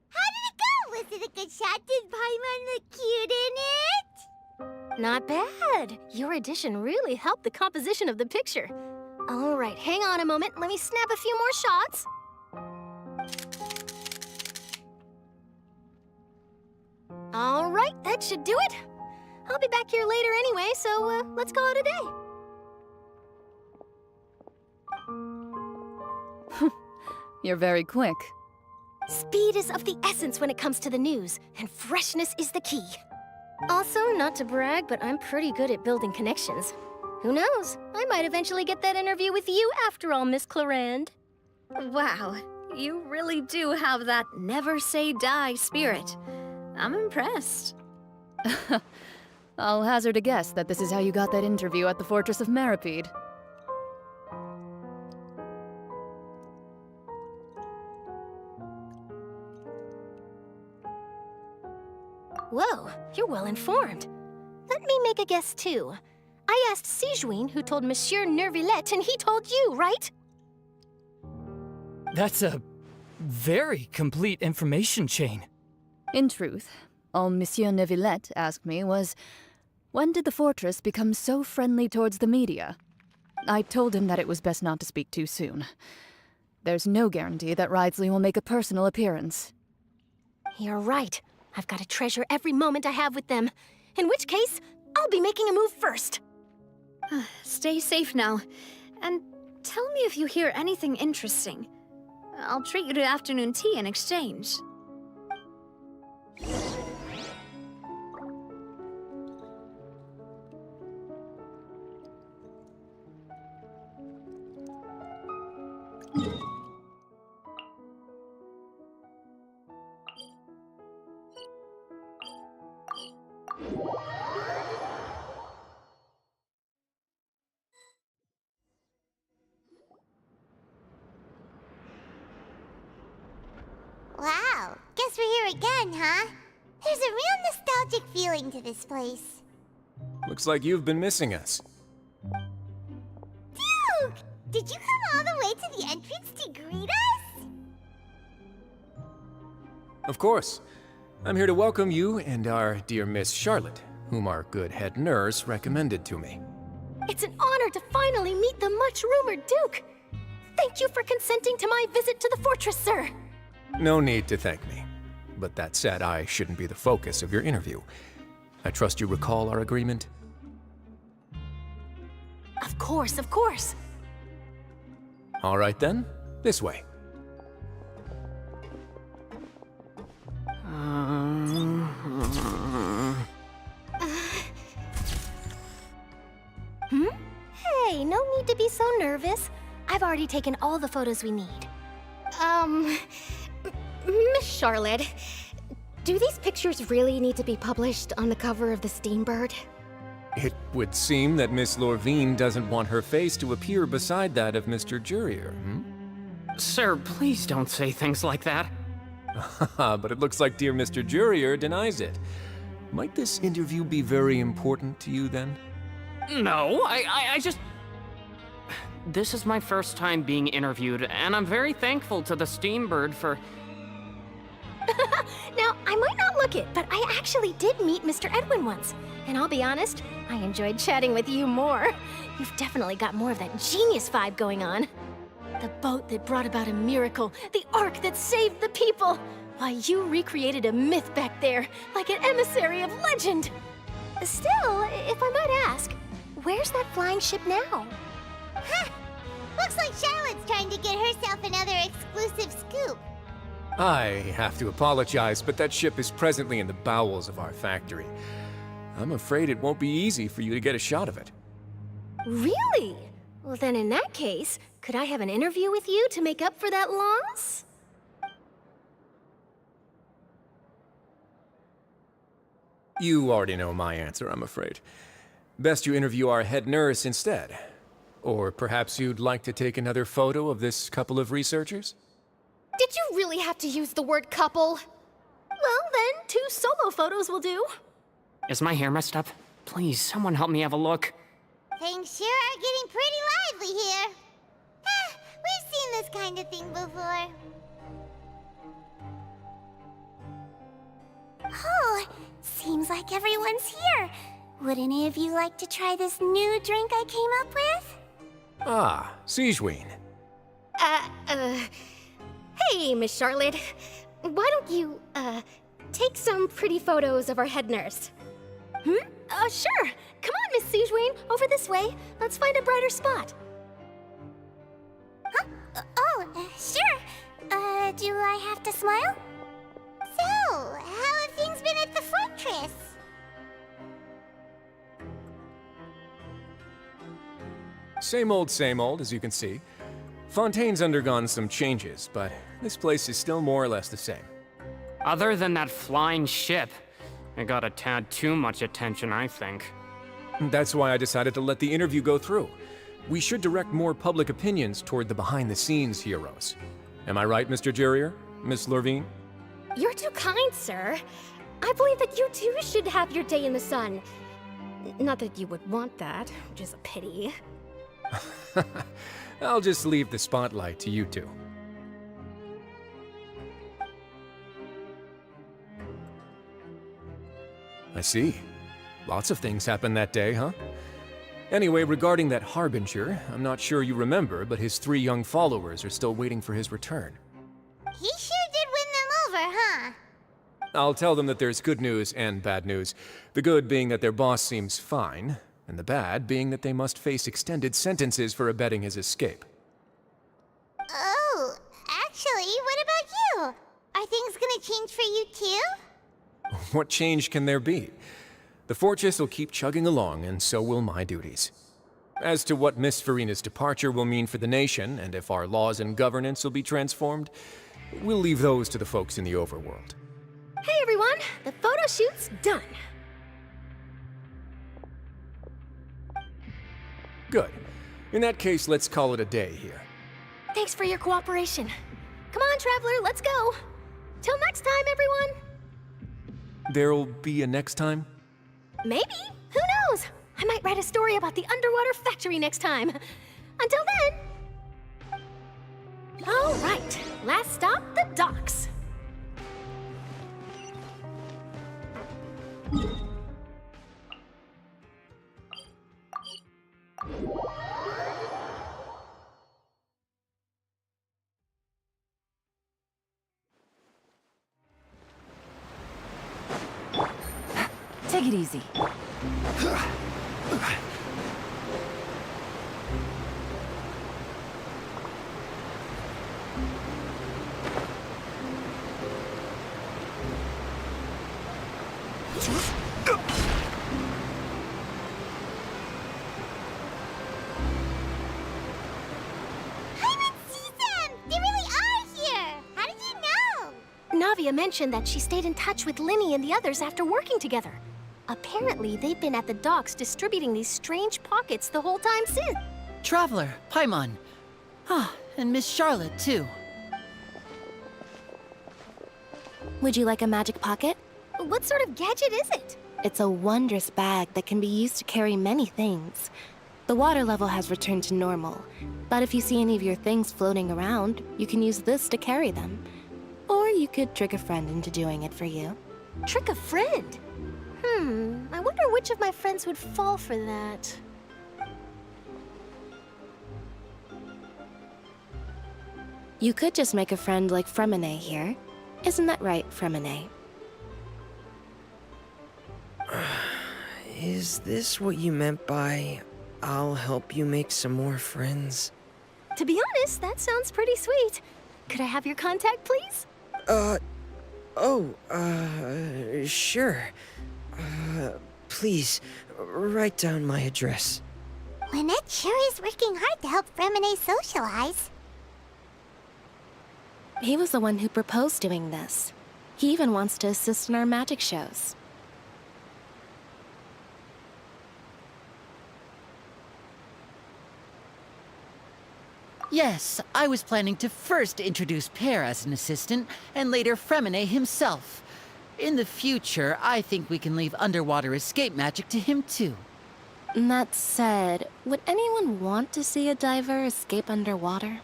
How did it go? Was it a good shot? Did Paimon look cute in it? Not bad. Your addition really helped the composition of the picture. All right, hang on a moment. Let me snap a few more shots. All right, that should do it. I'll be back here later anyway, so let's call it a day. You're very quick. Speed is of the essence when it comes to the news, and freshness is the key. Also, not to brag, but I'm pretty good at building connections. Who knows? I might eventually get that interview with you after all, Miss Clorinde. Wow, you really do have that never say die spirit. I'm impressed. I'll hazard a guess that this is how you got that interview at the Fortress of Maripede. Whoa, you're well informed. Let me make a guess too. I asked Sijuin who told Monsieur Nervillet, and he told you, right? That's a very complete information chain. In truth, all Monsieur Neuvillette asked me was, when did the fortress become so friendly towards the media? I told him that it was best not to speak too soon. There's no guarantee that Ridsley will make a personal appearance. You're right. I've got to treasure every moment I have with them. In which case, I'll be making a move first. Stay safe now. And tell me if you hear anything interesting. I'll treat you to afternoon tea in exchange. Wow, guess we're here again, huh? There's a real nostalgic feeling to this place. Looks like you've been missing us. Duke! Did you come all the way to the entrance to greet us? Of course. I'm here to welcome you and our dear Miss Charlotte, whom our good head nurse recommended to me. It's an honor to finally meet the much-rumored Duke. Thank you for consenting to my visit to the fortress, sir. No need to thank me. But that said, I shouldn't be the focus of your interview. I trust you recall our agreement? Of course, of course. All right then, this way. Hey, no need to be so nervous. I've already taken all the photos we need. Miss Charlotte, do these pictures really need to be published on the cover of the Steambird? It would seem that Miss Lorvine doesn't want her face to appear beside that of Mr. Jurier, Sir, please don't say things like that. But it looks like dear Mr. Jurier denies it. Might this interview be very important to you then? No, I just... This is my first time being interviewed, and I'm very thankful to the Steambird for... Now, I might not look it, but I actually did meet Mr. Edwin once. And I'll be honest, I enjoyed chatting with you more. You've definitely got more of that genius vibe going on. The boat that brought about a miracle, the ark that saved the people. Why, you recreated a myth back there, like an emissary of legend. Still, if I might ask, where's that flying ship now? Huh. Looks like Charlotte's trying to get herself another exclusive scoop. I have to apologize, but that ship is presently in the bowels of our factory. I'm afraid it won't be easy for you to get a shot of it. Really? Well, then in that case, could I have an interview with you to make up for that loss? You already know my answer, I'm afraid. Best you interview our head nurse instead. Or perhaps you'd like to take another photo of this couple of researchers? Did you really have to use the word couple? Well, then, 2 solo photos will do. Is my hair messed up? Please, someone help me have a look. Things sure are getting pretty lively here. We've seen this kind of thing before. Oh, seems like everyone's here. Would any of you like to try this new drink I came up with? Ah, Sigewinne. Hey, Miss Charlotte. Why don't you, take some pretty photos of our head nurse? Sure. Come on, Miss Sigewinne. Over this way. Let's find a brighter spot. Huh? Sure. Do I have to smile? So, how have things been at the fortress? Same old, as you can see. Fontaine's undergone some changes, but this place is still more or less the same. Other than that flying ship, it got a tad too much attention, I think. That's why I decided to let the interview go through. We should direct more public opinions toward the behind-the-scenes heroes. Am I right, Mr. Jurier? Miss Lorvine? You're too kind, sir. I believe that you too should have your day in the sun. Not that you would want that, which is a pity. I'll just leave the spotlight to you two. I see. Lots of things happened that day, huh? Anyway, regarding that Harbinger, I'm not sure you remember, but his 3 young followers are still waiting for his return. He sure did win them over, huh? I'll tell them that there's good news and bad news. The good being that their boss seems fine, and the bad being that they must face extended sentences for abetting his escape. Oh, actually, what about you? Are things gonna change for you too? What change can there be? The fortress will keep chugging along, and so will my duties. As to what Miss Farina's departure will mean for the nation, and if our laws and governance will be transformed, we'll leave those to the folks in the overworld. Hey everyone, the photo shoot's done. Good. In that case, let's call it a day here. Thanks for your cooperation. Come on, Traveler, let's go. Till next time, everyone. There'll be a next time? Maybe. Who knows? I might write a story about the underwater factory next time. Until then. All right, last stop, the docks. Take it easy. Navia mentioned that she stayed in touch with Linny and the others after working together. Apparently, they've been at the docks distributing these strange pockets the whole time since. Traveler, Paimon. Ah, and Miss Charlotte, too. Would you like a magic pocket? What sort of gadget is it? It's a wondrous bag that can be used to carry many things. The water level has returned to normal, but if you see any of your things floating around, you can use this to carry them. Or you could trick a friend into doing it for you. Trick a friend? I wonder which of my friends would fall for that. You could just make a friend like Fremine here. Isn't that right, Fremine? Is this what you meant by, I'll help you make some more friends? To be honest, that sounds pretty sweet. Could I have your contact, please? Sure. Please, write down my address. Lynette sure is working hard to help Fremine socialize. He was the one who proposed doing this. He even wants to assist in our magic shows. Yes, I was planning to first introduce Pear as an assistant, and later Fremine himself. In the future, I think we can leave underwater escape magic to him too. That said, would anyone want to see a diver escape underwater?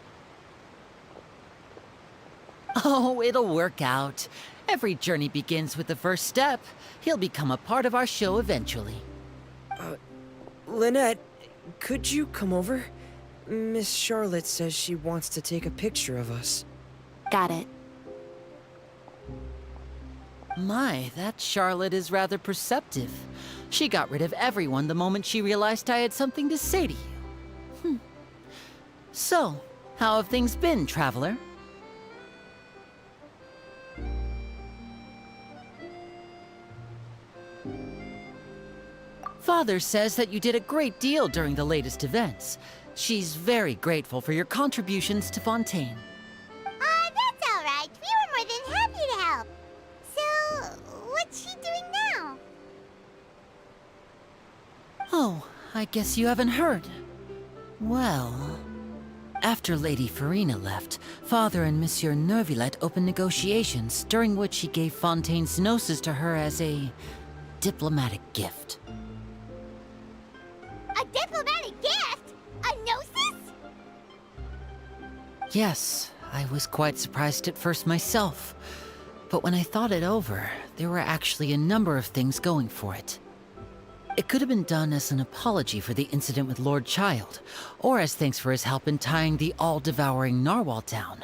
Oh, it'll work out. Every journey begins with the first step. He'll become a part of our show eventually. Lynette, could you come over? Miss Charlotte says she wants to take a picture of us. Got it. My, that Charlotte is rather perceptive. She got rid of everyone the moment she realized I had something to say to you. So, how have things been, Traveler? Father says that you did a great deal during the latest events. She's very grateful for your contributions to Fontaine. That's all right. We were more than happy to help. So, what's she doing now? Oh, I guess you haven't heard. Well, after Lady Farina left, Father and Monsieur Neuvillette opened negotiations, during which he gave Fontaine's gnosis to her as a diplomatic gift. A diplomatic gift? A gnosis? Yes, I was quite surprised at first myself. But when I thought it over, there were actually a number of things going for it. It could have been done as an apology for the incident with Lord Child, or as thanks for his help in tying the all-devouring narwhal down.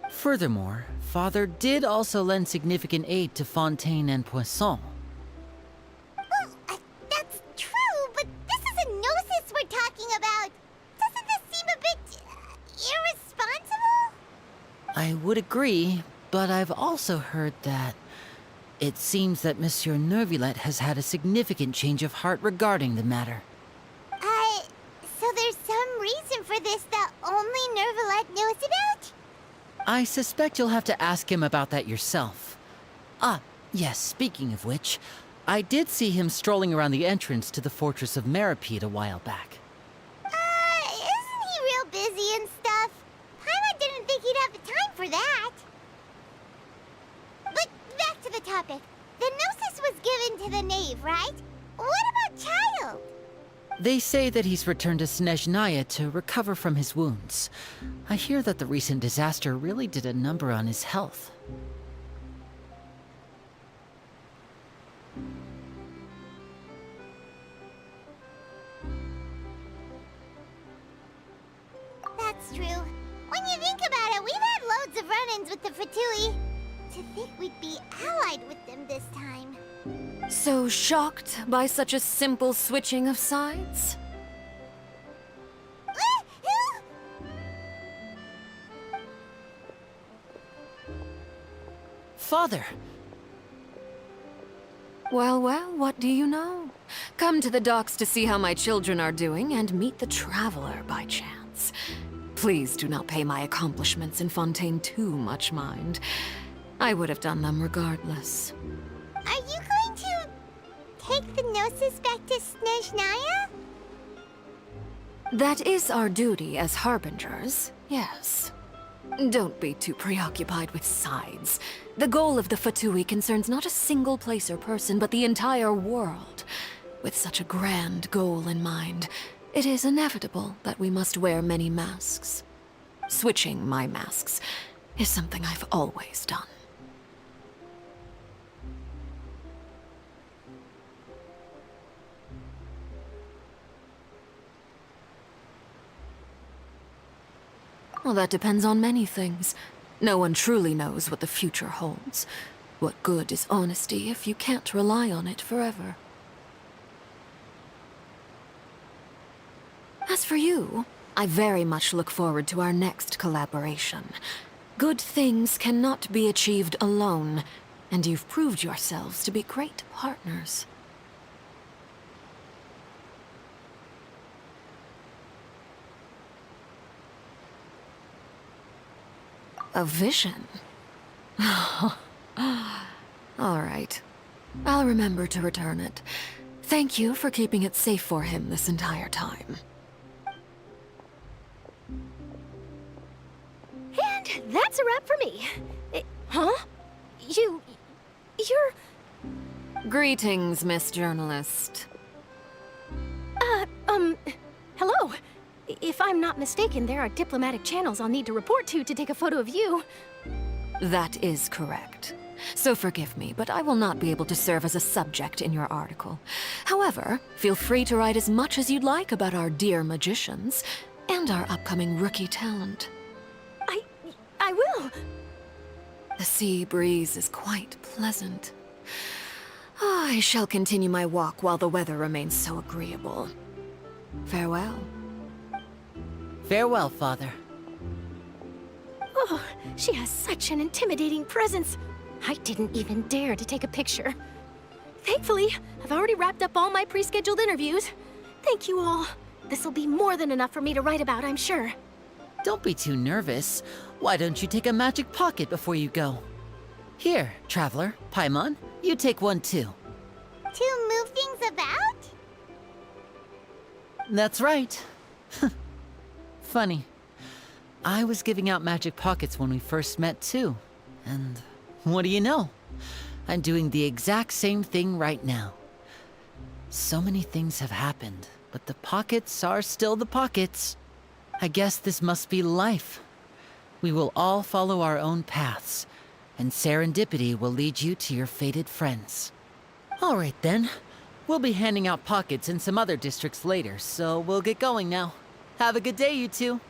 Furthermore, Father did also lend significant aid to Fontaine and Poisson. Well, that's true, but this is a gnosis we're talking about. Doesn't this seem a bit irresponsible? I would agree, but I've also heard that it seems that Monsieur Neuvillette has had a significant change of heart regarding the matter. So there's some reason for this that only Neuvillette knows about? I suspect you'll have to ask him about that yourself. Ah, yes, speaking of which, I did see him strolling around the entrance to the Fortress of Masquerade a while back. Isn't he real busy and stuff? Paimon didn't think he'd have the time for that. But back to the topic. The gnosis was given to the knave, right? What about Child? They say that he's returned to Snezhnaya to recover from his wounds. I hear that the recent disaster really did a number on his health. That's true. When you think about it, we've had loads of run-ins with the Fatui. To think we'd be allied with them this time. So shocked by such a simple switching of sides? Father! Well, well, what do you know? Come to the docks to see how my children are doing and meet the Traveler by chance. Please do not pay my accomplishments in Fontaine too much mind. I would have done them regardless. Are you going to take the Gnosis back to Snezhnaya? That is our duty as Harbingers, yes. Don't be too preoccupied with sides. The goal of the Fatui concerns not a single place or person, but the entire world. With such a grand goal in mind, it is inevitable that we must wear many masks. Switching my masks is something I've always done. Well, that depends on many things. No one truly knows what the future holds. What good is honesty if you can't rely on it forever? As for you, I very much look forward to our next collaboration. Good things cannot be achieved alone, and you've proved yourselves to be great partners. A vision? All right. I'll remember to return it. Thank you for keeping it safe for him this entire time. And that's a wrap for me. Huh? You're... Greetings, Miss Journalist. Hello. If I'm not mistaken, there are diplomatic channels I'll need to report to take a photo of you. That is correct. So forgive me, but I will not be able to serve as a subject in your article. However, feel free to write as much as you'd like about our dear magicians and our upcoming rookie talent. I will. The sea breeze is quite pleasant. I shall continue my walk while the weather remains so agreeable. Farewell. Farewell, Father. Oh, she has such an intimidating presence. I didn't even dare to take a picture. Thankfully, I've already wrapped up all my pre-scheduled interviews. Thank you all. This'll be more than enough for me to write about, I'm sure. Don't be too nervous. Why don't you take a magic pocket before you go? Here, Traveler, Paimon, you take one too. To move things about? That's right. Funny. I was giving out magic pockets when we first met too. And what do you know? I'm doing the exact same thing right now. So many things have happened, but the pockets are still the pockets. I guess this must be life. We will all follow our own paths, and serendipity will lead you to your fated friends. All right then. We'll be handing out pockets in some other districts later, so we'll get going now. Have a good day, you two.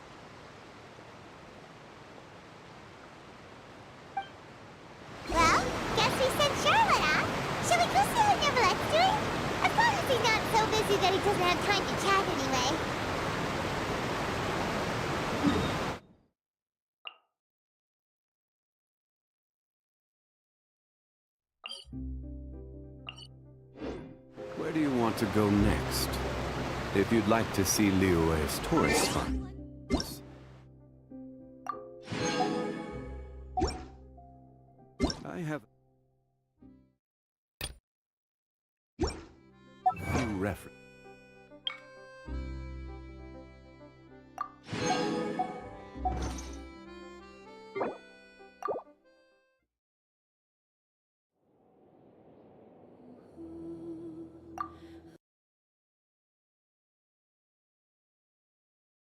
Well, guess we sent Charlotte off. Shall we go see how Neverlette's doing? As long as he's not so busy that he doesn't have time to chat anyway. Where do you want to go next? If you'd like to see Liyue's tourist spot. I have a few references.